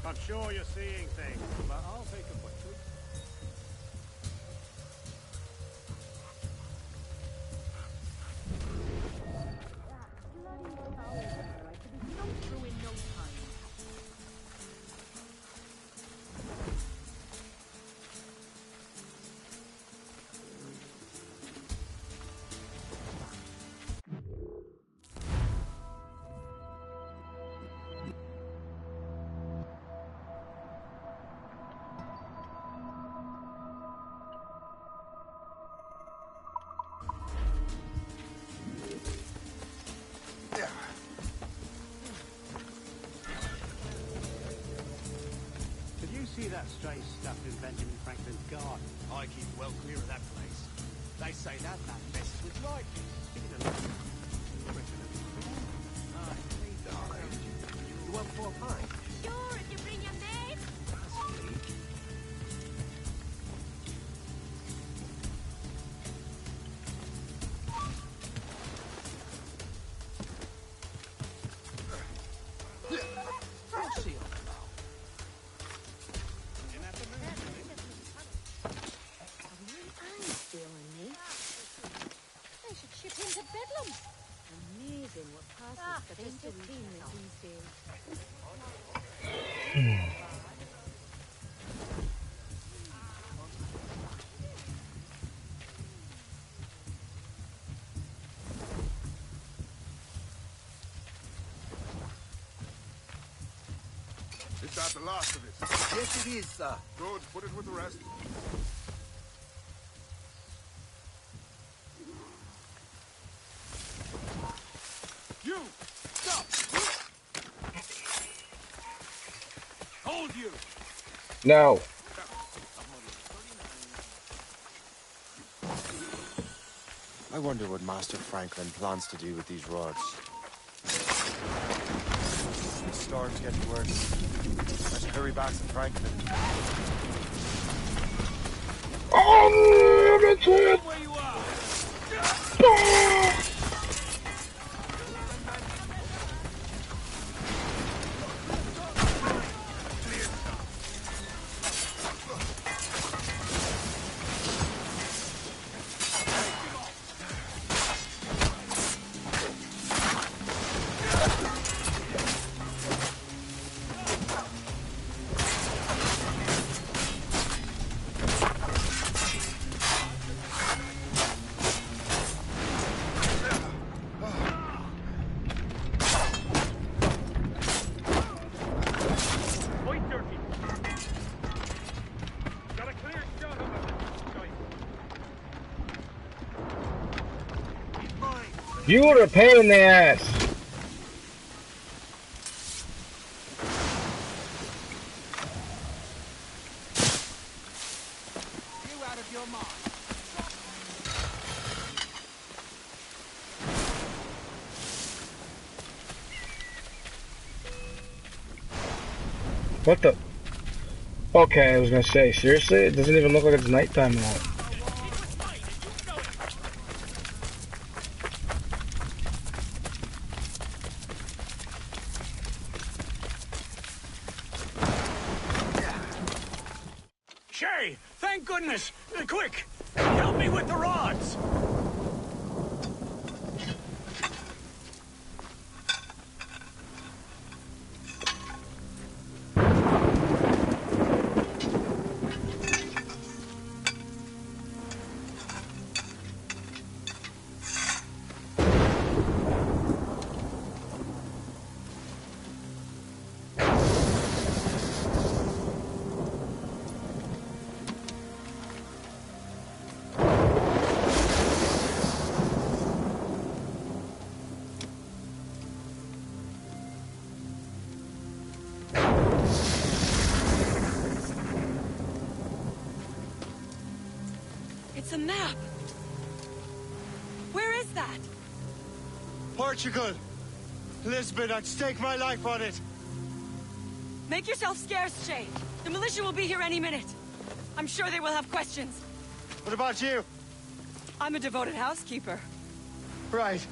I'm sure you're seeing things, but I'll take a butcher. See that strange stuff in Benjamin Franklin's garden? I keep well clear of that place. They say that man messes with lightning. You want 4 pints? Sure, if you bring your maid. Amazing what passes for entertainment these days. Is that the last of it? Yes, it is, sir. Good, put it with the rest. You! Stop! Hold you! no. I wonder what Master Franklin plans to do with these rods. The storm's getting worse. I should hurry back to Franklin. Oh, that's it! Where you are? You were a pain in the ass. You out of your mind? What the? Okay, I was gonna say, seriously? It doesn't even look like it's nighttime out. Shay, thank goodness! Quick! Help me with the rods! It's a map. Where is that? Portugal! Lisbon, I'd stake my life on it! Make yourself scarce, Shay. The militia will be here any minute. I'm sure they will have questions. What about you? I'm a devoted housekeeper. Right.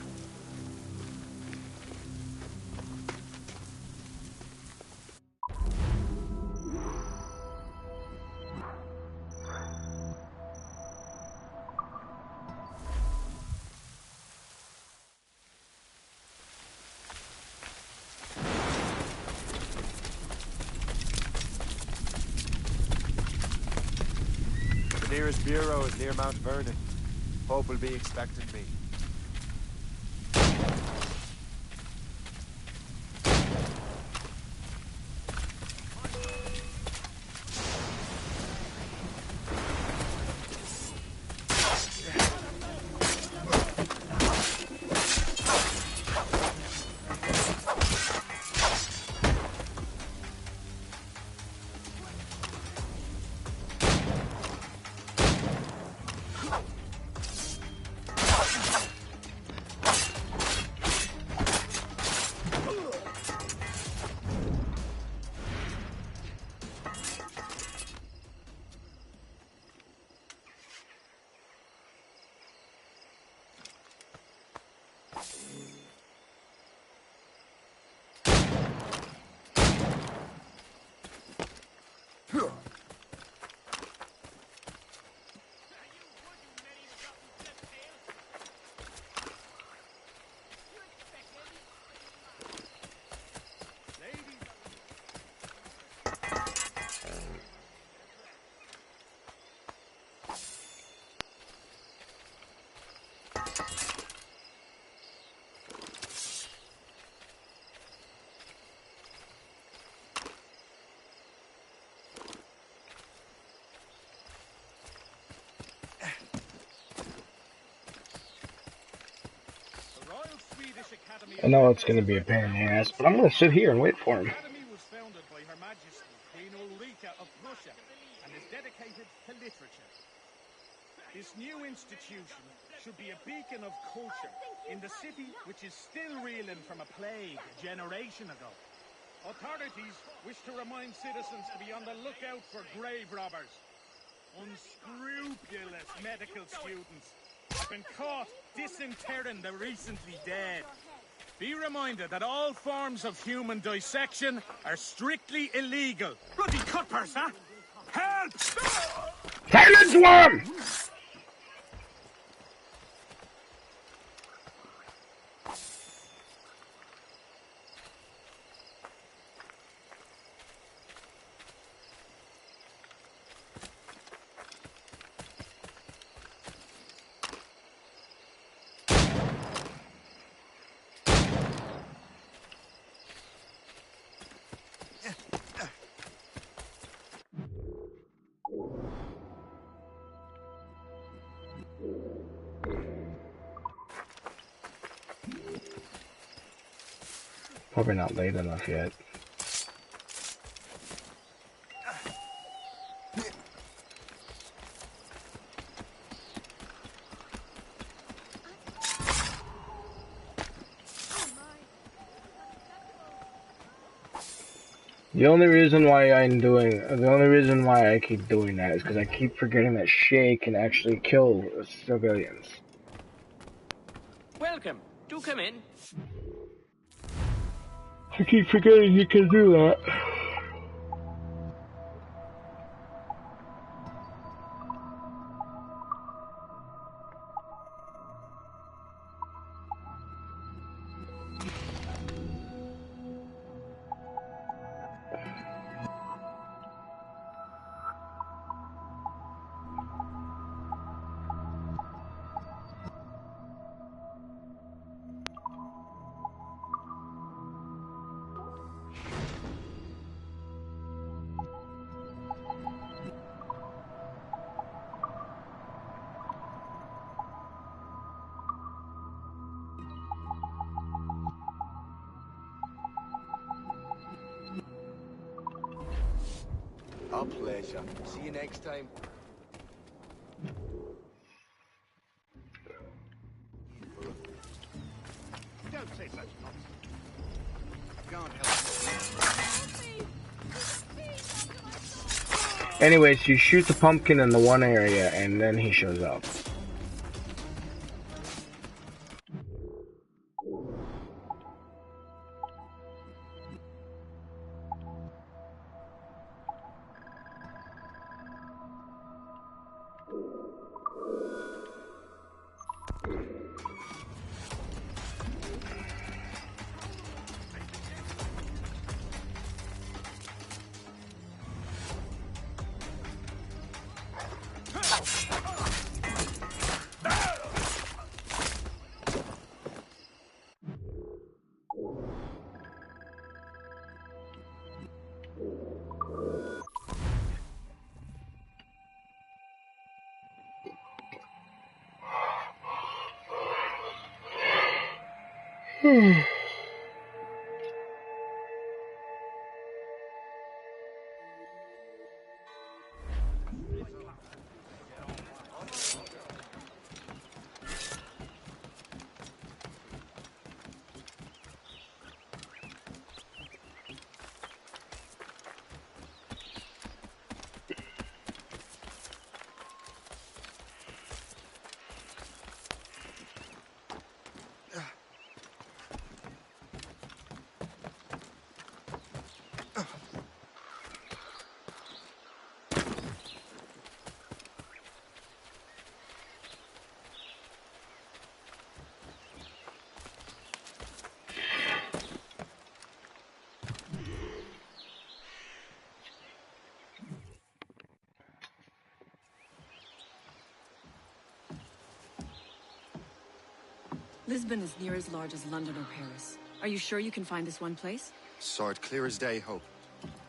The nearest bureau is near Mount Vernon. Hope will be expecting me. I know it's gonna be a pain in the ass, but I'm gonna sit here and wait for him. The Academy was founded by Her Majesty, Queen Ulrika of Prussia, and is dedicated to literature. This new institution should be a beacon of culture in the city which is still reeling from a plague a generation ago. Authorities wish to remind citizens to be on the lookout for grave robbers. Unscrupulous medical students have been caught disinterring the recently dead. Be reminded that all forms of human dissection are strictly illegal. Bloody cutpurse, huh? Help! Silence worm! Probably not late enough yet. The only reason why I keep doing that is because I keep forgetting that Shay can actually kill civilians. Welcome. Do come in. I keep forgetting he can do that. A pleasure. See you next time. Don't say such nonsense. Can't help it. Anyways, you shoot the pumpkin in the one area and then he shows up. Lisbon is near as large as London or Paris. Are you sure you can find this one place? Saw it clear as day, Hope.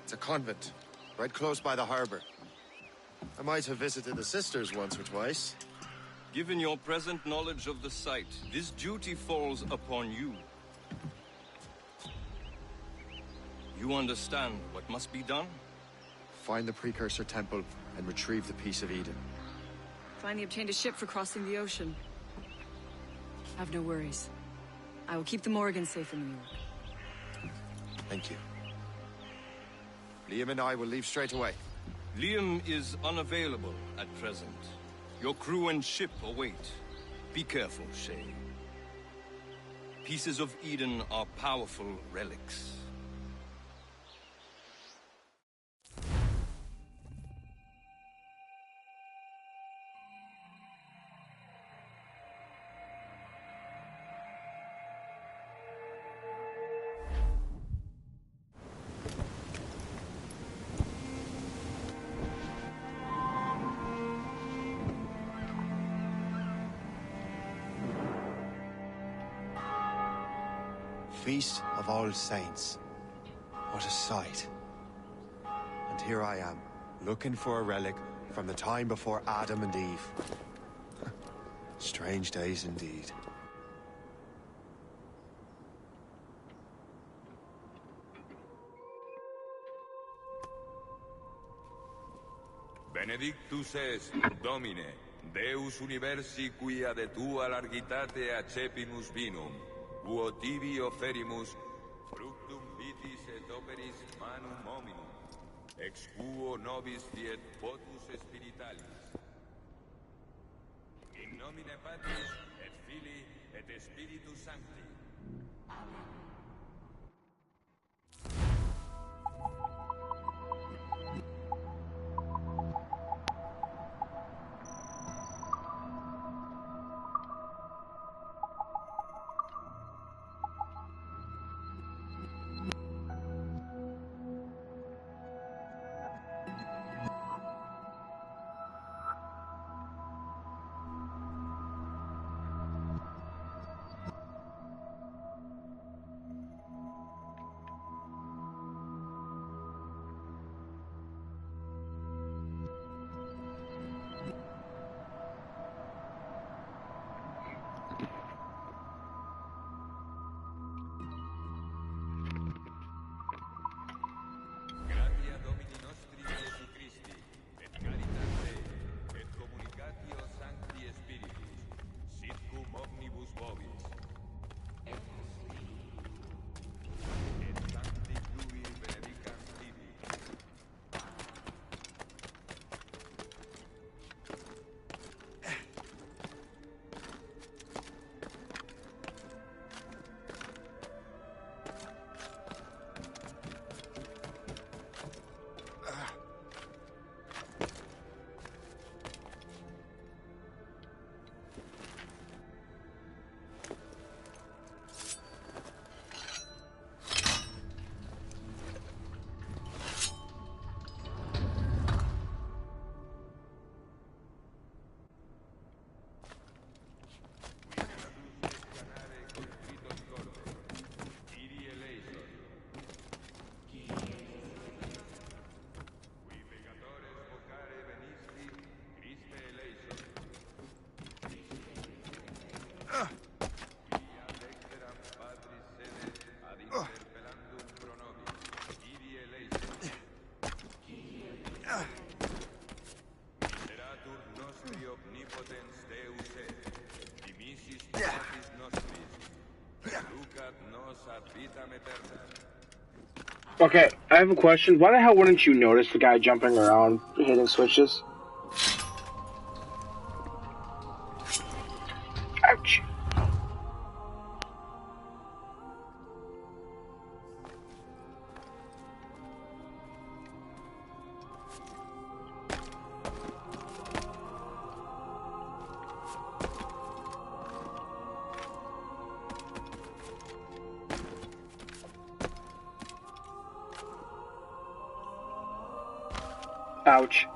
It's a convent, right close by the harbor. I might have visited the sisters once or twice. Given your present knowledge of the site, this duty falls upon you. You understand what must be done? Find the precursor temple and retrieve the Piece of Eden. Finally obtained a ship for crossing the ocean. Have no worries. I will keep the Morgans safe in New York. Thank you. Liam and I will leave straight away. Liam is unavailable at present. Your crew and ship await. Be careful, Shay. Pieces of Eden are powerful relics. Feast of All Saints. What a sight. And here I am, looking for a relic from the time before Adam and Eve. Strange days indeed. Benedictus est, Domine, Deus universi quia de tua largitate accepimus vinum, uo tibi oferimus fructum vitis et operis manum hominum, ex quo nobis fiet potus spiritualis. In nomine Patris et Filii et Spiritus Sancti. Amen. Okay, I have a question. Why the hell wouldn't you notice the guy jumping around, hitting switches? Ouch. Ouch.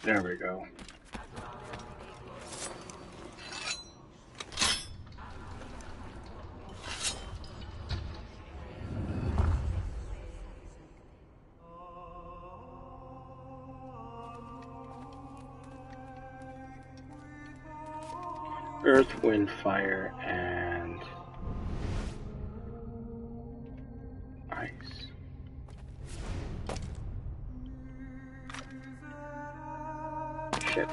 There we go. Earth, wind, fire, and ice. Shit.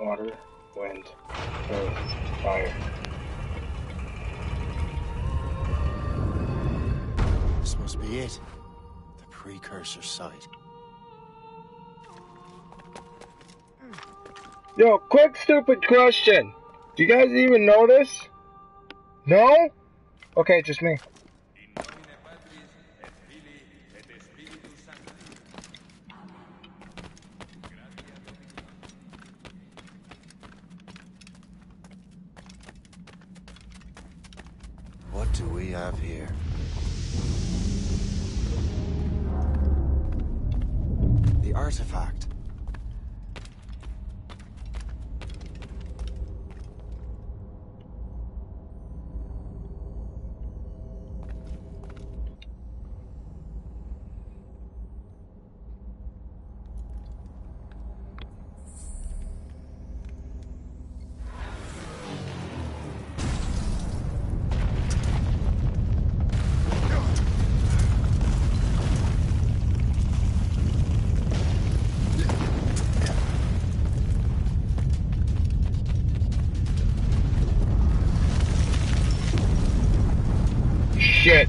Water, wind, earth, fire. This must be it. The precursor site. Yo, quick stupid question. Do you guys even know this? No? Okay, just me. What do we have here? The artifact. Shit.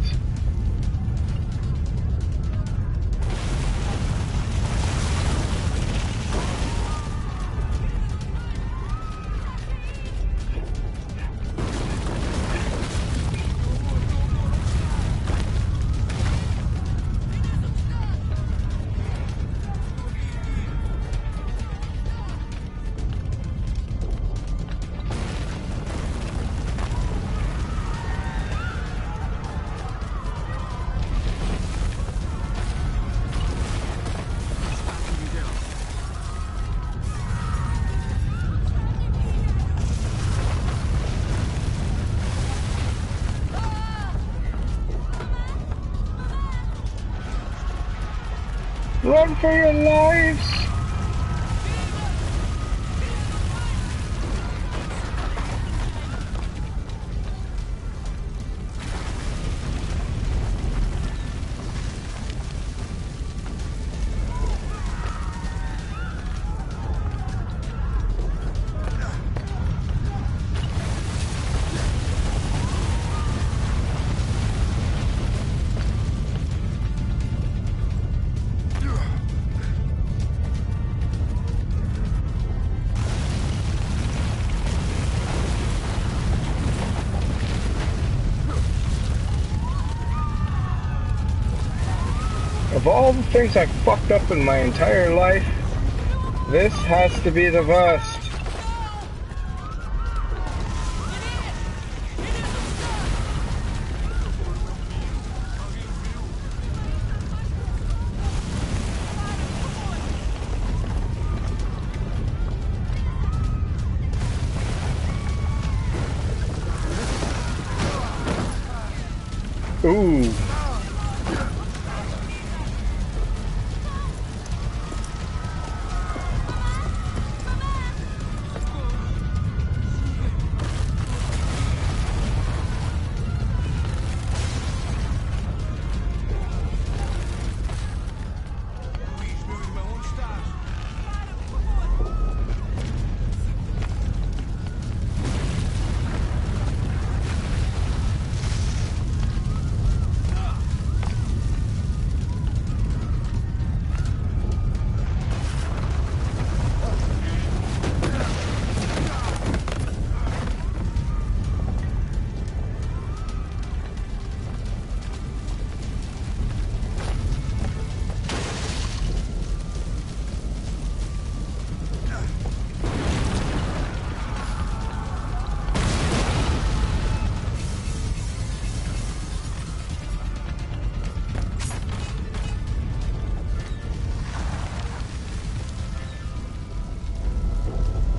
Run for your lives! Of all the things I've fucked up in my entire life, this has to be the best. Ooh.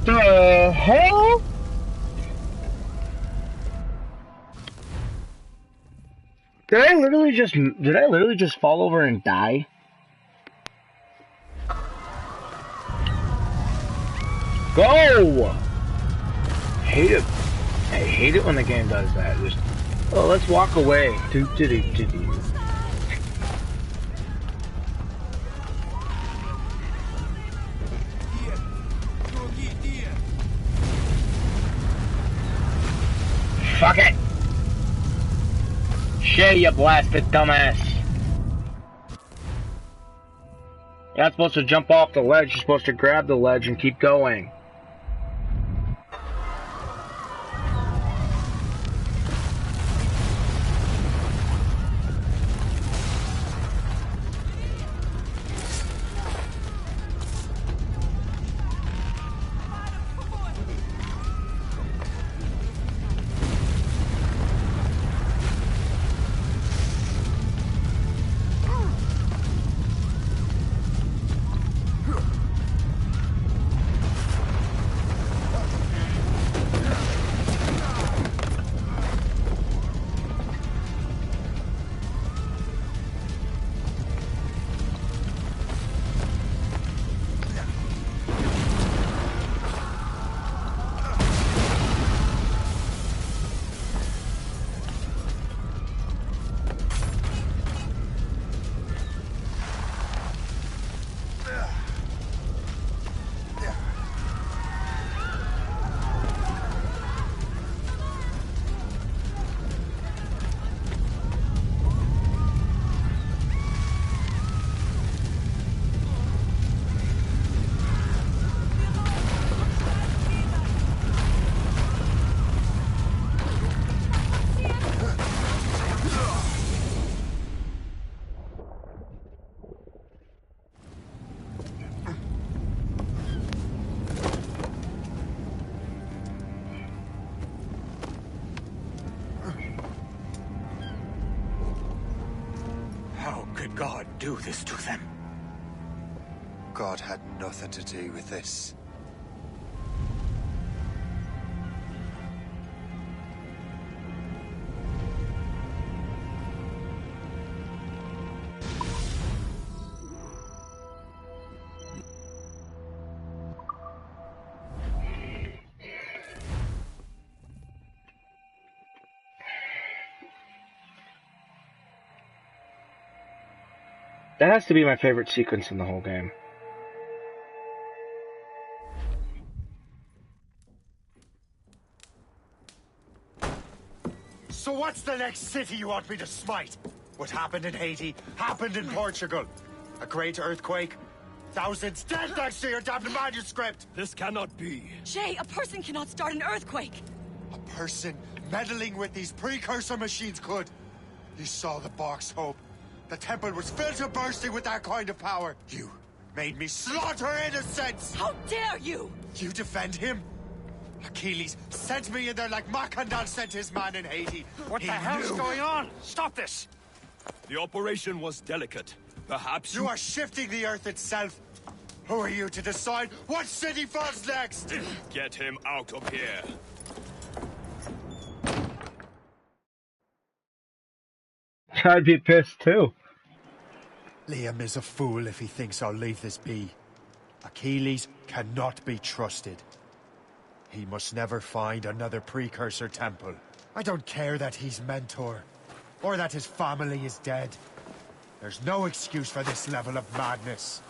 The hell? Did I literally just fall over and die? Go! Hate it. I hate it when the game does that. Just, oh, let's walk away. Do. Fuck it! Shay, you blasted dumbass! You're not supposed to jump off the ledge, you're supposed to grab the ledge and keep going. God do this to them? God had nothing to do with this. That has to be my favorite sequence in the whole game. So what's the next city you want me to smite? What happened in Haiti happened in Portugal. A great earthquake, thousands dead thanks to your damned manuscript. This cannot be. Shay, a person cannot start an earthquake. A person meddling with these precursor machines could. You saw the box, Hope. The temple was filled to bursting with that kind of power. You made me slaughter innocents! How dare you! You defend him? Achilles sent me in there like Makandal sent his man in Haiti. What the hell's going on? Stop this! The operation was delicate. Perhaps you are shifting the earth itself. Who are you to decide what city falls next? Get him out of here. I'd be pissed too. Liam is a fool if he thinks I'll leave this be. Achilles cannot be trusted. He must never find another precursor temple. I don't care that he's mentor, or that his family is dead. There's no excuse for this level of madness.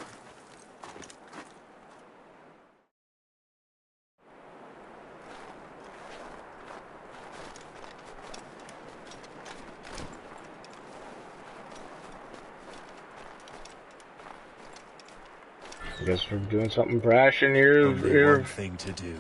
I guess we're doing something brash in here. Only one thing to do.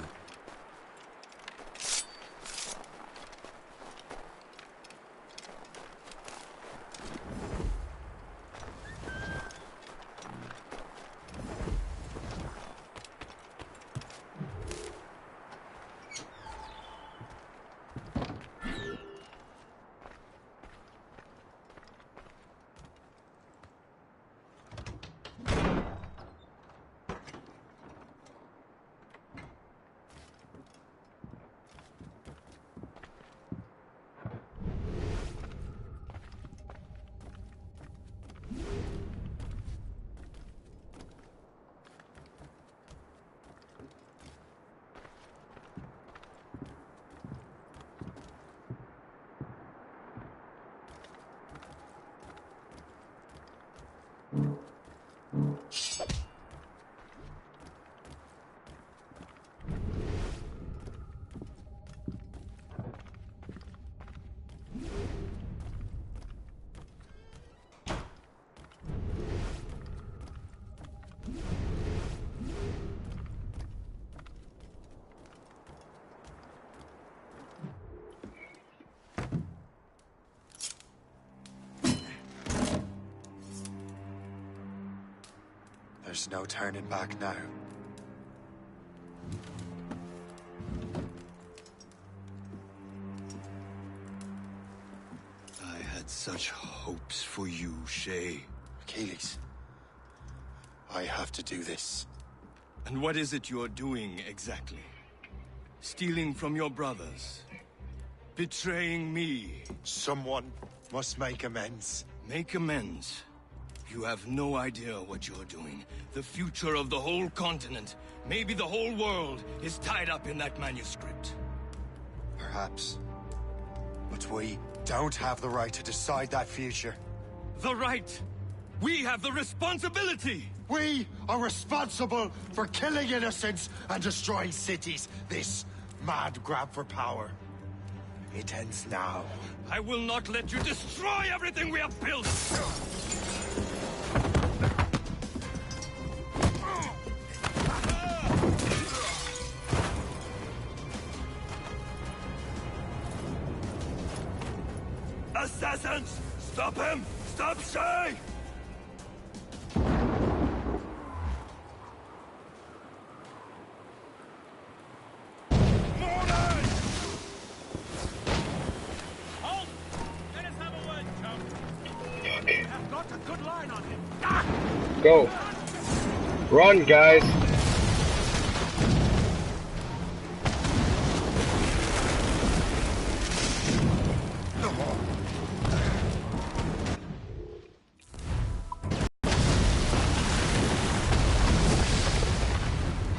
There's no turning back now. I had such hopes for you, Shay. Achilles, I have to do this. And what is it you're doing exactly? Stealing from your brothers? Betraying me? Someone must make amends. Make amends? You have no idea what you're doing. The future of the whole continent, maybe the whole world, is tied up in that manuscript. Perhaps. But we don't have the right to decide that future. The right? We have the responsibility! We are responsible for killing innocents and destroying cities. This mad grab for power. It ends now. I will not let you destroy everything we have built! Assassins! Stop him! Stop Shay! Go. Run, guys.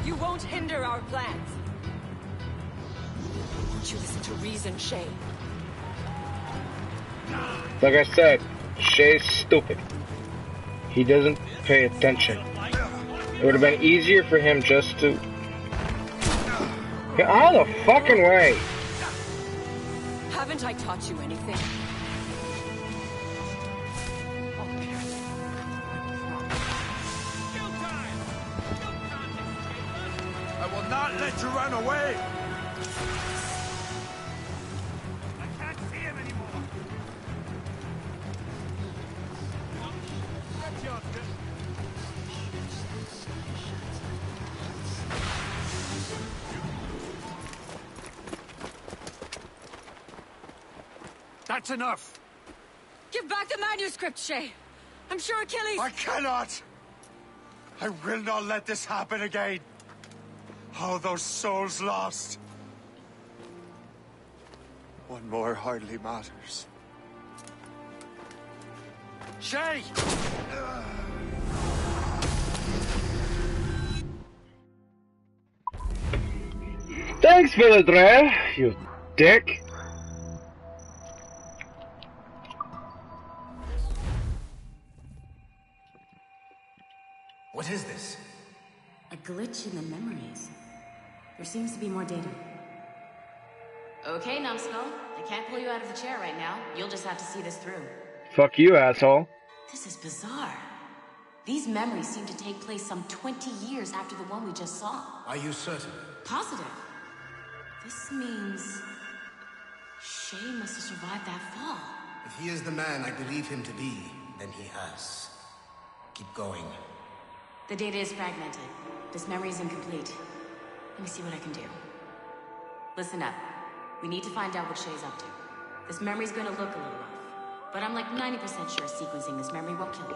You won't hinder our plans. Won't you listen to reason, Shay? Like I said, Shay's stupid. He doesn't pay attention. It would have been easier for him just to get out of the fucking way. Haven't I taught you anything? I will not let you run away! I can't see him anymore! That's enough! Give back the manuscript, Shay! I'm sure Achilles... I cannot! I will not let this happen again! All those souls lost! One more hardly matters. Shay! Thanks, Villadre, you dick. What is this? A glitch in the memories. There seems to be more data. Okay, numbskull. I can't pull you out of the chair right now. You'll just have to see this through. Fuck you, asshole. This is bizarre. These memories seem to take place some 20 years after the one we just saw. Are you certain? Positive. This means... Shay must have survived that fall. If he is the man I believe him to be, then he has. Keep going. The data is fragmented. This memory is incomplete. Let me see what I can do. Listen up. We need to find out what Shay's up to. This memory's gonna look a little off, but I'm like 90% sure sequencing this memory won't kill you.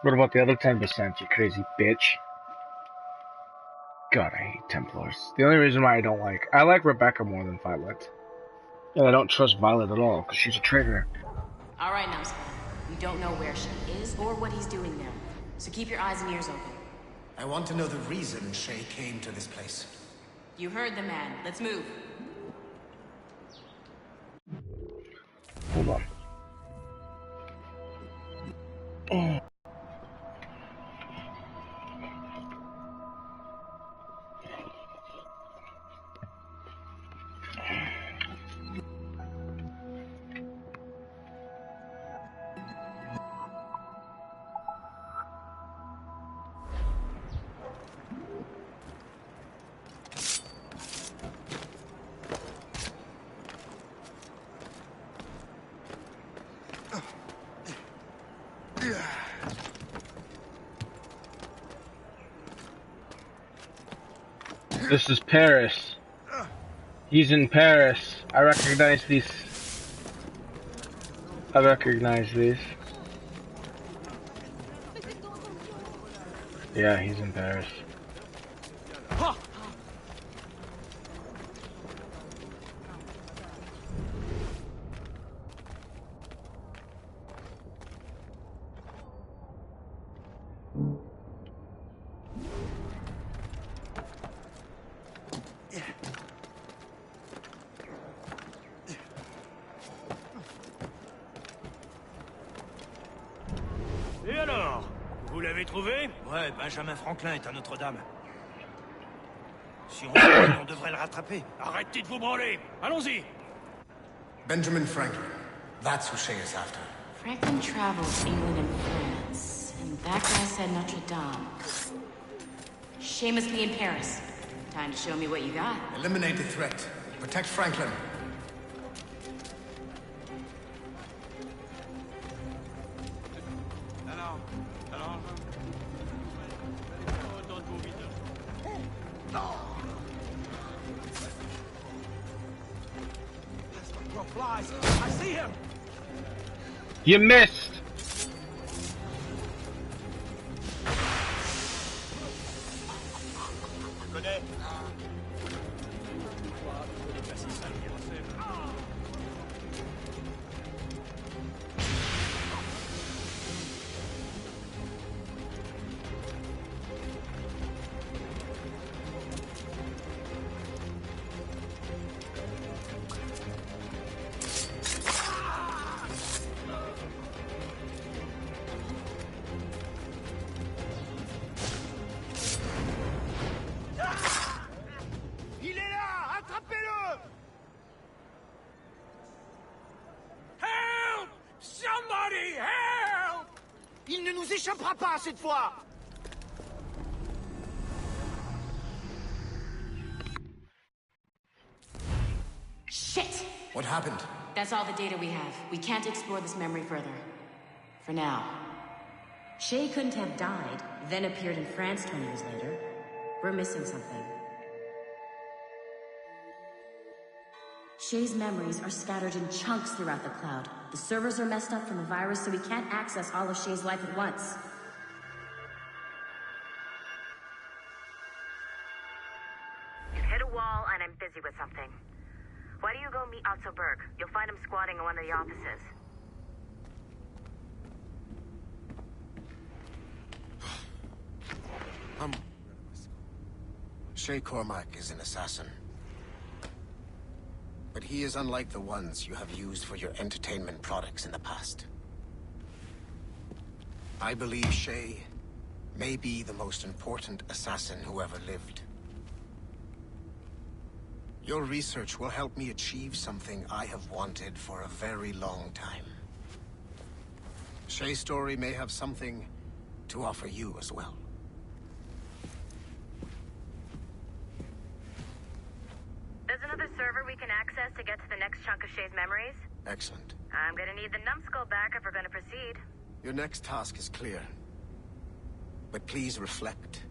What about the other 10%, you crazy bitch? God, I hate Templars. The only reason why I like Rebecca more than Violet. And I don't trust Violet at all, because she's a traitor. Alright, numbskull. We don't know where Shay is or what he's doing there. So keep your eyes and ears open. I want to know the reason Shay came to this place. You heard the man. Let's move. Hold on. Oh. This is Paris. He's in Paris. I recognize these. Yeah, he's in Paris. Et alors? Vous l'avez trouvé? Ouais, Benjamin Franklin est à Notre-Dame. Si on le on devrait le rattraper. Arrêtez de vous branler! Allons-y! Benjamin Franklin. That's who Shay is after. Franklin traveled England and France, and that guy said Notre Dame. Shay must be in Paris. Time to show me what you got. Eliminate the threat. Protect Franklin. I see him! You missed! Il est là! Attrapez-le! Help! Somebody help! Il ne nous échappera pas cette fois! Shit! What happened? That's all the data we have. We can't explore this memory further. For now. Shay couldn't have died, then appeared in France 20 years later. We're missing something. Shay's memories are scattered in chunks throughout the cloud. The servers are messed up from the virus, so we can't access all of Shay's life at once. You've hit a wall, and I'm busy with something. Why don't you go meet Otto Berg? You'll find him squatting in one of the offices. Shay Cormac is an assassin. But he is unlike the ones you have used for your entertainment products in the past. I believe Shay may be the most important assassin who ever lived. Your research will help me achieve something I have wanted for a very long time. Shay's story may have something to offer you as well. There's another server we can access to get to the next chunk of Shay's memories. Excellent. I'm gonna need the numbskull back if we're gonna proceed. Your next task is clear. But please reflect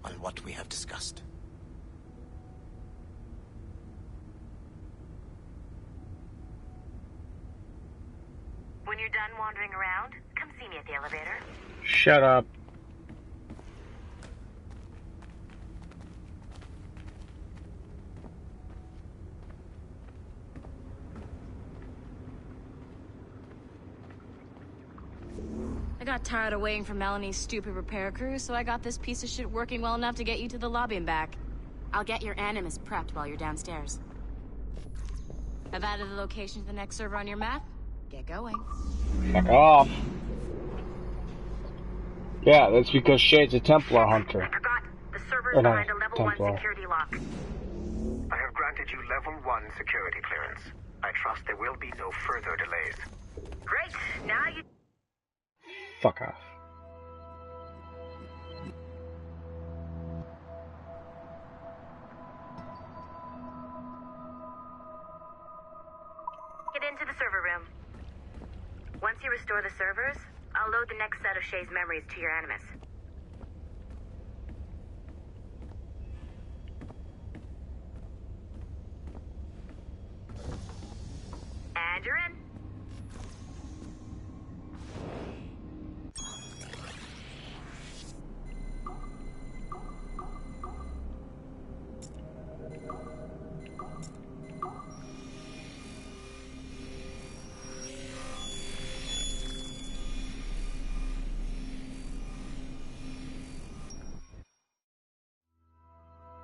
on what we have discussed. When you're done wandering around, come see me at the elevator. Shut up. I got tired of waiting for Melanie's stupid repair crew, so I got this piece of shit working well enough to get you to the lobby and back. I'll get your Animus prepped while you're downstairs. I've added the location to the next server on your map. Get going. Fuck off. Yeah, that's because Shay's a Templar hunter. I forgot. The server's no, behind a level Templar. 1 security lock. I have granted you level 1 security clearance. I trust there will be no further delays. Great. Now you... Fuck off. Get into the server room. Once you restore the servers, I'll load the next set of Shay's memories to your Animus. And you're in.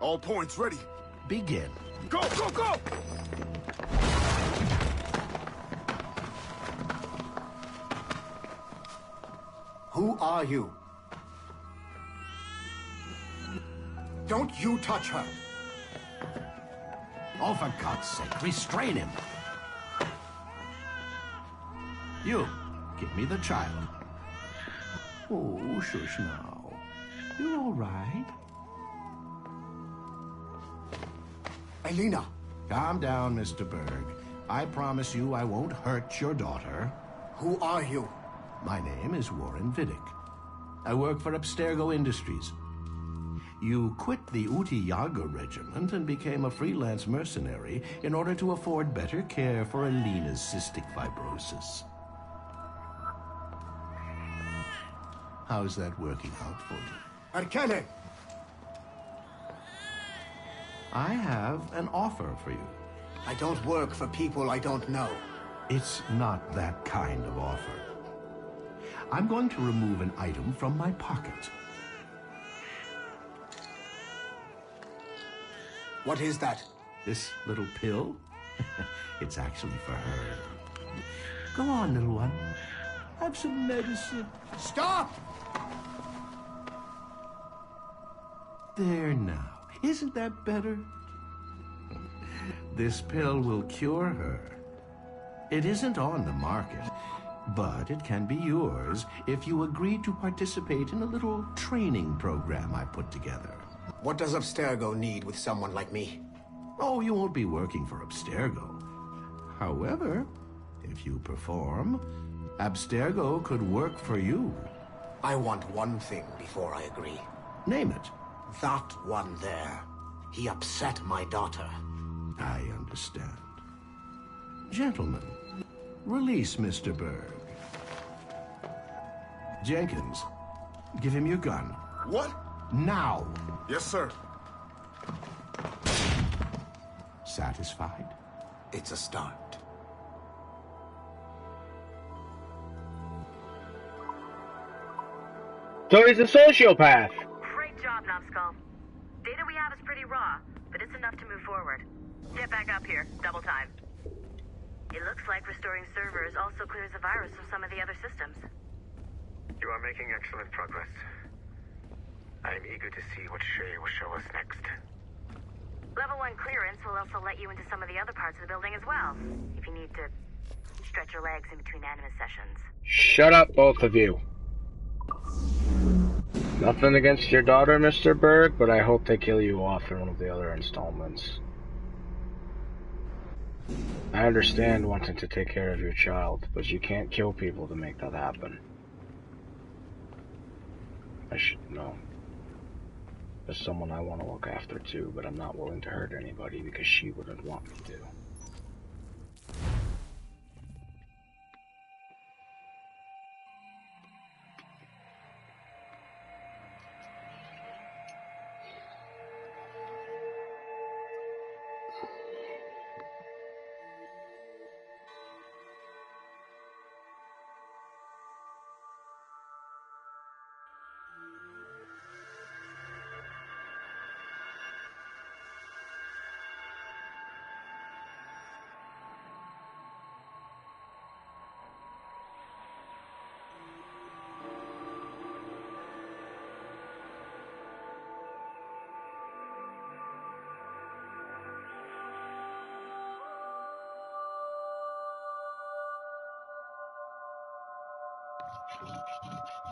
All points ready. Begin. Go, go, go! Who are you? Don't you touch her! Oh, for God's sake, restrain him. You, give me the child. Oh, shush now. You're all right. Elena! Calm down, Mr. Berg. I promise you I won't hurt your daughter. Who are you? My name is Warren Vidic. I work for Abstergo Industries. You quit the Uti Yaga regiment and became a freelance mercenary in order to afford better care for Elena's cystic fibrosis. How's that working out for you? Arkane! I have an offer for you. I don't work for people I don't know. It's not that kind of offer. I'm going to remove an item from my pocket. What is that? This little pill? It's actually for her. Go on, little one. Have some medicine. Stop! There now. Isn't that better? This pill will cure her. It isn't on the market, but it can be yours if you agree to participate in a little training program I put together. What does Abstergo need with someone like me? Oh, you won't be working for Abstergo. However, if you perform, Abstergo could work for you. I want one thing before I agree. Name it. That one there. He upset my daughter. I understand. Gentlemen, release Mr. Berg. Jenkins, give him your gun. What? Now! Yes, sir. Satisfied? It's a start. So he's a sociopath. Great job, Numbskull. Data we have is pretty raw, but it's enough to move forward. Get back up here. Double time. It looks like restoring servers also clears the virus from some of the other systems. You are making excellent progress. I am eager to see what Shay will show us next. Level 1 clearance will also let you into some of the other parts of the building as well, if you need to stretch your legs in between Animus sessions. Shut up, both of you. Nothing against your daughter, Mr. Berg, but I hope they kill you off in one of the other installments. I understand wanting to take care of your child, but you can't kill people to make that happen. I should know. There's someone I want to look after too, but I'm not willing to hurt anybody because she wouldn't want me to.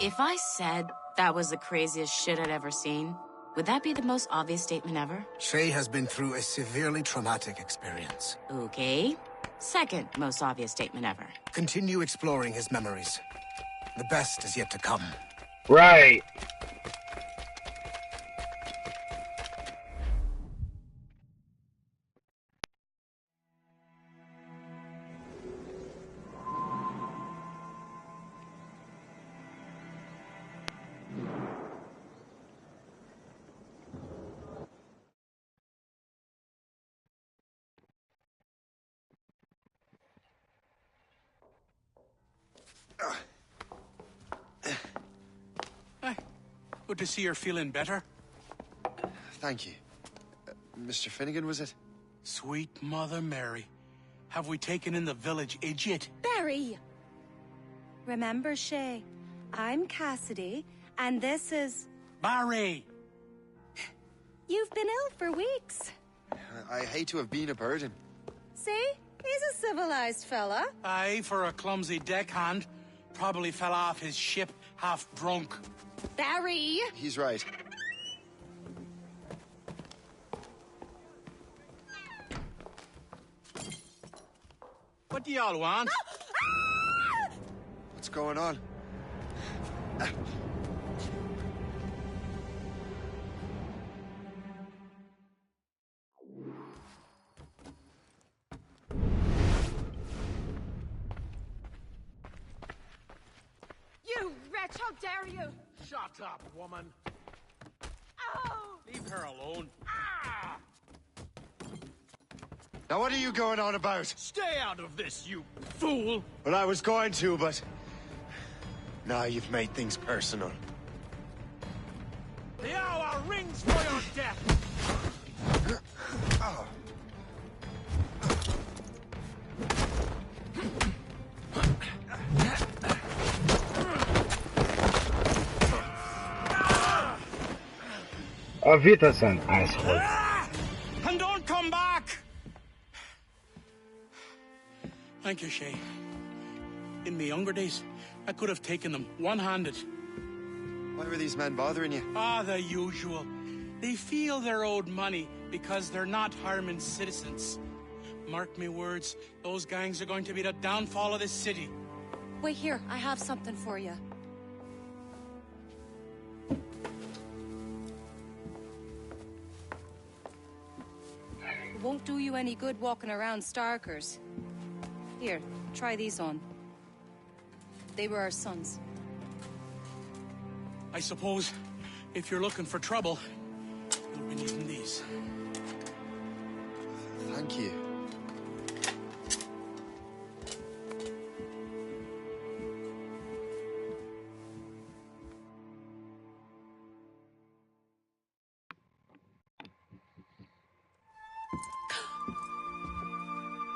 If I said that was the craziest shit I'd ever seen, would that be the most obvious statement ever? Shay has been through a severely traumatic experience. Okay. Second most obvious statement ever. Continue exploring his memories. The best is yet to come. Right. Good to see you're feeling better. Thank you. Mr. Finnegan, was it? Sweet Mother Mary. Have we taken in the village idiot? Barry! Remember, Shay, I'm Cassidy, and this is... Barry! You've been ill for weeks. I hate to have been a burden. See? He's a civilized fella. Aye, for a clumsy deckhand. Probably fell off his ship half drunk. Barry! He's right. What do y'all want? What's going on? You wretch, how dare you! Shut up, woman. Oh! Leave her alone. Now what are you going on about? Stay out of this, you fool! Well, I was going to, but... Now you've made things personal. The hour rings for your death! Oh. Auf Wiedersehen, asshole. And don't come back! Thank you, Shay. In my younger days, I could have taken them one-handed. Why were these men bothering you? Ah, the usual. They feel they're owed money because they're not Harmon's citizens. Mark me words, those gangs are going to be the downfall of this city. Wait here, I have something for you. It won't do you any good walking around Starkers. Here, try these on. They were our sons. I suppose, if you're looking for trouble, you'll be needing these. Thank you.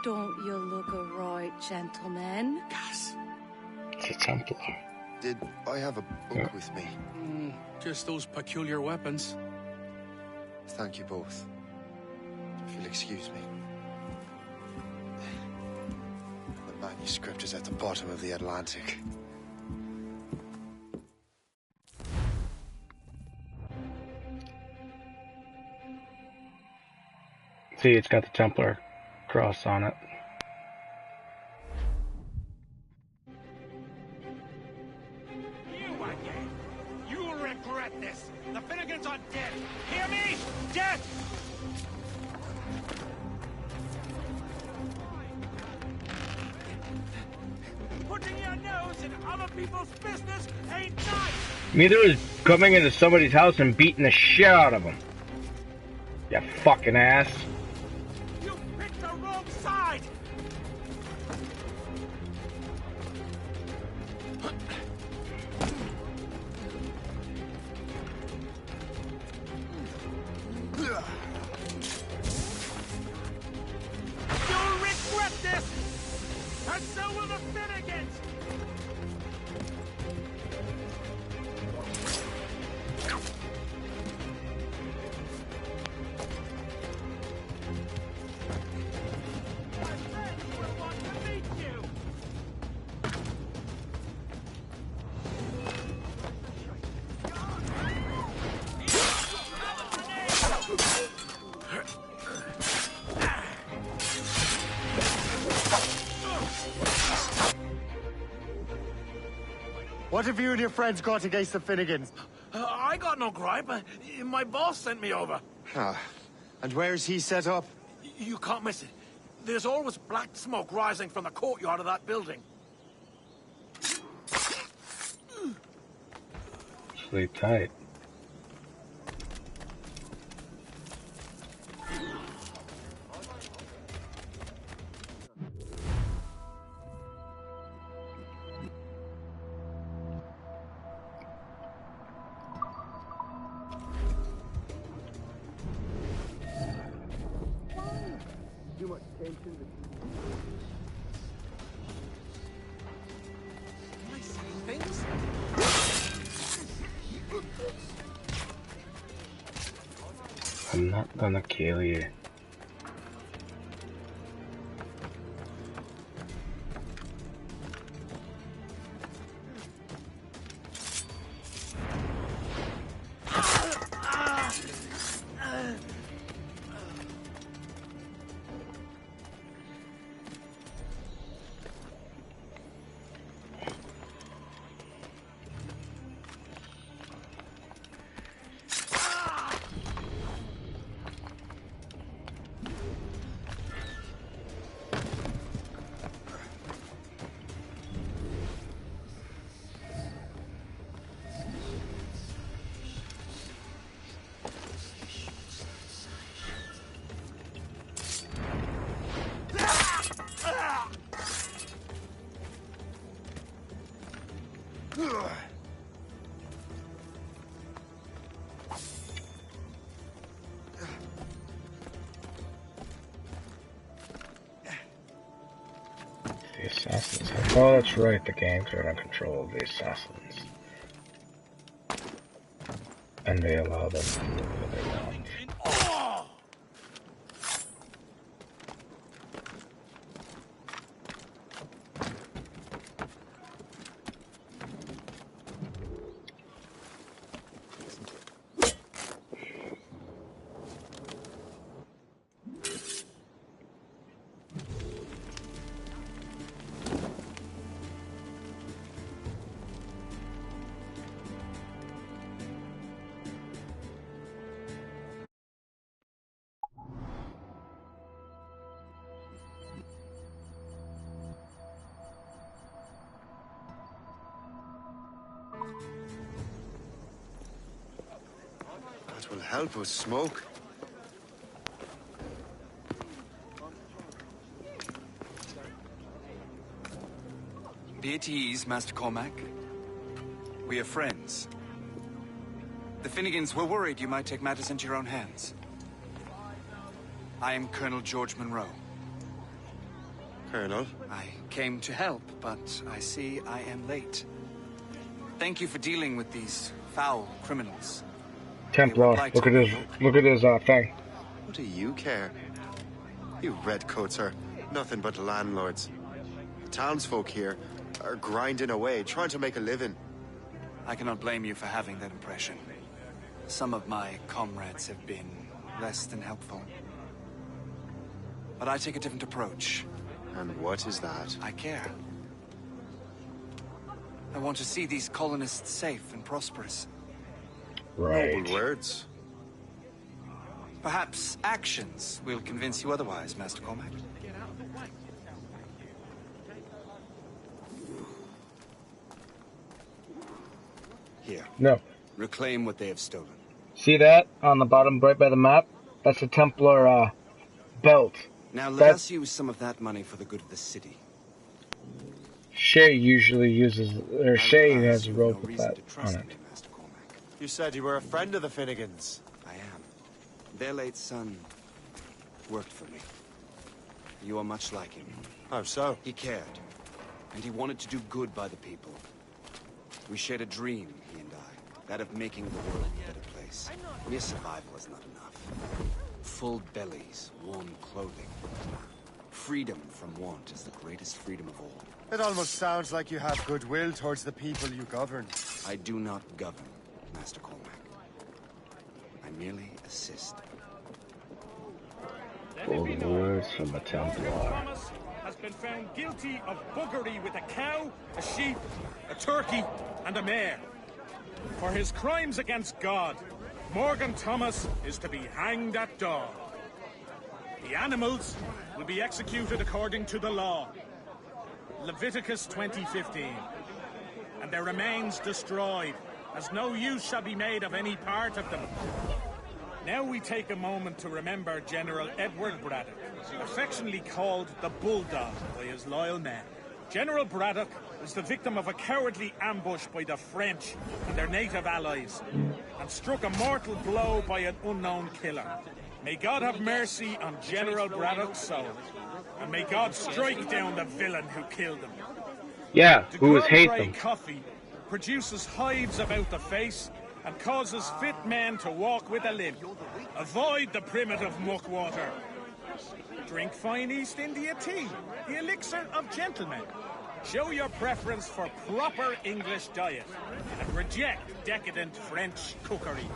Don't you look a right gentleman? Gas. It's a Templar. Did I have a book with me? Just those peculiar weapons. Thank you both. If you'll excuse me. The manuscript is at the bottom of the Atlantic. See, it's got the Templar cross on it. You again! You'll regret this! The Finnegans are dead! Hear me? Dead! Putting your nose in other people's business ain't nice! Neither is coming into somebody's house and beating the shit out of them. You fucking ass. You picked the wrong side! You'll regret this! And so will the Finnegans! What have you and your friends got against the Finnegans? I got no gripe. My boss sent me over. Ah, and where's he set up? You can't miss it. There's always black smoke rising from the courtyard of that building. Sleep tight. Too much tension. Am I saying things? I'm not gonna kill you. The assassins. Oh, that's right. The gangs are in control of the assassins, and they allow them to do whatever they want. 'Twill help with smoke. Be at ease, Master Cormac. We are friends. The Finnegans were worried you might take matters into your own hands. I am Colonel George Monroe. Colonel? I came to help, but I see I am late. Thank you for dealing with these foul criminals. Templar, look at his thing. What do you care? You redcoats are nothing but landlords. Townsfolk here are grinding away, trying to make a living. I cannot blame you for having that impression. Some of my comrades have been less than helpful. But I take a different approach. And what is that? I care. I want to see these colonists safe and prosperous. Right. Noble words. Perhaps actions will convince you otherwise, Master Cormac. Here. No. Reclaim what they have stolen. See that on the bottom right by the map? That's a Templar belt. Now let us use some of that money for the good of the city. Shay usually uses, or Shay has a rope with that on it. You said you were a friend of the Finnegans. I am. Their late son worked for me. You are much like him. How so? He cared, and he wanted to do good by the people. We shared a dream, he and I, that of making the world a better place. Mere survival is not enough. Full bellies, warm clothing. Freedom from want is the greatest freedom of all. It almost sounds like you have goodwill towards the people you govern. I do not govern, Master Cormac. I merely assist. Golden words from a Templar. Thomas has been found guilty of buggery with a cow, a sheep, a turkey, and a mare. For his crimes against God, Morgan Thomas is to be hanged at dawn. The animals will be executed according to the law. Leviticus 20:15. And their remains destroyed, as no use shall be made of any part of them. Now we take a moment to remember General Edward Braddock, affectionately called the Bulldog by his loyal men. General Braddock was the victim of a cowardly ambush by the French and their native allies, and struck a mortal blow by an unknown killer. May God have mercy on General Braddock's soul, and may God strike down the villain who killed him. Yeah, who was hate Grey them. coffee produces hives about the face and causes fit men to walk with a limp. Avoid the primitive muck water. Drink fine East India tea, the elixir of gentlemen. Show your preference for proper English diet and reject decadent French cookery.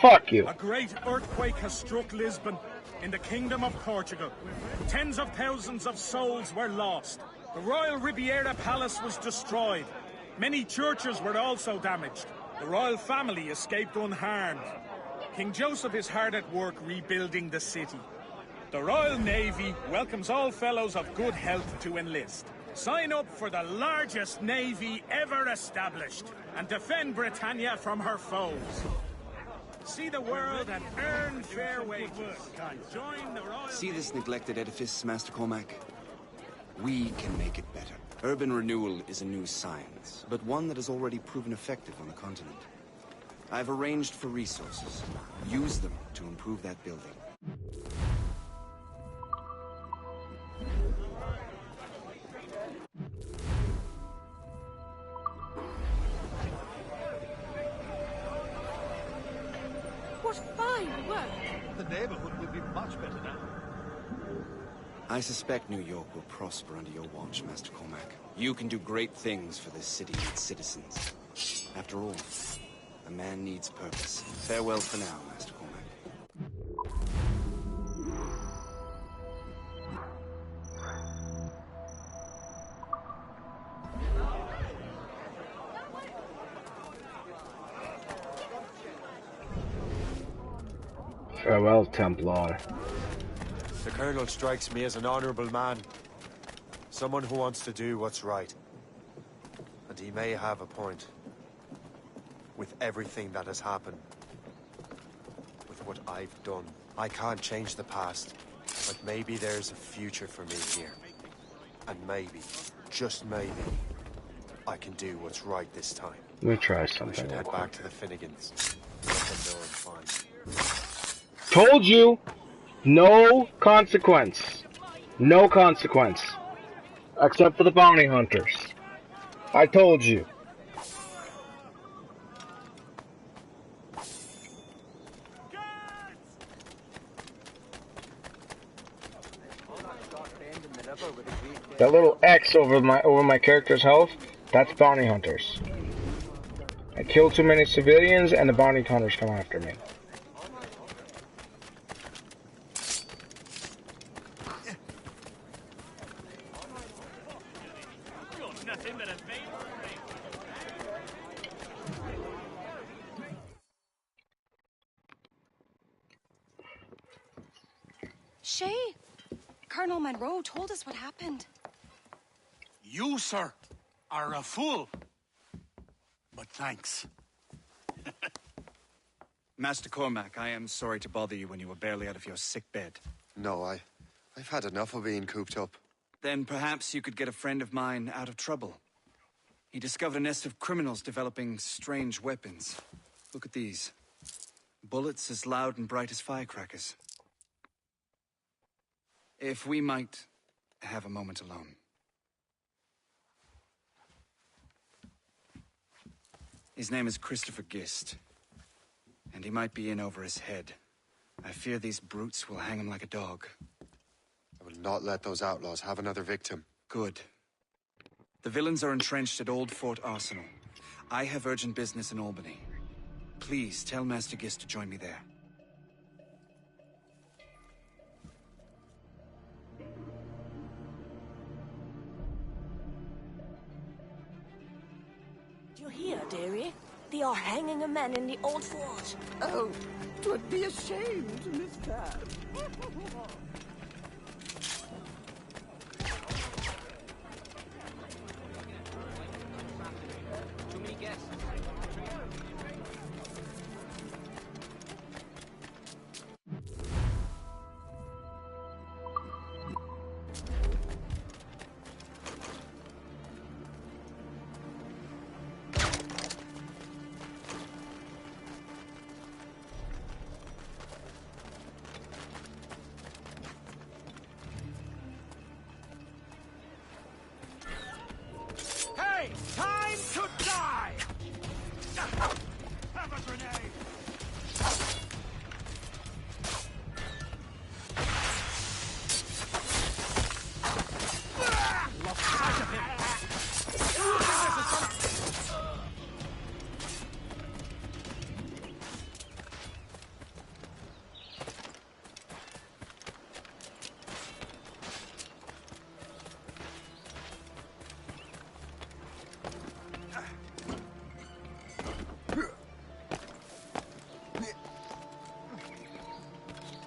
Fuck you. A great earthquake has struck Lisbon in the Kingdom of Portugal. Tens of thousands of souls were lost. The Royal Riviera Palace was destroyed. Many churches were also damaged. The royal family escaped unharmed. King Joseph is hard at work rebuilding the city. The Royal Navy welcomes all fellows of good health to enlist. Sign up for the largest navy ever established and defend Britannia from her foes. See the world and earn fair wages. Join the Royal... See this neglected edifice, Master Cormac? We can make it better. Urban renewal is a new science, but one that has already proven effective on the continent. I've arranged for resources. Use them to improve that building. What fine work! The neighborhood will be much better now. I suspect New York will prosper under your watch, Master Cormac. You can do great things for this city and its citizens. After all, a man needs purpose. Farewell for now, Master Cormac. Farewell, Templar. The Colonel strikes me as an honorable man. Someone who wants to do what's right. And he may have a point. With everything that has happened. what I've done. I can't change the past, but maybe there's a future for me here. And maybe, just maybe, I can do what's right this time. Let me try I something should real head quick. back to the Finnegans. Let them know I'm fine. Told you! No consequence. No consequence. Except for the bounty hunters. I told you. That little X over my character's health, that's bounty hunters. I kill too many civilians and the bounty hunters come after me. Shay, Colonel Monroe told us what happened. You, sir, are a fool. But thanks. Master Cormac, I am sorry to bother you when you were barely out of your sick bed. No, I've had enough of being cooped up. Then perhaps you could get a friend of mine out of trouble. He discovered a nest of criminals developing strange weapons. Look at these. Bullets as loud and bright as firecrackers. If we might have a moment alone. His name is Christopher Gist. And he might be in over his head. I fear these brutes will hang him like a dog. I will not let those outlaws have another victim. Good. The villains are entrenched at Old Fort Arsenal. I have urgent business in Albany. Please tell Master Gist to join me there. Do you hear, dearie? They are hanging a man in the old fort. Oh, 'twould be a shame to miss that. Too many guests. Hey! Time to die! Have a grenade! Lost sight of him!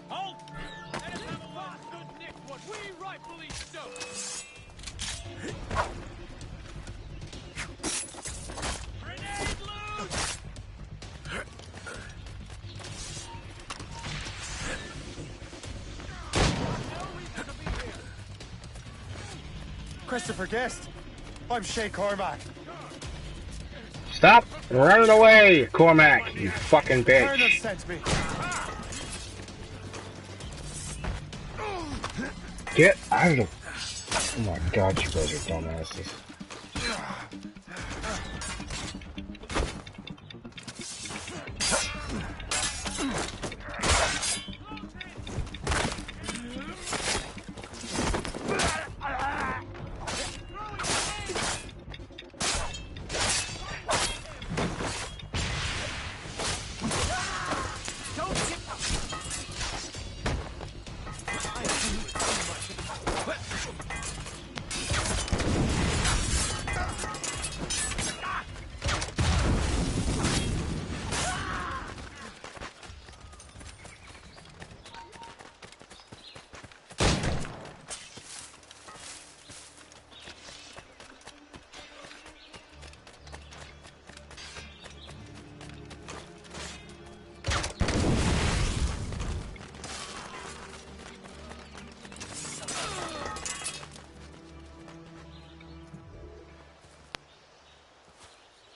Halt! Let us have a last good nick what we rightfully so. Grenade loose! Christopher Guest. I'm Shay Cormac. Stop running away, Cormac, you fucking Colonel bitch. sent me. Get out of the... Oh my god, you guys are dumbasses.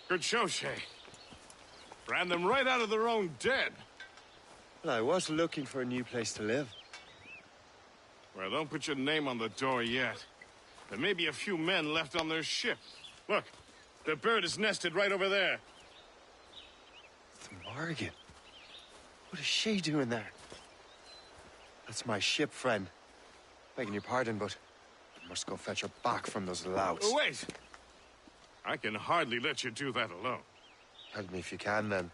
Good show, Shay. Ran them right out of their own den. Well, I was looking for a new place to live. Well, don't put your name on the door yet. There may be a few men left on their ship. Look, the bird is nested right over there. It's Morgan. What is she doing there? That's my ship, friend. Begging your pardon, but I must go fetch her back from those louts. Oh, wait! I can hardly let you do that alone. Help me if you can, then.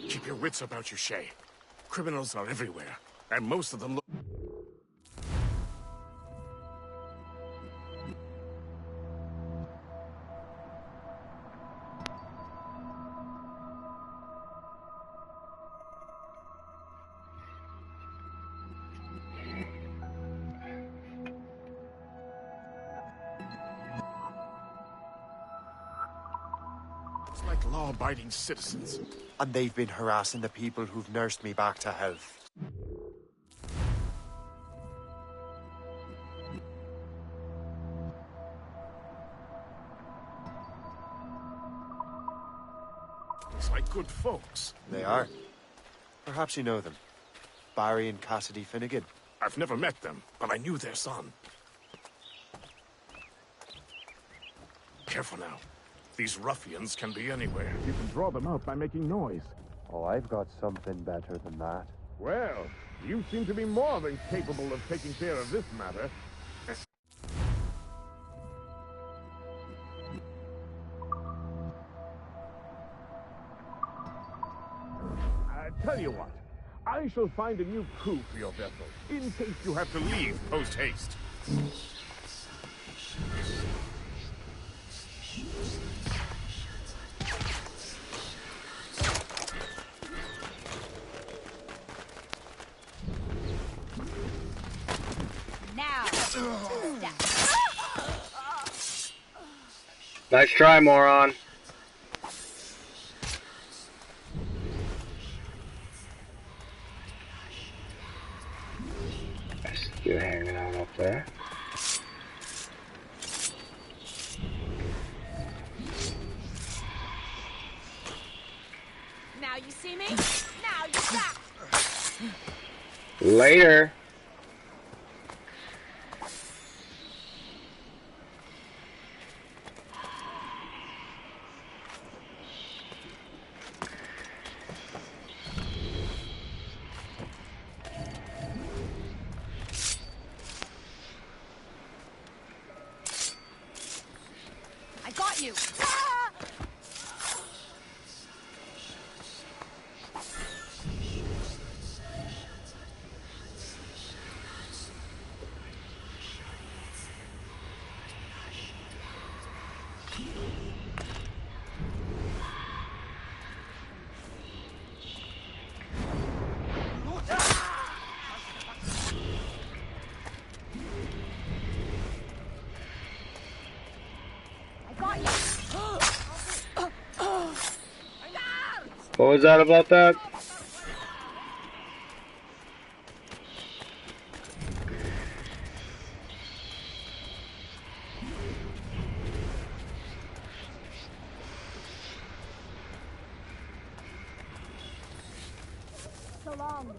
Keep your wits about you, Shay. Criminals are everywhere, and most of them look... It's like law-abiding citizens. And they've been harassing the people who've nursed me back to health. Looks like good folks. They are. Perhaps you know them. Barry and Cassidy Finnegan. I've never met them, but I knew their son. Careful now. These ruffians can be anywhere. You can draw them out by making noise. Oh, I've got something better than that. Well, you seem to be more than capable of taking care of this matter. Tell you what, I shall find a new crew for your vessel, in case you have to leave post-haste. Now. Nice try, moron. You're hanging out up there. Now you see me? Now you stop. Later. I got you. What was that about that? So long.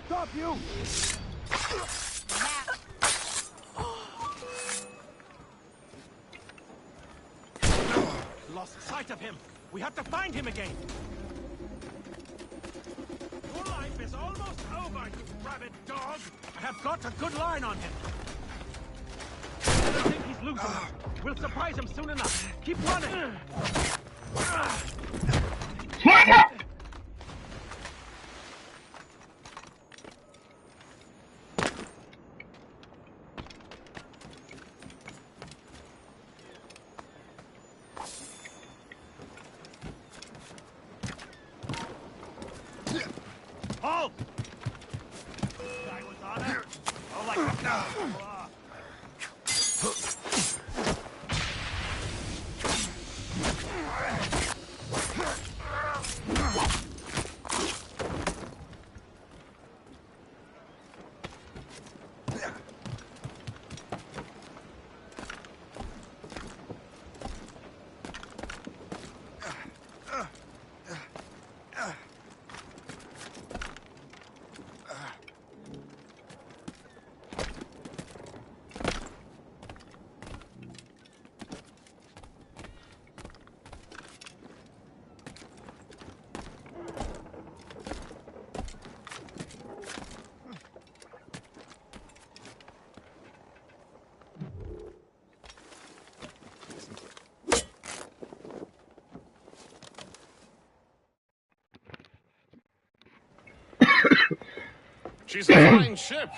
Stop you! Lost sight of him. We have to find him again. Your life is almost over, you rabid dog. I have got a good line on him. He's losing them. We'll surprise him soon enough. Keep running. Halt! Guy was on it. Oh, like She's a fine ship.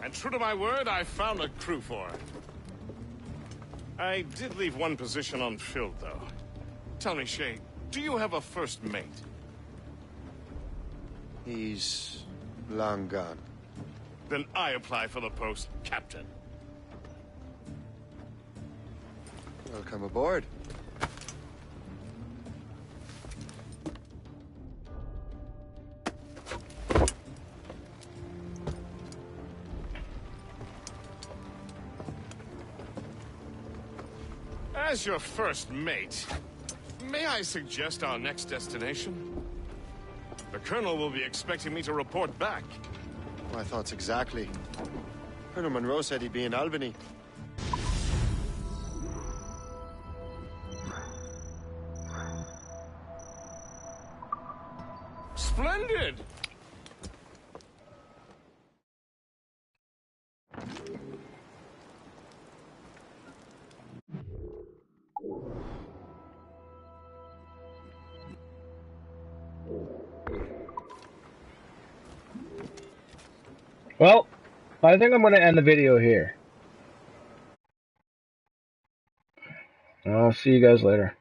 And true to my word, I found a crew for her. I did leave one position unfilled, though. Tell me, Shay, do you have a first mate? He's long gone. Then I apply for the post, Captain. Welcome aboard. As your first mate, may I suggest our next destination? The Colonel will be expecting me to report back. My thoughts exactly. Colonel Monroe said he'd be in Albany. Splendid! Well, I think I'm going to end the video here. I'll see you guys later.